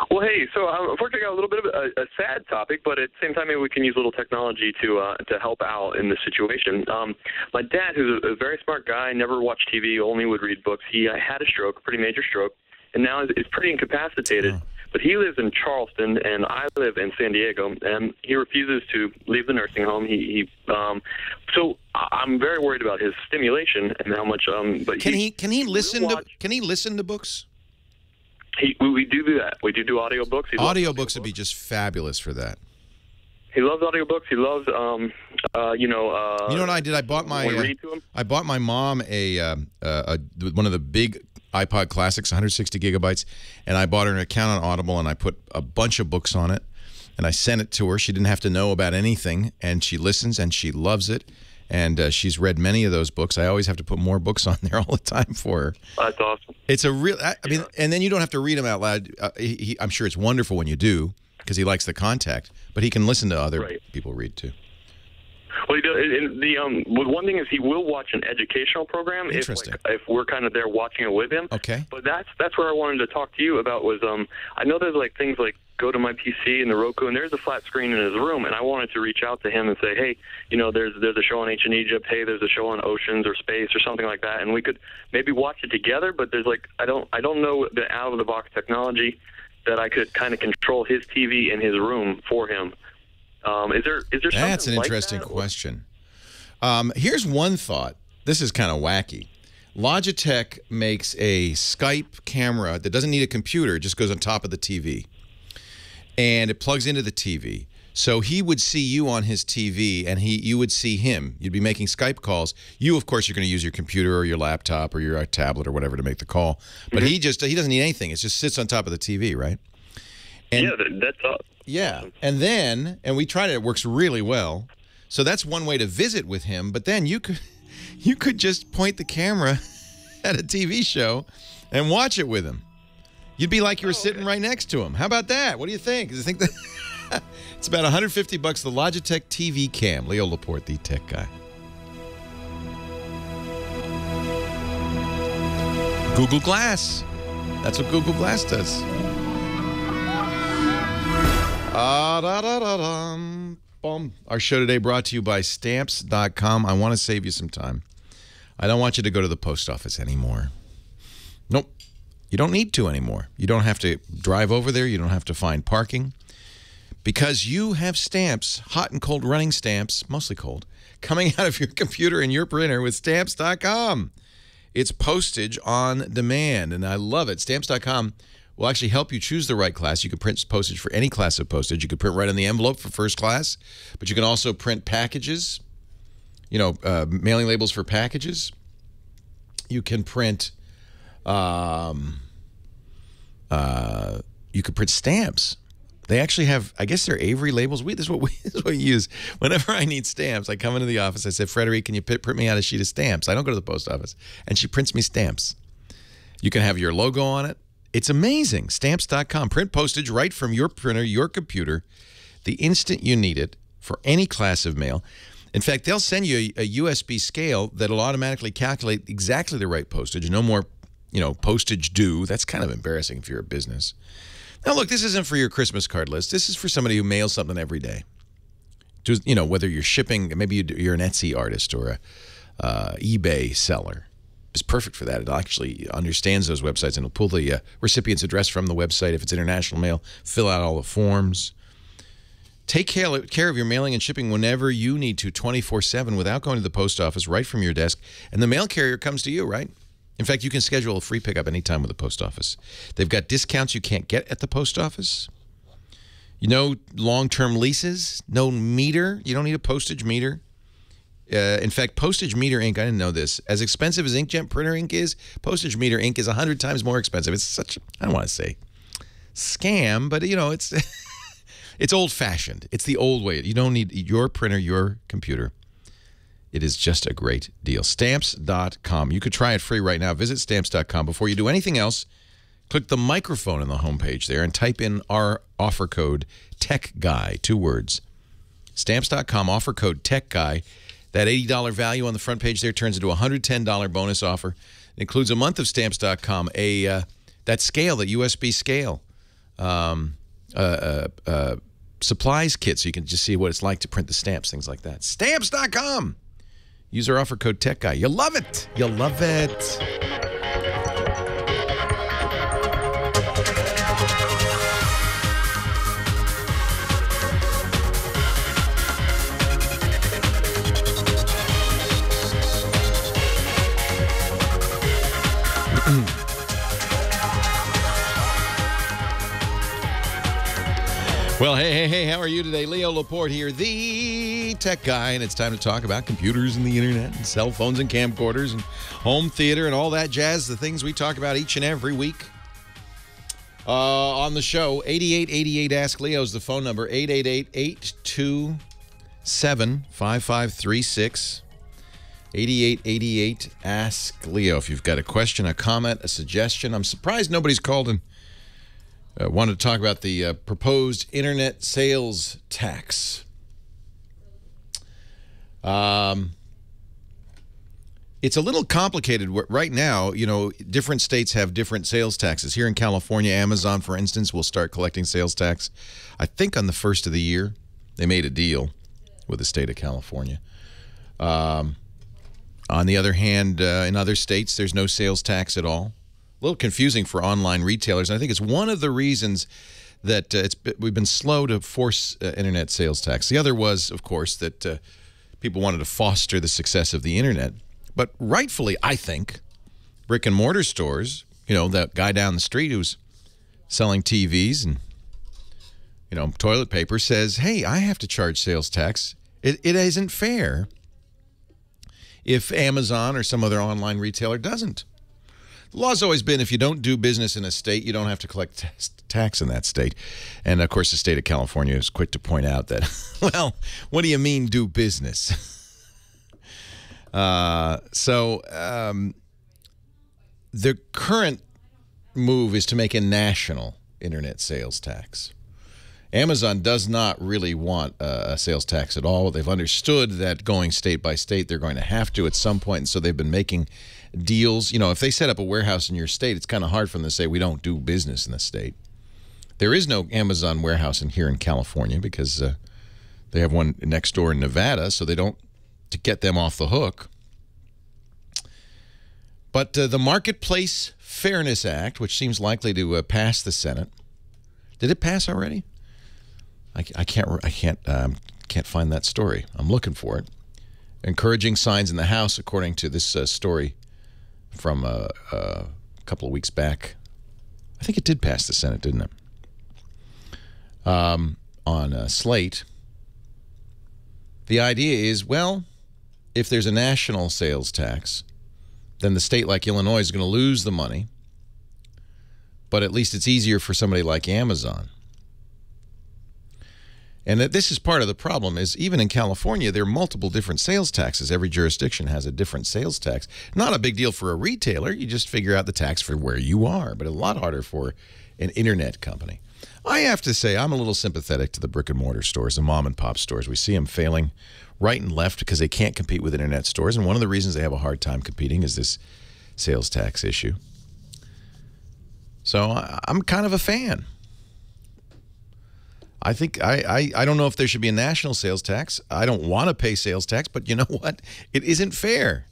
Well, hey, so unfortunately I got a little bit of a sad topic, but at the same time maybe we can use a little technology to help out in this situation. My dad, who's a very smart guy, never watched TV, only would read books, he had a stroke, a pretty major stroke, and now is pretty incapacitated. But he lives in Charleston, and I live in San Diego, and he refuses to leave the nursing home. So I'm very worried about his stimulation and how much. But can he listen to books? We do that. We do audiobooks. Audiobooks would be just fabulous for that. He loves audiobooks. He loves, you know what I did? I bought my mom one of the big iPod Classics, 160 gigabytes, and I bought her an account on Audible, and I put a bunch of books on it, and I sent it to her. She didn't have to know about anything, and she listens, and she loves it, and she's read many of those books. I always have to put more books on there all the time for her. That's awesome. It's a real, I mean, and then you don't have to read them out loud. I'm sure it's wonderful when you do, because he likes the contact, but he can listen to other people read too. Well, he does. One thing is he will watch an educational program if we're kind of there watching it with him. Okay. But that's where I wanted to talk to you about was I know there's like things like go to my PC and the Roku, and there's a flat screen in his room, and I wanted to reach out to him and say, hey, you know, there's a show on Ancient Egypt. Hey, there's a show on oceans or space or something like that, and we could maybe watch it together. But there's like I don't know the out of the box technology that I could kind of control his TV in his room for him. Is there something That's an like interesting that? question. Here's one thought. This is kind of wacky. Logitech makes a Skype camera that doesn't need a computer. It just goes on top of the TV. And it plugs into the TV. So he would see you on his TV, and you would see him. You'd be making Skype calls. You, of course, you're going to use your computer or your laptop or your tablet or whatever to make the call. But he doesn't need anything. It just sits on top of the TV, right? And, yeah, that's awesome. Yeah, and we tried it. It works really well. So that's one way to visit with him. But then you could just point the camera at a TV show and watch it with him. You'd be like you were sitting right next to him. How about that? What do you think? Do you think that it's about $150? The Logitech TV Cam. Leo Laporte, the tech guy. Google Glass. That's what Google Glass does. Our show today brought to you by Stamps.com. I want to save you some time. I don't want you to go to the post office anymore. Nope. You don't need to anymore. You don't have to drive over there. You don't have to find parking. Because you have stamps, hot and cold running stamps, mostly cold, coming out of your computer and your printer with Stamps.com. It's postage on demand, and I love it. Stamps.com will actually help you choose the right class. You can print postage for any class of postage. You can print right on the envelope for first class, but you can also print packages, you know, mailing labels for packages. You can print, you can print stamps. They actually have, I guess they're Avery labels. This is what we use. Whenever I need stamps, I come into the office. I say, Frederique, can you print me out a sheet of stamps? I don't go to the post office. And she prints me stamps. You can have your logo on it. It's amazing. Stamps.com. Print postage right from your printer, your computer, the instant you need it for any class of mail. In fact, they'll send you a USB scale that'll automatically calculate exactly the right postage. No more, postage due. That's kind of embarrassing if you're a business. Now, look, this isn't for your Christmas card list. This is for somebody who mails something every day. Just, whether you're shipping, maybe you're an Etsy artist or a eBay seller. It's perfect for that. It actually understands those websites, and it'll pull the recipient's address from the website. If it's international mail, fill out all the forms. Take care of your mailing and shipping whenever you need to, 24/7, without going to the post office, right from your desk. And the mail carrier comes to you, right? In fact, you can schedule a free pickup anytime with the post office. They've got discounts you can't get at the post office. Long-term leases, no meter. You don't need a postage meter. In fact, postage meter ink, I didn't know this, as expensive as inkjet printer ink is, postage meter ink is 100 times more expensive. It's such, I don't want to say scam, but, it's it's old-fashioned. It's the old way. You don't need your printer, your computer. It is just a great deal. Stamps.com. You could try it free right now. Visit Stamps.com. Before you do anything else, click the microphone on the homepage there and type in our offer code, TECHGUY, 2 words. Stamps.com, offer code TECHGUY. That $80 value on the front page there turns into a $110 bonus offer. It includes a month of Stamps.com, that scale, that USB scale, supplies kit, so you can just see what it's like to print the stamps, things like that. Stamps.com. Use our offer code TECHGUY. You'll love it. You'll love it. Well, hey, how are you today? Leo Laporte here, the tech guy, and it's time to talk about computers and the internet and cell phones and camcorders and home theater and all that jazz, the things we talk about each and every week. On the show, 8888 Ask Leo is the phone number, 888-827-5536. 8888 Ask Leo. If you've got a question, a comment, a suggestion. I'm surprised nobody's called and wanted to talk about the proposed internet sales tax. It's a little complicated right now. You know, different states have different sales taxes. Here in California, Amazon, for instance, will start collecting sales tax, I think, on the 1st of the year. They made a deal with the state of California. On the other hand, in other states, there's no sales tax at all. A little confusing for online retailers. And I think it's one of the reasons that we've been slow to force internet sales tax. The other was, of course, that people wanted to foster the success of the internet. But rightfully, I think, brick and mortar stores, you know, that guy down the street who's selling TVs and, you know, toilet paper says, hey, I have to charge sales tax. It isn't fair if Amazon or some other online retailer doesn't. The law's always been if you don't do business in a state, you don't have to collect tax in that state. And, of course, the state of California is quick to point out that, well, what do you mean do business? The current move is to make a national internet sales tax. Amazon does not really want a sales tax at all. They've understood that going state by state, they're going to have to at some point, and so they've been making deals. You know, if they set up a warehouse in your state, it's kind of hard for them to say we don't do business in the state. There is no Amazon warehouse here in California because they have one next door in Nevada, so they don't, to get them off the hook. But the Marketplace Fairness Act, which seems likely to pass the Senate, did it pass already? I can't find that story. I'm looking for it. Encouraging signs in the House, according to this story from a couple of weeks back. I think it did pass the Senate, didn't it? On Slate. The idea is, well, if there's a national sales tax, then the state like Illinois is going to lose the money. But at least it's easier for somebody like Amazon. And this is part of the problem is even in California, there are multiple different sales taxes. Every jurisdiction has a different sales tax. Not a big deal for a retailer. You just figure out the tax for where you are, but a lot harder for an internet company. I have to say I'm a little sympathetic to the brick and mortar stores, the mom and pop stores. We see them failing right and left because they can't compete with internet stores. And one of the reasons they have a hard time competing is this sales tax issue. So I'm kind of a fan. I think I don't know if there should be a national sales tax. I don't want to pay sales tax, but you know what? It isn't fair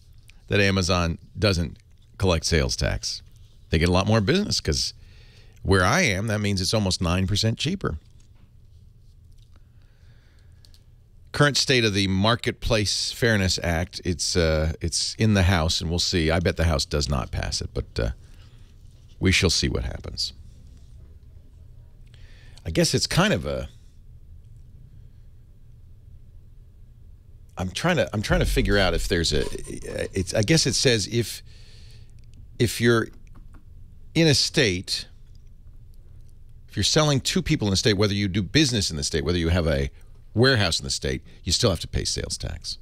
that Amazon doesn't collect sales tax. They get a lot more business because where I am, that means it's almost 9% cheaper. Current state of the Marketplace Fairness Act, it's in the House, and we'll see. I bet the House does not pass it, but we shall see what happens. I guess it's kind of a. I'm trying to figure out if there's a. I guess it says if you're in a state, if you're selling to people in the state, whether you do business in the state, whether you have a warehouse in the state, you still have to pay sales tax.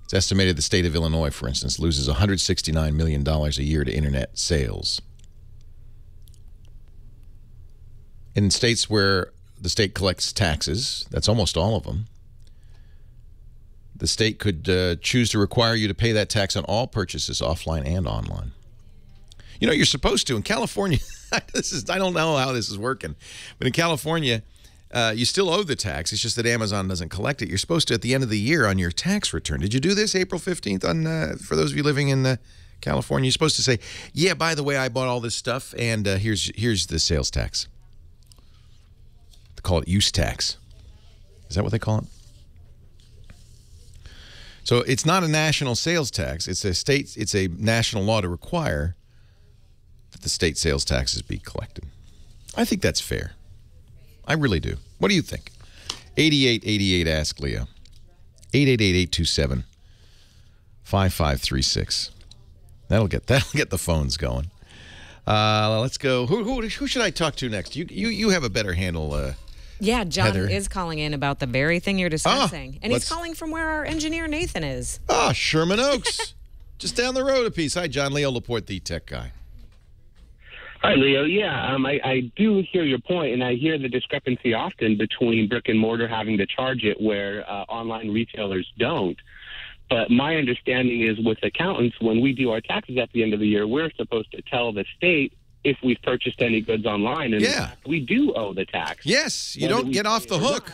It's estimated the state of Illinois, for instance, loses $169 million a year to internet sales. In states where the state collects taxes, that's almost all of them, the state could choose to require you to pay that tax on all purchases, offline and online. You know, you're supposed to. In California, I don't know how this is working, but in California, you still owe the tax. It's just that Amazon doesn't collect it. You're supposed to, at the end of the year on your tax return. Did you do this April 15th? For those of you living in California, you're supposed to say, yeah, by the way, I bought all this stuff, and here's the sales tax. They call it use tax. Is that what they call it? So it's not a national sales tax. It's a national law to require that the state sales taxes be collected. I think that's fair. I really do. What do you think? 8888 Ask Leo. 888-827-5536. That'll get the phones going. Let's go. Who should I talk to next? You have a better handle. Yeah, John Heather is calling in about the very thing you're discussing. And he's calling from where our engineer Nathan is. Sherman Oaks. Just down the road a piece. Hi, John. Leo Laporte, the tech guy. Hi, Leo. Yeah, I do hear your point, and I hear the discrepancy often between brick and mortar having to charge it where online retailers don't. But my understanding is with accountants, when we do our taxes at the end of the year, we're supposed to tell the state if we've purchased any goods online. And in fact, we do owe the tax. Yes, you don't get off the hook.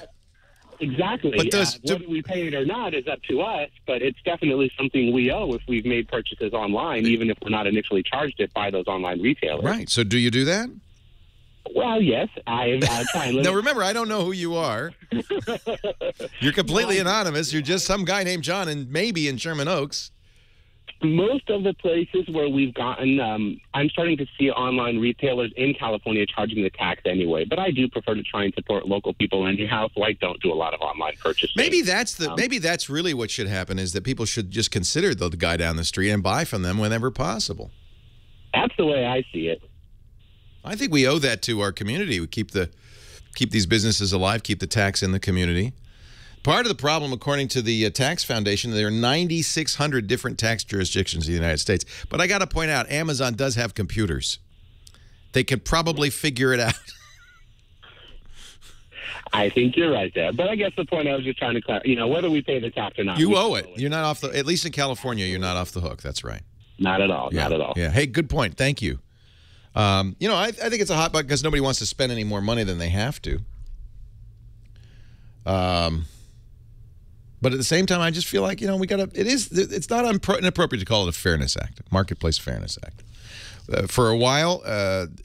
Exactly. But whether we pay it or not is up to us, but it's definitely something we owe if we've made purchases online, even if we're not initially charged it by those online retailers. Right. So do you do that? Well, yes. I try and Now, remember, I don't know who you are. You're completely anonymous. You're just some guy named John, and maybe in Sherman Oaks. Most of the places where we've gotten, I'm starting to see online retailers in California charging the tax anyway. But I do prefer to try and support local people anyhow, so I don't do a lot of online purchasing. Maybe that's really what should happen, is that people should just consider the guy down the street and buy from them whenever possible. That's the way I see it. I think we owe that to our community. We keep these businesses alive, keep the tax in the community. Part of the problem, according to the Tax Foundation, there are 9,600 different tax jurisdictions in the United States. But I got to point out, Amazon does have computers. They could probably figure it out. I think you're right there. But I guess the point I was just trying to clarify, whether we pay the tax or not. You owe it. You're not off the, at least in California, you're not off the hook. That's right. Not at all. Yeah. Not at all. Yeah. Hey, good point. Thank you. I think it's a hot button because nobody wants to spend any more money than they have to. But at the same time, I just feel like, it's not inappropriate to call it a Fairness Act, Marketplace Fairness Act. For a while,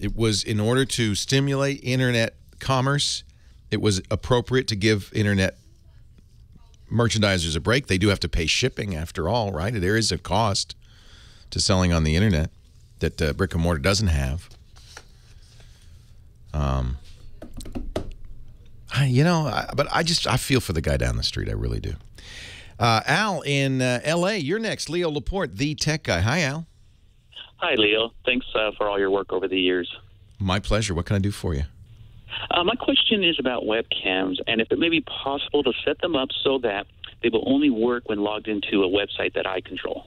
it was in order to stimulate internet commerce, it was appropriate to give internet merchandisers a break. They do have to pay shipping after all, right? There is a cost to selling on the internet that brick and mortar doesn't have. But I feel for the guy down the street. I really do. Al in L.A., you're next. Leo Laporte, the tech guy. Hi, Al. Hi, Leo. Thanks for all your work over the years. My pleasure. What can I do for you? My question is about webcams, and if it may be possible to set them up so that they will only work when logged into a website that I control.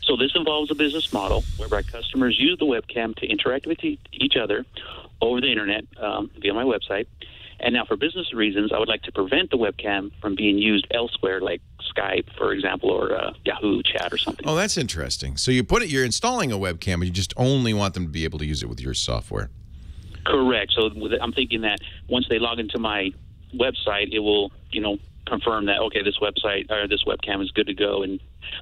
So this involves a business model whereby customers use the webcam to interact with each other over the internet via my website. And now for business reasons, I would like to prevent the webcam from being used elsewhere, like Skype, for example, or Yahoo Chat or something. Oh, that's interesting. So you're installing a webcam, but you just only want them to be able to use it with your software. Correct. So I'm thinking that once they log into my website, it will, confirm that, okay, this website or this webcam is good to go.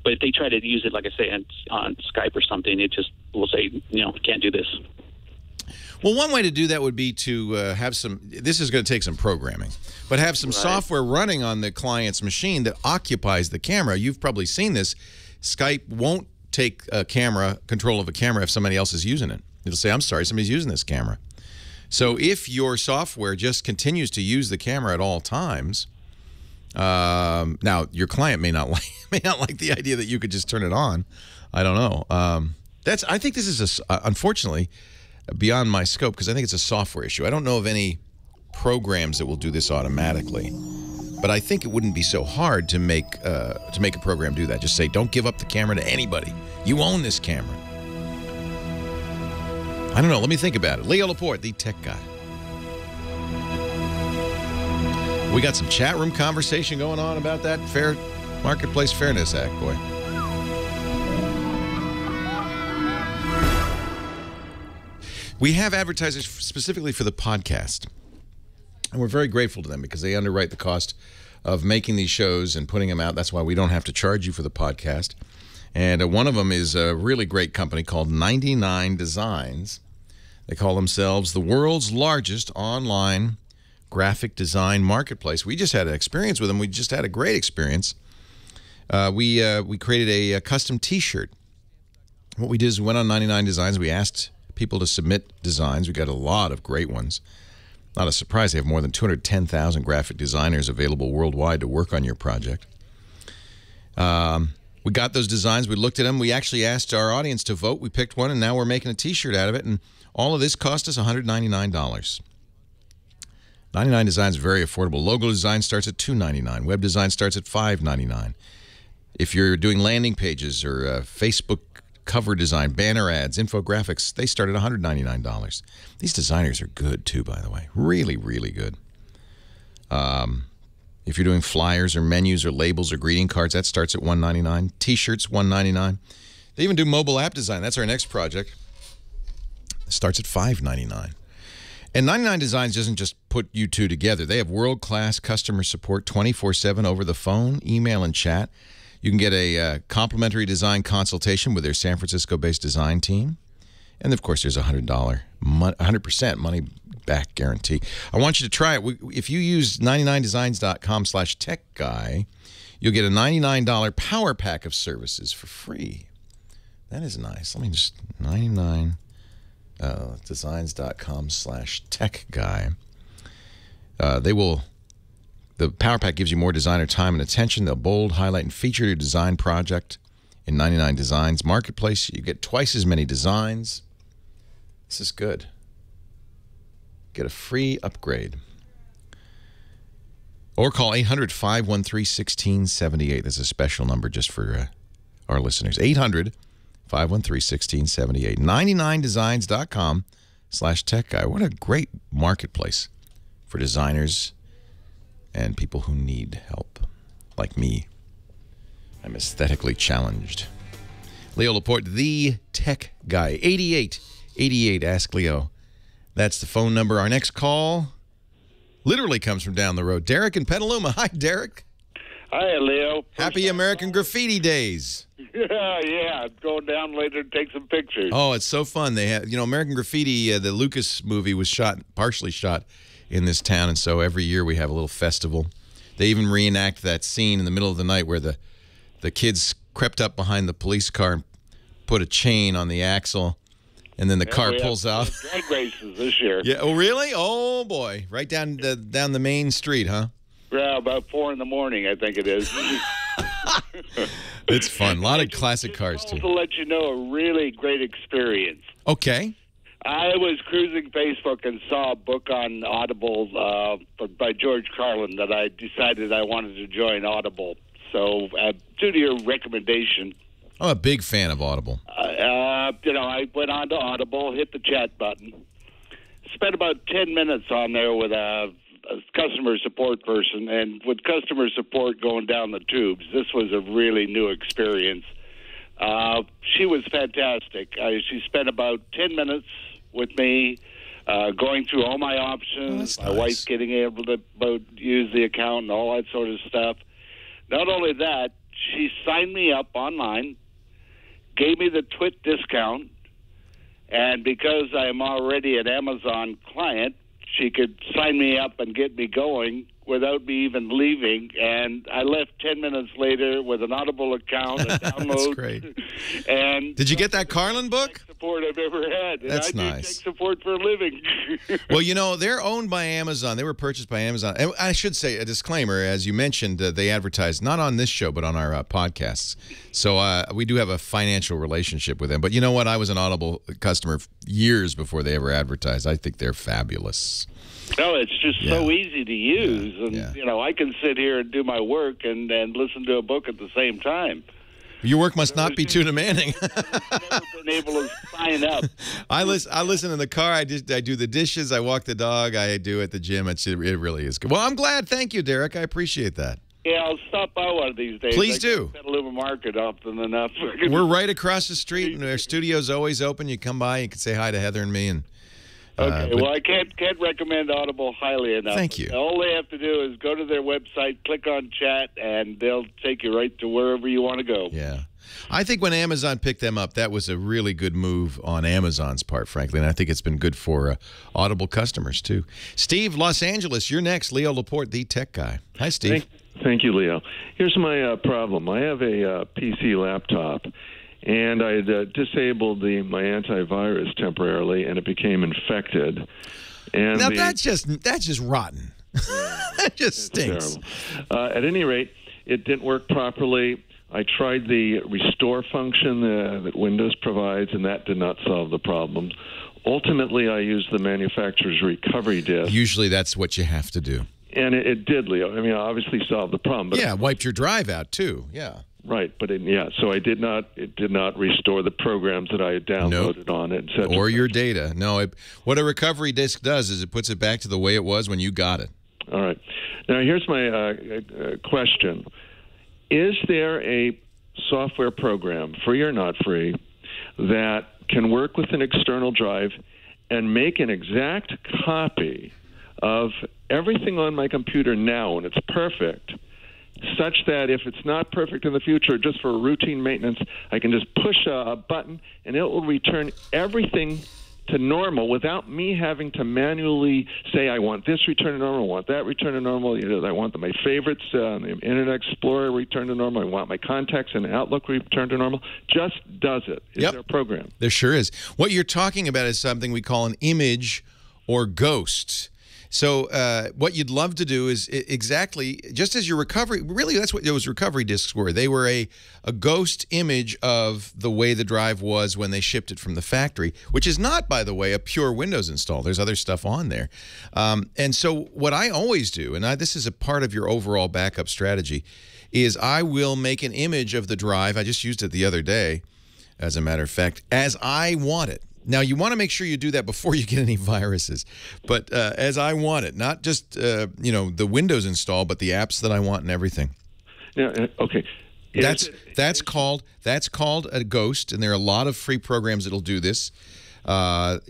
But if they try to use it, like I say, on Skype or something, it just will say, can't do this. Well, one way to do that would be to have this is going to take some programming, but have some software running on the client's machine that occupies the camera. You've probably seen this. Skype won't take control of a camera if somebody else is using it. It'll say, I'm sorry, somebody's using this camera. So if your software just continues to use the camera at all times, now your client may not like the idea that you could just turn it on. I don't know. I think this is unfortunately beyond my scope because I think it's a software issue. I don't know of any programs that will do this automatically, but I think it wouldn't be so hard to make a program do that. Just say, don't give up the camera to anybody. You own this camera. I don't know. Let me think about it. Leo Laporte, the tech guy. We got some chat room conversation going on about that Marketplace Fairness Act, boy. We have advertisers specifically for the podcast, and we're very grateful to them because they underwrite the cost of making these shows and putting them out. That's why we don't have to charge you for the podcast. And one of them is a really great company called 99 Designs. They call themselves the world's largest online graphic design marketplace. We just had an experience with them. We just had a great experience. We created a custom T-shirt. What we did is we went on 99 Designs. We asked people to submit designs. We got a lot of great ones. Not a surprise, they have more than 210,000 graphic designers available worldwide to work on your project. We got those designs. We looked at them. We actually asked our audience to vote. We picked one, and now we're making a T-shirt out of it. And all of this cost us $199. 99 Design is very affordable. Logo design starts at $299. Web design starts at $599. If you're doing landing pages or Facebook cover design, banner ads, infographics, they start at $199. These designers are good, too, by the way. Really, really good. If you're doing flyers or menus or labels or greeting cards, that starts at $199. T-shirts, $199. They even do mobile app design. That's our next project. It starts at $599. And 99 Designs doesn't just put you two together. They have world-class customer support 24/7 over the phone, email, and chat. You can get a complimentary design consultation with their San Francisco-based design team. And, of course, there's a $100% money-back guarantee. I want you to try it. If you use 99designs.com/techguy, you'll get a $99 power pack of services for free. That is nice. Let me just 99designs.com/techguy. The Power Pack gives you more designer time and attention. They'll bold, highlight, and feature your design project in 99 Designs Marketplace. You get twice as many designs. This is good. Get a free upgrade. Or call 800-513-1678. That's a special number just for our listeners. 800-513-1678. 99designs.com/techguy. What a great marketplace for designers and people who need help, like me. I'm aesthetically challenged. Leo Laporte, the tech guy. 8888, ask Leo. That's the phone number. Our next call literally comes from down the road. Derek in Petaluma. Hi, Derek. Hi, Leo. Happy American Graffiti Days. Yeah. Going down later to take some pictures. Oh, it's so fun. They have, American Graffiti, the Lucas movie was partially shot in this town, and so every year we have a little festival. They even reenact that scene in the middle of the night where the kids crept up behind the police car and put a chain on the axle, and then the car pulls off. Drag races this year. Yeah. Oh, really? Oh, boy. Right down the main street, huh? Yeah, about 4 in the morning, I think it is. It's fun. A lot of classic cars, too. To let you know, a really great experience. Okay. I was cruising Facebook and saw a book on Audible by George Carlin that I decided I wanted to join Audible. So, due to your recommendation, I'm a big fan of Audible. I went on to Audible, hit the chat button, spent about 10 minutes on there with a customer support person, and with customer support going down the tubes, this was a really new experience. She was fantastic. She spent about 10 minutes with me, going through all my options, my wife getting able to use the account and all that sort of stuff. Not only that, she signed me up online, gave me the TWIT discount, and because I'm already an Amazon client, she could sign me up and get me going without me even leaving. And I left 10 minutes later with an Audible account, a download. That's great. And did you get that Carlin book? Support I've ever had. And That's I do nice. tech support for a living. Well, they're owned by Amazon. They were purchased by Amazon. And I should say a disclaimer, as you mentioned, they advertise not on this show, but on our podcasts. So we do have a financial relationship with them. But you know what? I was an Audible customer years before they ever advertised. I think they're fabulous. No, it's just so easy to use. And, I can sit here and do my work and listen to a book at the same time. Your work must not be too demanding. I've never been able to sign up. I listen in the car. I do the dishes. I walk the dog. I do at the gym. It really is good. Well, I'm glad. Thank you, Derek. I appreciate that. Yeah, I'll stop by one of these days. Please do. Petaluma Market often enough. We're right across the street, and our studio's always open. You come by, you can say hi to Heather and me. And okay, well, I can't recommend Audible highly enough. Thank you. All they have to do is go to their website, click on chat, and they'll take you right to wherever you want to go. Yeah. I think when Amazon picked them up, that was a really good move on Amazon's part, frankly, and I think it's been good for Audible customers, too. Steve, Los Angeles, you're next. Leo Laporte, the tech guy. Hi, Steve. Thank you, Leo. Here's my problem. I have a PC laptop, and I disabled my antivirus temporarily, and it became infected. And now that's just rotten. That just stinks. At any rate, it didn't work properly. I tried the restore function that Windows provides, and that did not solve the problem. Ultimately, I used the manufacturer's recovery disk. Usually that's what you have to do. And it did, Leo. I mean, obviously solved the problem. But yeah, wiped your drive out, too. Yeah. Right, but so it did not restore the programs that I had downloaded on it. Or your data. No, what a recovery disk does is it puts it back to the way it was when you got it. All right. Now, here's my question. Is there a software program, free or not free, that can work with an external drive and make an exact copy of everything on my computer now, and it's perfect, such that if it's not perfect in the future, just for routine maintenance, I can just push a button and it will return everything to normal without me having to manually say, I want this return to normal, I want that return to normal, I want my favorites, the Internet Explorer return to normal, I want my contacts and Outlook return to normal. Just does it. Is there a program? There sure is. What you're talking about is something we call an image or ghost. So what you'd love to do is exactly, just as your recovery, really that's what those recovery disks were. They were a ghost image of the way the drive was when they shipped it from the factory, which is not, by the way, a pure Windows install. There's other stuff on there. And so what I always do, and this is a part of your overall backup strategy, is I will make an image of the drive. I just used it the other day, as a matter of fact, as I want it. Now, you want to make sure you do that before you get any viruses, but as I want it, not just, the Windows install, but the apps that I want and everything. Yeah, okay. That's called a ghost, and there are a lot of free programs that'll do this. easeus.com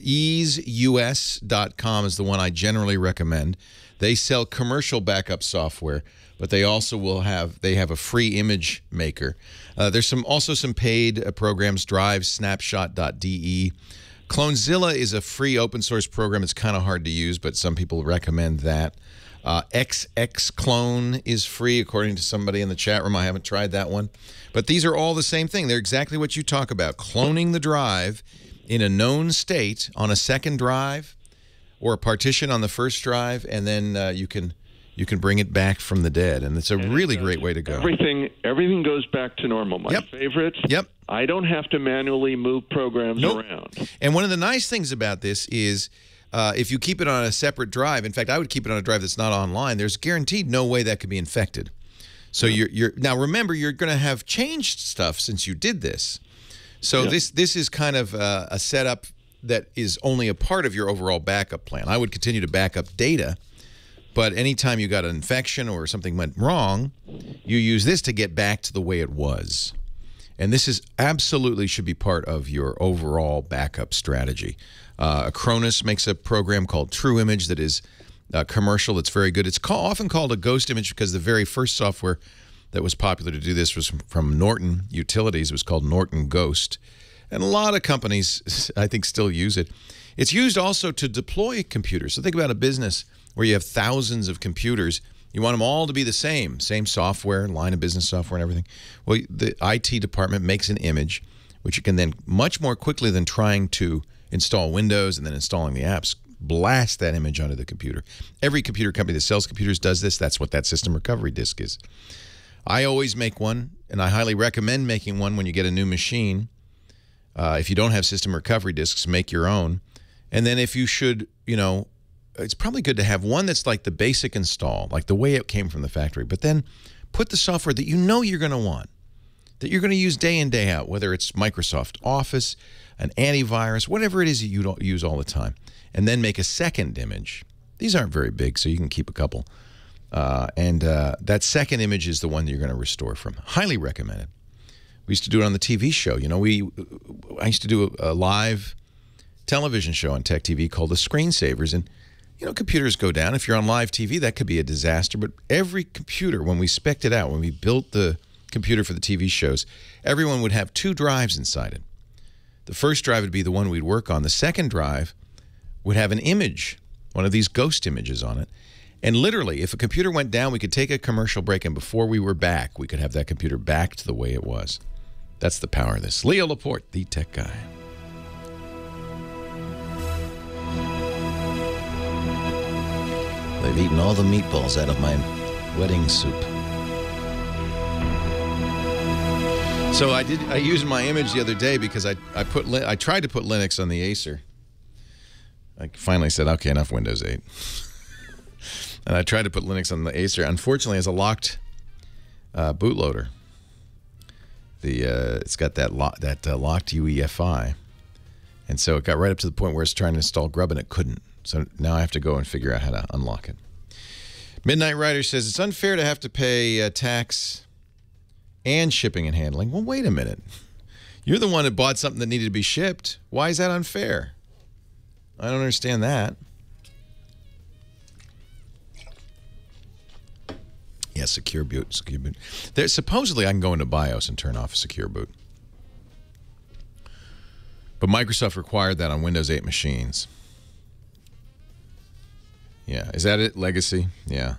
is the one I generally recommend. They sell commercial backup software, but they also have a free image maker. There's also some paid programs, Drive, Snapshot.de. Clonezilla is a free open source program. It's kind of hard to use, but some people recommend that. XXClone is free, according to somebody in the chat room. I haven't tried that one. But these are all the same thing. They're exactly what you talk about, cloning the drive in a known state on a second drive or a partition on the first drive, and then you can bring it back from the dead, and it's a really great way to go. Everything goes back to normal. My favorites. Yep. I don't have to manually move programs around. And one of the nice things about this is if you keep it on a separate drive, in fact, I would keep it on a drive that's not online, there's guaranteed no way that could be infected. So now remember, you're going to have changed stuff since you did this. So this is kind of a setup that is only a part of your overall backup plan. I would continue to back up data, but anytime you got an infection or something went wrong, you use this to get back to the way it was. And this is absolutely should be part of your overall backup strategy. Acronis makes a program called True Image that is commercial. It's very good. It's often called a ghost image because the very first software that was popular to do this was from Norton Utilities. It was called Norton Ghost. And a lot of companies, I think, still use it. It's used also to deploy computers. So think about a business where you have thousands of computers. You want them all to be the same software, line of business software and everything. Well, the IT department makes an image, which you can then much more quickly than trying to install Windows and then installing the apps, blast that image onto the computer. Every computer company that sells computers does this. That's what that system recovery disk is. I always make one, and I highly recommend making one when you get a new machine. If you don't have system recovery disks, make your own. And then if you should, it's probably good to have one that's like the basic install, like the way it came from the factory, but then put the software that you know you're going to want, that you're going to use day in, day out, whether it's Microsoft Office, an antivirus, whatever it is that you don't use all the time, and then make a second image. These aren't very big, so you can keep a couple. That second image is the one that you're going to restore from. Highly recommend it. We used to do it on the TV show. I used to do a live television show on Tech TV called The Screensavers, and computers go down. If you're on live TV, that could be a disaster. But every computer, when we spec'd it out, when we built the computer for the TV shows, everyone would have 2 drives inside it. The first drive would be the one we'd work on. The second drive would have an image, one of these ghost images on it. And literally, if a computer went down, we could take a commercial break, and before we were back, we could have that computer back to the way it was. That's the power of this. Leo Laporte, the Tech Guy. They've eaten all the meatballs out of my wedding soup. So I used my image the other day because I tried to put Linux on the Acer. I finally said, okay, enough Windows 8. And I tried to put Linux on the Acer. Unfortunately, it's a locked bootloader. It's got that locked UEFI, and so it got right up to the point where it's trying to install Grub and it couldn't. So now I have to go and figure out how to unlock it. Midnight Rider says it's unfair to have to pay tax and shipping and handling. Well, wait a minute. You're the one that bought something that needed to be shipped. Why is that unfair? I don't understand that. Yeah, secure boot. Secure boot. Supposedly, I can go into BIOS and turn off secure boot. But Microsoft required that on Windows 8 machines. Yeah, is that it? Legacy? Yeah.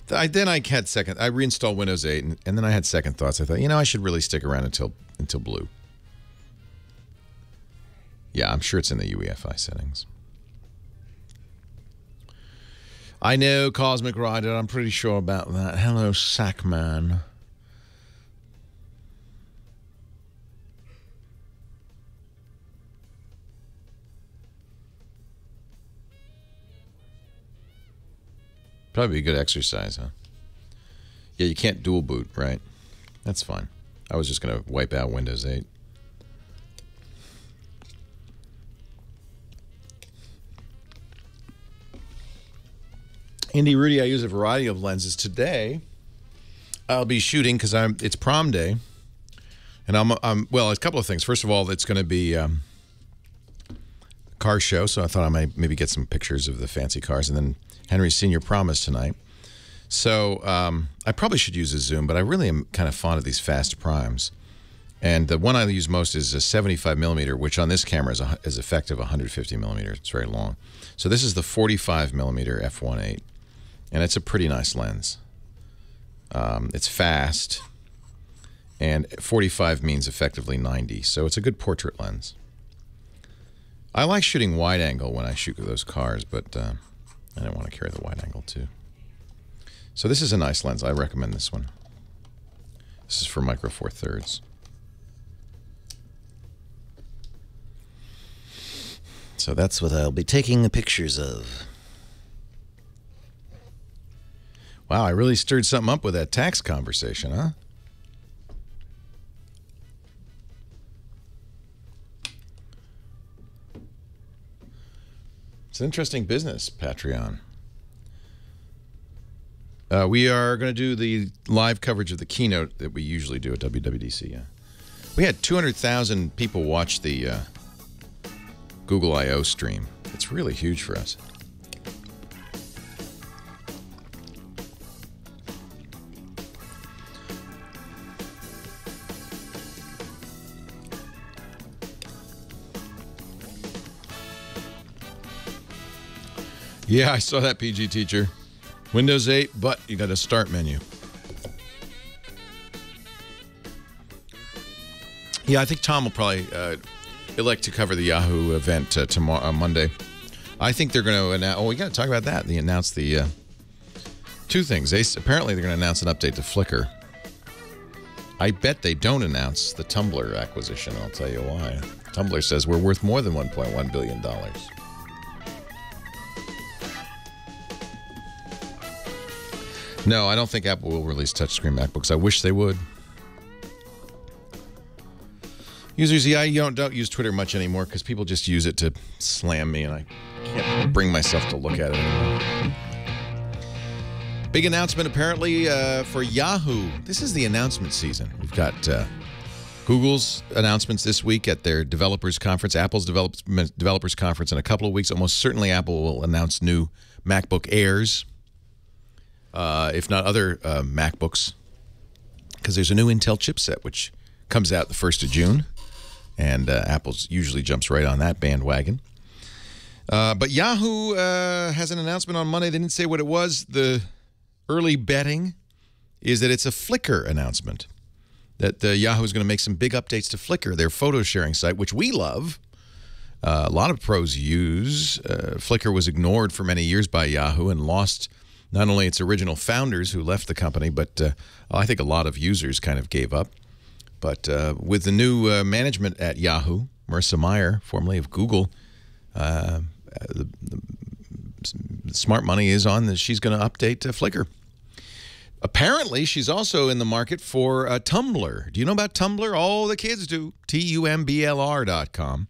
Then I had I reinstalled Windows 8, and then I had second thoughts. I thought, I should really stick around until Blue. Yeah, I'm sure it's in the UEFI settings. I know, Cosmic Rider. I'm pretty sure about that. Hello, Sackman. Probably a good exercise, huh? Yeah, you can't dual boot, right? That's fine. I was just going to wipe out Windows 8. Indy Rudy, I use a variety of lenses. Today, I'll be shooting because it's prom day, and well, a couple of things. First of all, it's going to be a car show, so I thought I might maybe get some pictures of the fancy cars, and then Henry's senior prom is tonight. So I probably should use a zoom, but I really am kind of fond of these fast primes. And the one I use most is a 75 millimeter, which on this camera is effective 150 millimeter. It's very long. So this is the 45 millimeter f1.8. And it's a pretty nice lens. It's fast, and 45 means effectively 90, so it's a good portrait lens. I like shooting wide angle when I shoot those cars, but I don't want to carry the wide angle too. So this is a nice lens. I recommend this one. This is for Micro Four Thirds. So that's what I'll be taking the pictures of. Wow, I really stirred something up with that tax conversation, huh? It's an interesting business, Patreon. We are going to do the live coverage of the keynote that we usually do at WWDC. Yeah. We had 200,000 people watch the Google I/O stream. It's really huge for us. Yeah, I saw that, PG Teacher. Windows 8, but you got a start menu. Yeah, I think Tom will probably elect to cover the Yahoo event tomorrow, Monday. I think they're going to announce. Oh, we got to talk about that. They announced the two things. Apparently, they're going to announce an update to Flickr. I bet they don't announce the Tumblr acquisition. I'll tell you why. Tumblr says we're worth more than $1.1 billion. No, I don't think Apple will release touchscreen MacBooks. I wish they would. Users, yeah, I don't use Twitter much anymore because people just use it to slam me, and I can't bring myself to look at it anymore. Big announcement, apparently, for Yahoo. This is the announcement season. We've got Google's announcements this week at their developers conference, Apple's developers conference in a couple of weeks. Almost certainly Apple will announce new MacBook Airs. If not other MacBooks, because there's a new Intel chipset which comes out the 1st of June, and Apple usually jumps right on that bandwagon. But Yahoo has an announcement on Monday. They didn't say what it was. The early betting is that it's a Flickr announcement, that Yahoo is going to make some big updates to Flickr, their photo sharing site, which we love. a lot of pros use. Flickr was ignored for many years by Yahoo and lost not only its original founders who left the company, but I think a lot of users kind of gave up. But with the new management at Yahoo, Marissa Mayer, formerly of Google, the smart money is on that she's going to update Flickr. Apparently, she's also in the market for Tumblr. Do you know about Tumblr? All the kids do. TUMBLR.com.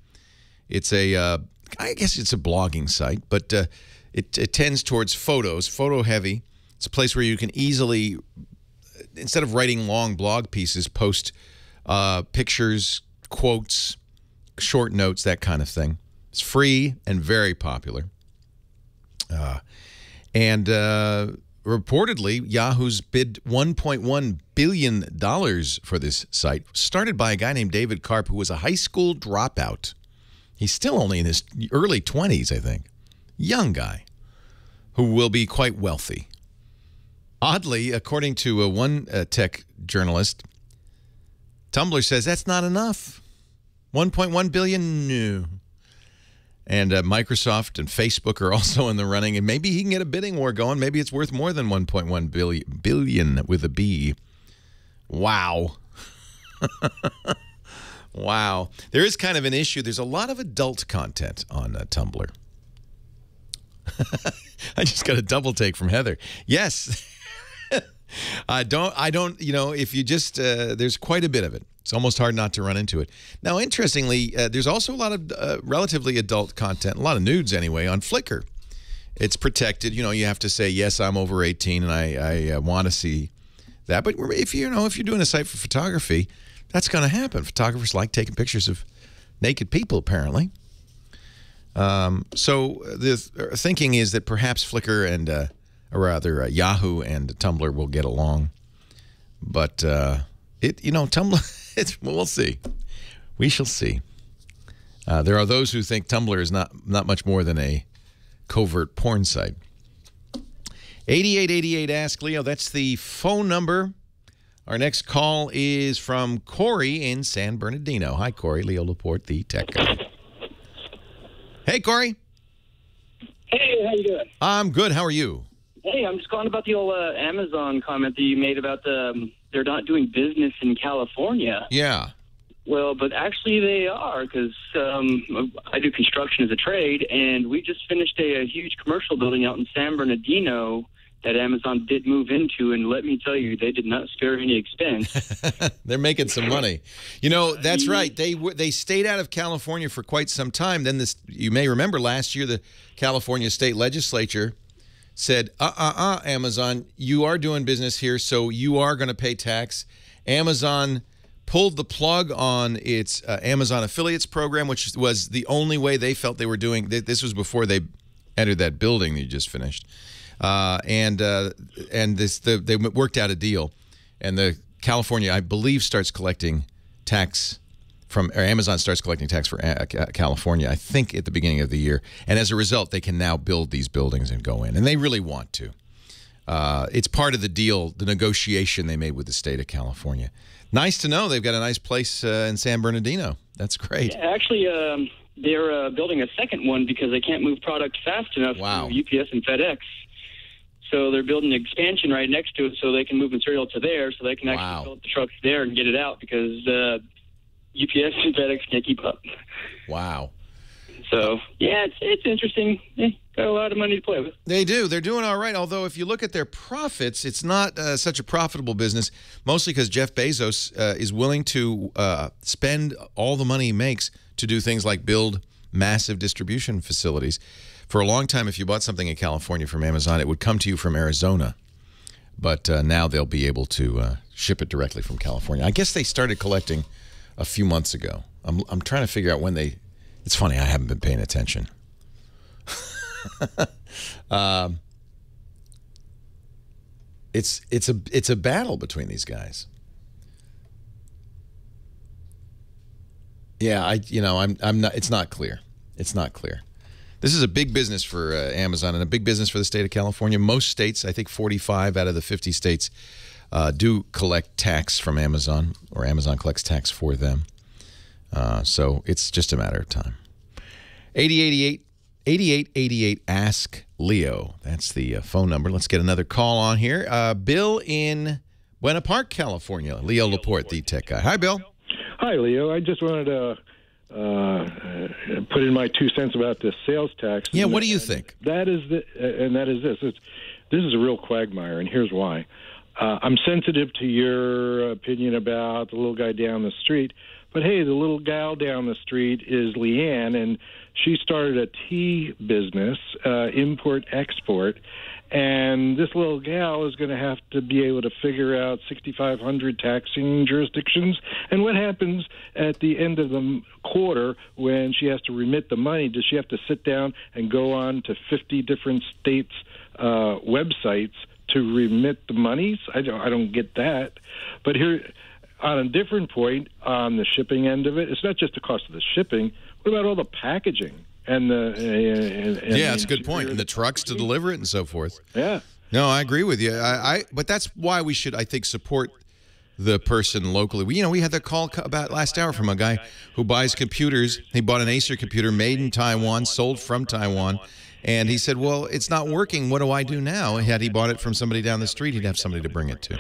It's a, I guess it's a blogging site, but it tends towards photos, photo heavy. It's a place where you can easily, instead of writing long blog pieces, post pictures, quotes, short notes, that kind of thing. It's free and very popular. Reportedly, Yahoo's bid $1.1 billion for this site, started by a guy named David Karp, who was a high school dropout. He's still only in his early 20s, I think. Young guy who will be quite wealthy. Oddly, according to one tech journalist, Tumblr says that's not enough. 1.1 billion, no. And Microsoft and Facebook are also in the running, and maybe he can get a bidding war going. Maybe it's worth more than 1.1 billion with a B. Wow. Wow. There is kind of an issue. There's a lot of adult content on Tumblr. I just got a double take from Heather. Yes. I don't, you know, if you just, there's quite a bit of it. It's almost hard not to run into it. Now, interestingly, there's also a lot of relatively adult content, a lot of nudes anyway, on Flickr. It's protected. You know, you have to say, yes, I'm over 18 and I want to see that. But if you're doing a site for photography, that's going to happen. Photographers like taking pictures of naked people, apparently. So the thinking is that perhaps Flickr and, or rather Yahoo and Tumblr will get along. But Tumblr, we'll see. We shall see. There are those who think Tumblr is not much more than a covert porn site. 8888 Ask Leo. That's the phone number. Our next call is from Corey in San Bernardino. Hi, Corey. Leo Laporte, the tech guy. Hey, Corey. Hey, how you doing? I'm good. How are you? Hey, I'm just calling about the old Amazon comment that you made about they're not doing business in California. Yeah. Well, but actually they are, because I do construction as a trade, and we just finished a huge commercial building out in San Bernardino that Amazon did move into, and let me tell you, they did not spare any expense. They're making some money. You know, that's right. They stayed out of California for quite some time. Then you may remember last year the California state legislature said, Amazon, you are doing business here, so you are going to pay tax. Amazon pulled the plug on its Amazon affiliates program, which was the only way they felt they were doing. This was before they entered that building that you just finished. They worked out a deal. And the California, I believe, starts collecting tax or Amazon starts collecting tax for California, I think, at the beginning of the year. And as a result, they can now build these buildings and go in. And they really want to. It's part of the deal, the negotiation they made with the state of California. Nice to know they've got a nice place in San Bernardino. That's great. Yeah, actually, they're building a second one because they can't move product fast enough to UPS and FedEx. So they're building an expansion right next to it so they can move material to there so they can actually fill up the trucks there and get it out because UPS and FedEx can't keep up. Wow. So, yeah, it's interesting. Got a lot of money to play with. They do. They're doing all right. Although if you look at their profits, it's not such a profitable business, mostly because Jeff Bezos is willing to spend all the money he makes to do things like build massive distribution facilities. For a long time, if you bought something in California from Amazon, it would come to you from Arizona. But now they'll be able to ship it directly from California. I guess they started collecting a few months ago. I'm trying to figure out when they... It's funny, I haven't been paying attention. It's a battle between these guys. Yeah, I'm not. It's not clear. It's not clear. This is a big business for Amazon and a big business for the state of California. Most states, I think 45 out of the 50 states, do collect tax from Amazon, or Amazon collects tax for them. So it's just a matter of time. 8888 Ask Leo. That's the phone number. Let's get another call on here. Bill in Buena Park, California. Leo Laporte, the tech guy. Hi, Bill. Hi, Leo. I just wanted to put in my 2 cents about the sales tax. Yeah, what do you think? That is this. This is a real quagmire, and here's why. I'm sensitive to your opinion about the little guy down the street, but hey, the little gal down the street is Leanne, and she started a tea business, import-export, and this little gal is going to have to be able to figure out 6,500 taxing jurisdictions. And what happens at the end of the quarter when she has to remit the money? Does she have to sit down and go on to 50 different states' websites to remit the monies? I don't get that. But here, on a different point, on the shipping end of it, it's not just the cost of the shipping. What about all the packaging? And yeah, that's a good point. And the trucks to deliver it and so forth. Yeah. No, I agree with you. But that's why we should, I think, support the person locally. We had the call about last hour from a guy who buys computers. He bought an Acer computer made in Taiwan, sold from Taiwan. And he said, well, it's not working. What do I do now? Had he bought it from somebody down the street, he'd have somebody to bring it to.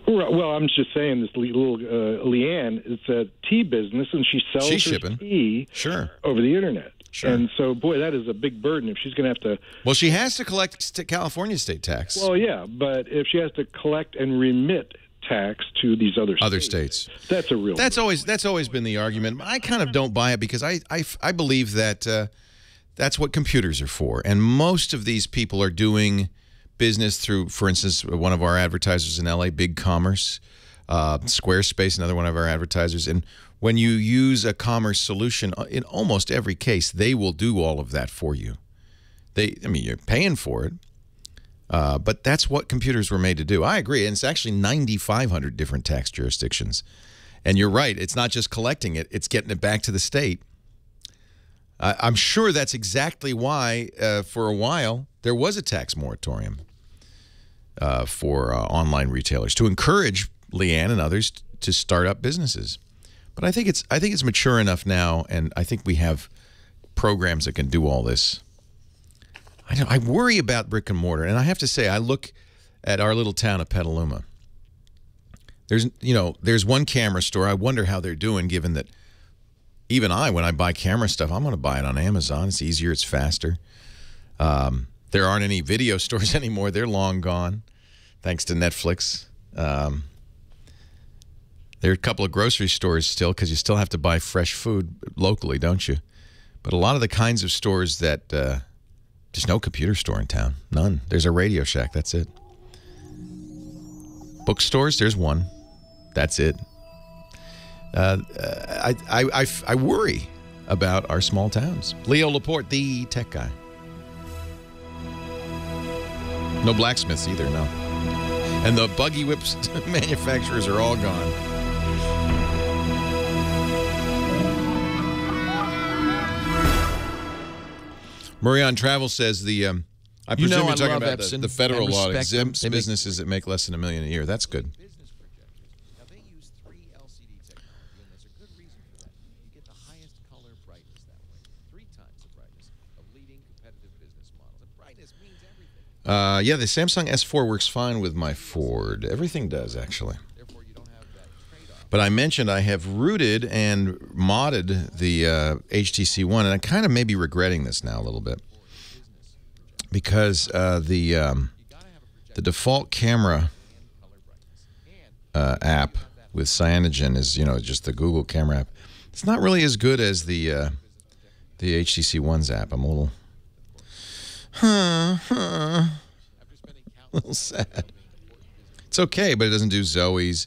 Well, I'm just saying this little Leanne, it's a tea business, and she sells her tea over the Internet. Sure. And so, boy, that is a big burden if she's going to have to... Well, she has to collect California state tax. Well, yeah, but if she has to collect and remit tax to these other states, that's a real... That's always been the argument. I kind of don't buy it because I believe that that's what computers are for. And most of these people are doing business through, for instance, one of our advertisers in L.A., Big Commerce, Squarespace, another one of our advertisers. And when you use a commerce solution, in almost every case, they will do all of that for you. You're paying for it, but that's what computers were made to do. I agree, and it's actually 9,500 different tax jurisdictions. And you're right, it's not just collecting it, it's getting it back to the state. I'm sure that's exactly why, for a while, there was a tax moratorium for online retailers to encourage Leanne and others to start up businesses. But I think it's mature enough now, and I think we have programs that can do all this. I worry about brick and mortar, and I have to say, I look at our little town of Petaluma. There's one camera store. I wonder how they're doing, given that even when I buy camera stuff, I'm going to buy it on Amazon. It's easier, it's faster. There aren't any video stores anymore. They're long gone, thanks to Netflix. There are a couple of grocery stores still because you still have to buy fresh food locally, don't you? But a lot of the kinds of stores that there's no computer store in town. None. There's a Radio Shack. That's it. Bookstores, there's one. That's it. I worry about our small towns. Leo Laporte, the tech guy. No blacksmiths either, no. And the buggy whips manufacturers are all gone. Murray on Travel says I presume you're talking about the federal law exempts businesses that make less than $1 million a year. That's good. Now, they use 3 LCD technology, and there's a good reason for that. You get the highest color brightness that way, 3 times the brightness of leading competitive business models. And brightness means everything. Yeah, the Samsung S4 works fine with my Ford. Everything does, actually. But I mentioned I have rooted and modded the HTC One, and I kind of may be regretting this now a little bit because the default camera app with Cyanogen is just the Google camera app. It's not really as good as the HTC One's app. I'm a little sad. It's okay, but it doesn't do Zoe's.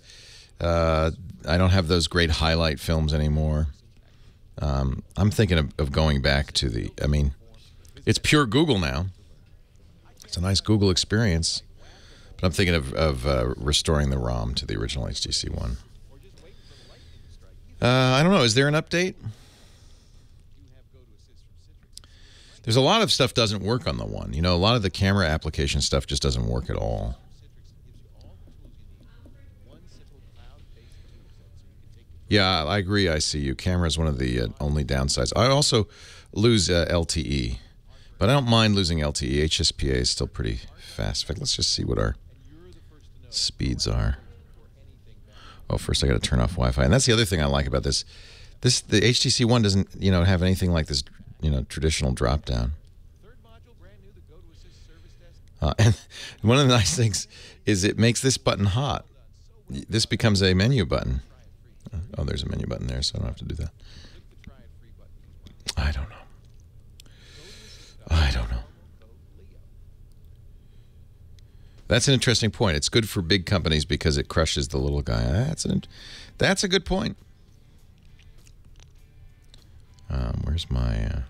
I don't have those great highlight films anymore. I'm thinking of going back to it's pure Google now. It's a nice Google experience. But I'm thinking of restoring the ROM to the original HTC One. I don't know. Is there an update? There's a lot of stuff doesn't work on the One. A lot of the camera application stuff just doesn't work at all. Yeah, I agree. I see you. Camera is one of the only downsides. I also lose LTE, but I don't mind losing LTE. HSPA is still pretty fast. In fact, let's just see what our speeds are. Oh, first I got to turn off Wi-Fi, and that's the other thing I like about this. The HTC One doesn't, have anything like this, traditional drop down. And one of the nice things is it makes this button hot. This becomes a menu button. Oh, there's a menu button there, so I don't have to do that. I don't know. That's an interesting point. It's good for big companies because it crushes the little guy. That's a good point. Where's my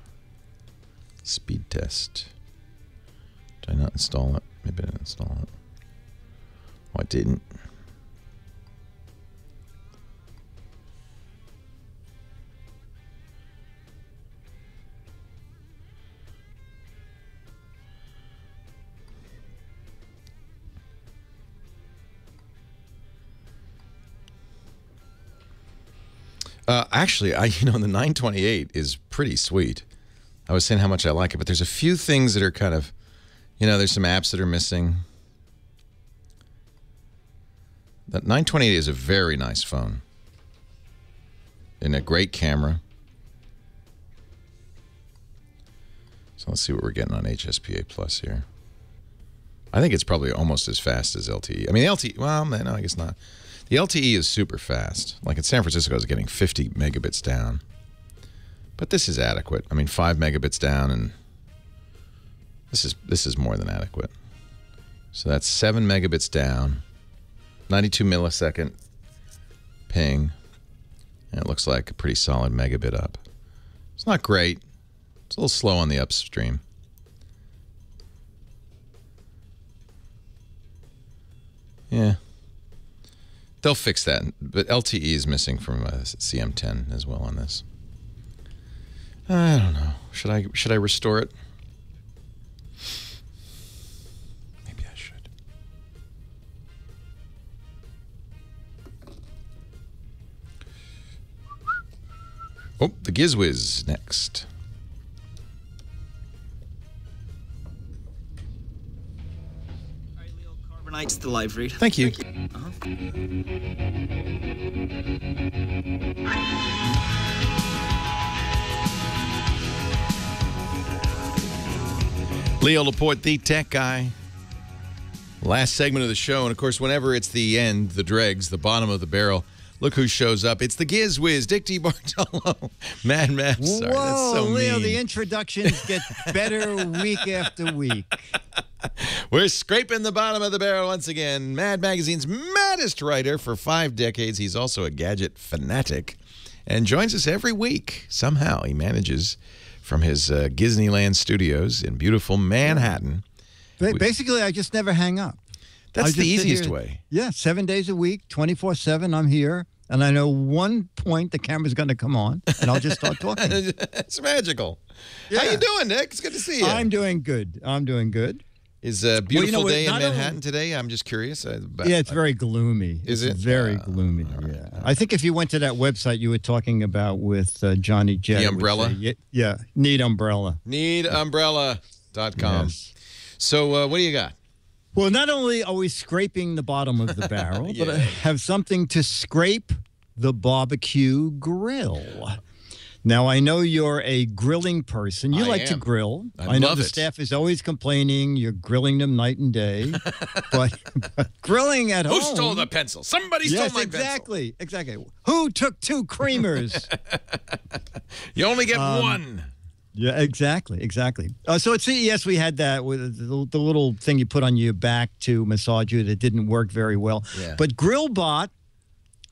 speed test? Did I not install it? Maybe I didn't install it. Oh, I didn't. Actually, the 928 is pretty sweet. I was saying how much I like it, but there's a few things that are kind of, there's some apps that are missing. That 928 is a very nice phone. And a great camera. So let's see what we're getting on HSPA Plus here. I think it's probably almost as fast as LTE. I mean, LTE, well, no, I guess not. The LTE is super fast. Like in San Francisco, it's getting 50 megabits down. But this is adequate. I mean, 5 megabits down, and this is more than adequate. So that's 7 megabits down, 92 millisecond ping, and it looks like a pretty solid megabit up. It's not great. It's a little slow on the upstream. Yeah. They'll fix that, but LTE is missing from CM10 as well on this. I don't know. Should I restore it? Maybe I should. Oh, the GizWiz next. Carbonite's the live read. Thank you. Leo Laporte, the tech guy. Last segment of the show, and of course, whenever it's the end, the dregs, the bottom of the barrel, look who shows up. It's the GizWiz, Dick D. Bartolo, Mad Max. Sorry, that's so Leo, mean. the introductions get better week after week. We're scraping the bottom of the barrel once again. Mad Magazine's maddest writer for 5 decades. He's also a gadget fanatic and joins us every week. Somehow he manages from his Disneyland studios in beautiful Manhattan. Basically, I just never hang up. That's the easiest way. Yeah, 7 days a week, 24/7, I'm here. And I know one point the camera's going to come on, and I'll just start talking. It's magical. Yeah. How you doing, Nick? It's good to see you. I'm doing good. Is a beautiful day in Manhattan today? I'm just curious. Yeah, it's very gloomy. Is it? Very gloomy, yeah. I think if you went to that website you were talking about with Johnny Jet. The umbrella? Yeah, Need Umbrella. Needumbrella.com. Yes. So what do you got? Well, not only are we scraping the bottom of the barrel, but I have something to scrape the barbecue grill. Now, I know you're a grilling person. You like to grill. I know the staff is always complaining you're grilling them night and day. but grilling at home. Who stole the pencil? Somebody stole my pencil. Exactly. Who took 2 creamers? You only get one. Yeah, exactly. So at CES, we had that with the little thing you put on your back to massage you that didn't work very well. Yeah. But GrillBot,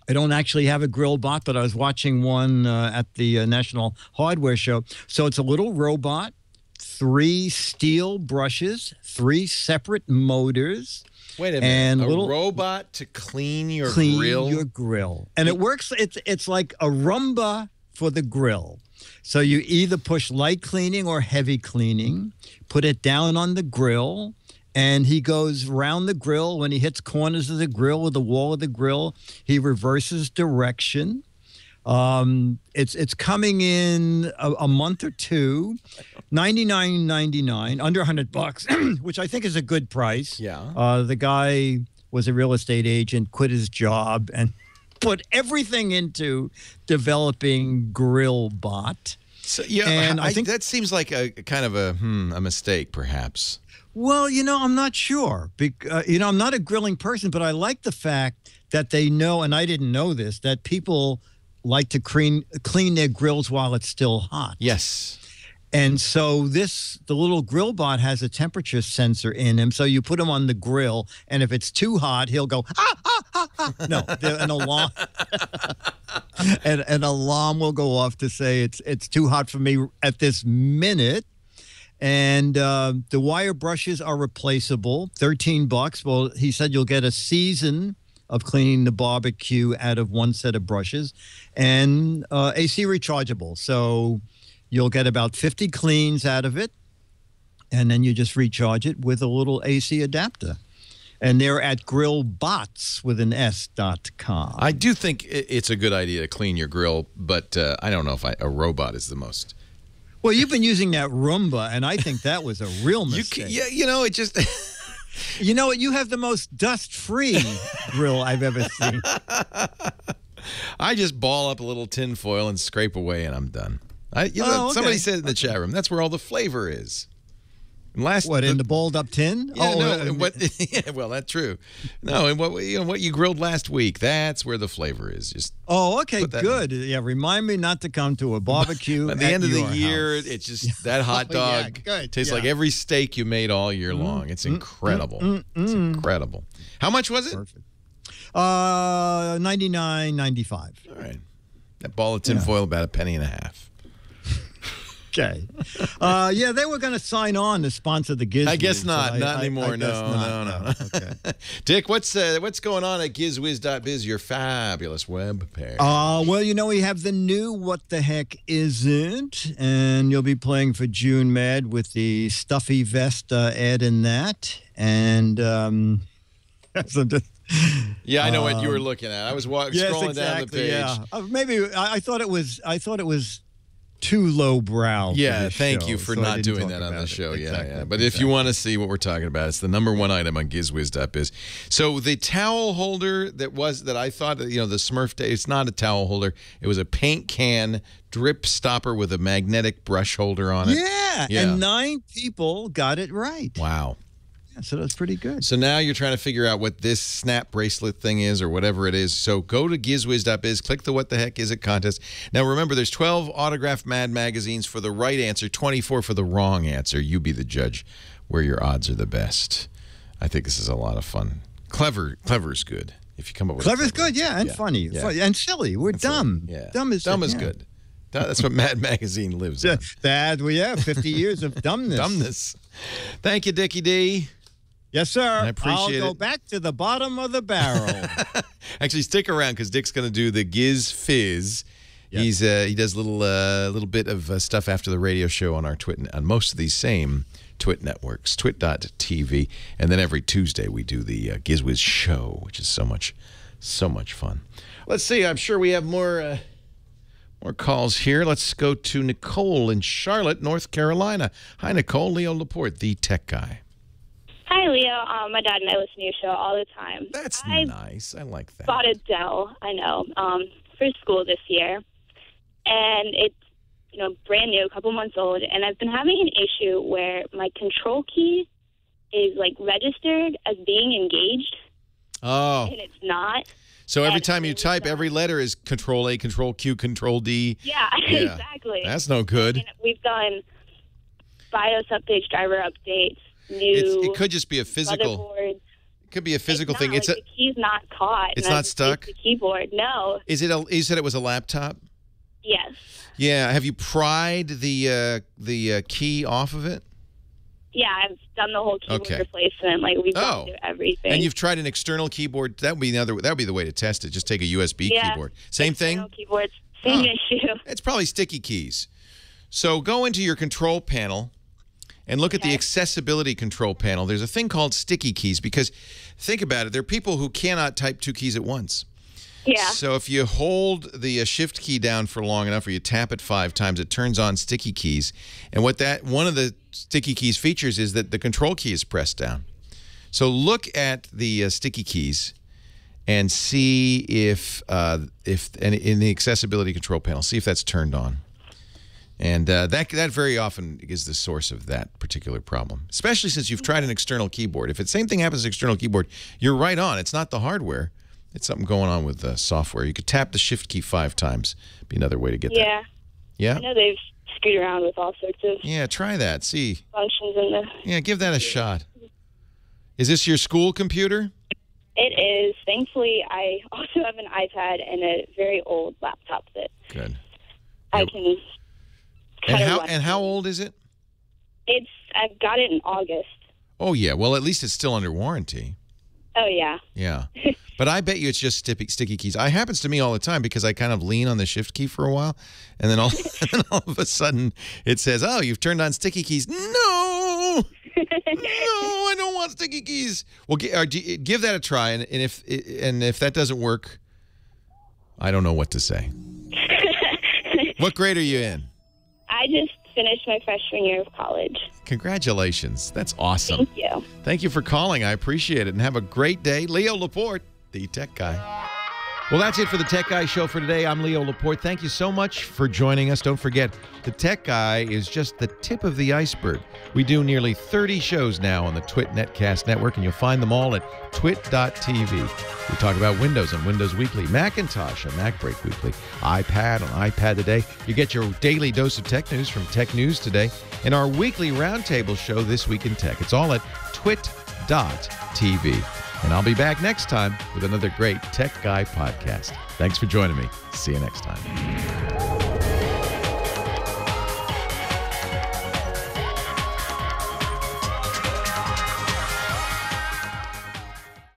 I don't actually have a GrillBot, but I was watching one at the National Hardware Show. So it's a little robot, 3 steel brushes, 3 separate motors. Wait a minute. And a robot to clean your grill? And it works. It's like a Roomba for the grill. So you either push light cleaning or heavy cleaning, put it down on the grill, and he goes round the grill. When he hits corners of the grill or the wall of the grill, he reverses direction. It's coming in a month or two, $99.99, under $100, which I think is a good price. Yeah. The guy was a real estate agent, quit his job, and put everything into developing GrillBot. So, yeah, and I think that seems like a kind of a mistake, perhaps. Well, I'm not sure. I'm not a grilling person, but I like the fact that they know, and I didn't know this, that people like to clean their grills while it's still hot. Yes. And so the little GrillBot has a temperature sensor in him. So you put him on the grill, and if it's too hot, he'll go, ah, ah, ah, ah. No, an alarm. An alarm will go off to say it's too hot for me at this minute. And the wire brushes are replaceable, $13. Well, he said you'll get a season of cleaning the barbecue out of one set of brushes, and AC rechargeable. So you'll get about 50 cleans out of it, and then you just recharge it with a little AC adapter. And they're at grillbots.com. I do think it's a good idea to clean your grill, but I don't know if a robot is the most. Well, you've been using that Roomba, and I think that was a real mistake. It just... You know what? You have the most dust-free grill I've ever seen. I just ball up a little tin foil and scrape away, and I'm done. Somebody said in the chat room, that's where all the flavor is. In the balled up tin? Yeah, yeah, well, that's true. No, and what you grilled last week, that's where the flavor is. Just okay, good. Yeah, remind me not to come to a barbecue at the end of the year. It's just that hot dog tastes like every steak you made all year long. It's incredible. It's incredible. How much was it? Perfect. $99.95. All right. That ball of tin foil about $0.015. Okay. They were going to sign on to sponsor the Giz. I guess not. Not anymore. No. Okay. Dick, what's going on at gizwiz.biz, your fabulous web page? We have the new What the Heck Isn't, and you'll be playing for June Mad with the stuffy vest ad in that. And yeah, I know what you were looking at. I was scrolling down the page. Yeah. Maybe I thought it was too lowbrow. Yeah, thank you for not doing that on the show. Yeah. But if you want to see what we're talking about, it's the #1 item on gizwiz.biz. So the towel holder that I thought, the Smurf day, it's not a towel holder. It was a paint can drip stopper with a magnetic brush holder on it. Yeah. And 9 people got it right. Wow. Yeah, so that's pretty good. So now you're trying to figure out what this snap bracelet thing is or whatever it is. So go to gizwiz.biz, click the What the Heck Is It contest. Now remember, there's 12 autographed Mad magazines for the right answer, 24 for the wrong answer. You be the judge where your odds are the best. I think this is a lot of fun. Clever's good. If you come up with Clever's good, and funny. Yeah. Funny. And silly. We're dumb. Yeah. Dumb is good. That's what Mad Magazine lives on. 50 years of dumbness. Dumbness. Thank you, Dickie D. Yes, sir. I appreciate I'll go back to the bottom of the barrel. Actually, stick around because Dick's going to do the Giz Fizz. Yes. He does a little bit of stuff after the radio show on our on most of these same Twit networks, twit.tv, and then every Tuesday we do the GizWiz show, which is so much fun. Let's see. I'm sure we have more calls here. Let's go to Nicole in Charlotte, North Carolina. Hi, Nicole. Leo Laporte, the tech guy. Hi, Leo. My dad and I listen to your show all the time. That's nice. I like that. Bought a Dell, I know, for school this year. And it's, brand new, a couple months old. And I've been having an issue where my control key is, registered as being engaged. Oh. And it's not. So every time you type, every letter is Control A, Control Q, Control D. Yeah, exactly. That's no good. And we've done BIOS updates, driver updates. It could just be a physical. It could be a physical thing. The key's not caught. It's not stuck. The keyboard, no. Is it? You said it was a laptop. Yes. Yeah. Have you pried the key off of it? Yeah, I've done the whole keyboard replacement. We've gone through everything. And you've tried an external keyboard. That would be the way to test it. Just take a USB keyboard. Same thing. Keyboards, same issue. It's probably sticky keys. So go into your control panel. And look at the accessibility control panel. There's a thing called sticky keys because think about it. There are people who cannot type 2 keys at once. Yeah. So if you hold the shift key down for long enough, or you tap it 5 times, it turns on sticky keys. And one of the sticky keys features is that the control key is pressed down. So look at the sticky keys and see if in the accessibility control panel, see if that's turned on. And that very often is the source of that particular problem, especially since you've tried an external keyboard. If the same thing happens to an external keyboard, you're right on. It's not the hardware. It's something going on with the software. You could tap the shift key 5 times. Be another way to get that. Yeah? I know they've screwed around with all sorts of try that. See. functions in the... Yeah, give that a shot. Is this your school computer? It is. Thankfully, I also have an iPad and a very old laptop that I can... And how old is it? I've got it in August. Oh, yeah. Well, at least it's still under warranty. Oh, yeah. Yeah. But I bet you it's just sticky keys. It happens to me all the time because I kind of lean on the shift key for a while, and then all of a sudden it says, "Oh, you've turned on sticky keys." No! No, I don't want sticky keys. Well, give that a try, and if that doesn't work, I don't know what to say. What grade are you in? I just finished my freshman year of college. Congratulations. That's awesome. Thank you. Thank you for calling. I appreciate it. And have a great day. Leo Laporte, the Tech Guy. Well, that's it for the Tech Guy Show for today. I'm Leo Laporte. Thank you so much for joining us. Don't forget, the Tech Guy is just the tip of the iceberg. We do nearly 30 shows now on the Twit Netcast Network, and you'll find them all at twit.tv. We talk about Windows on Windows Weekly, Macintosh on MacBreak Weekly, iPad on iPad Today. You get your daily dose of tech news from Tech News Today, and our weekly roundtable show, This Week in Tech. It's all at twit.tv. And I'll be back next time with another great Tech Guy podcast. Thanks for joining me. See you next time.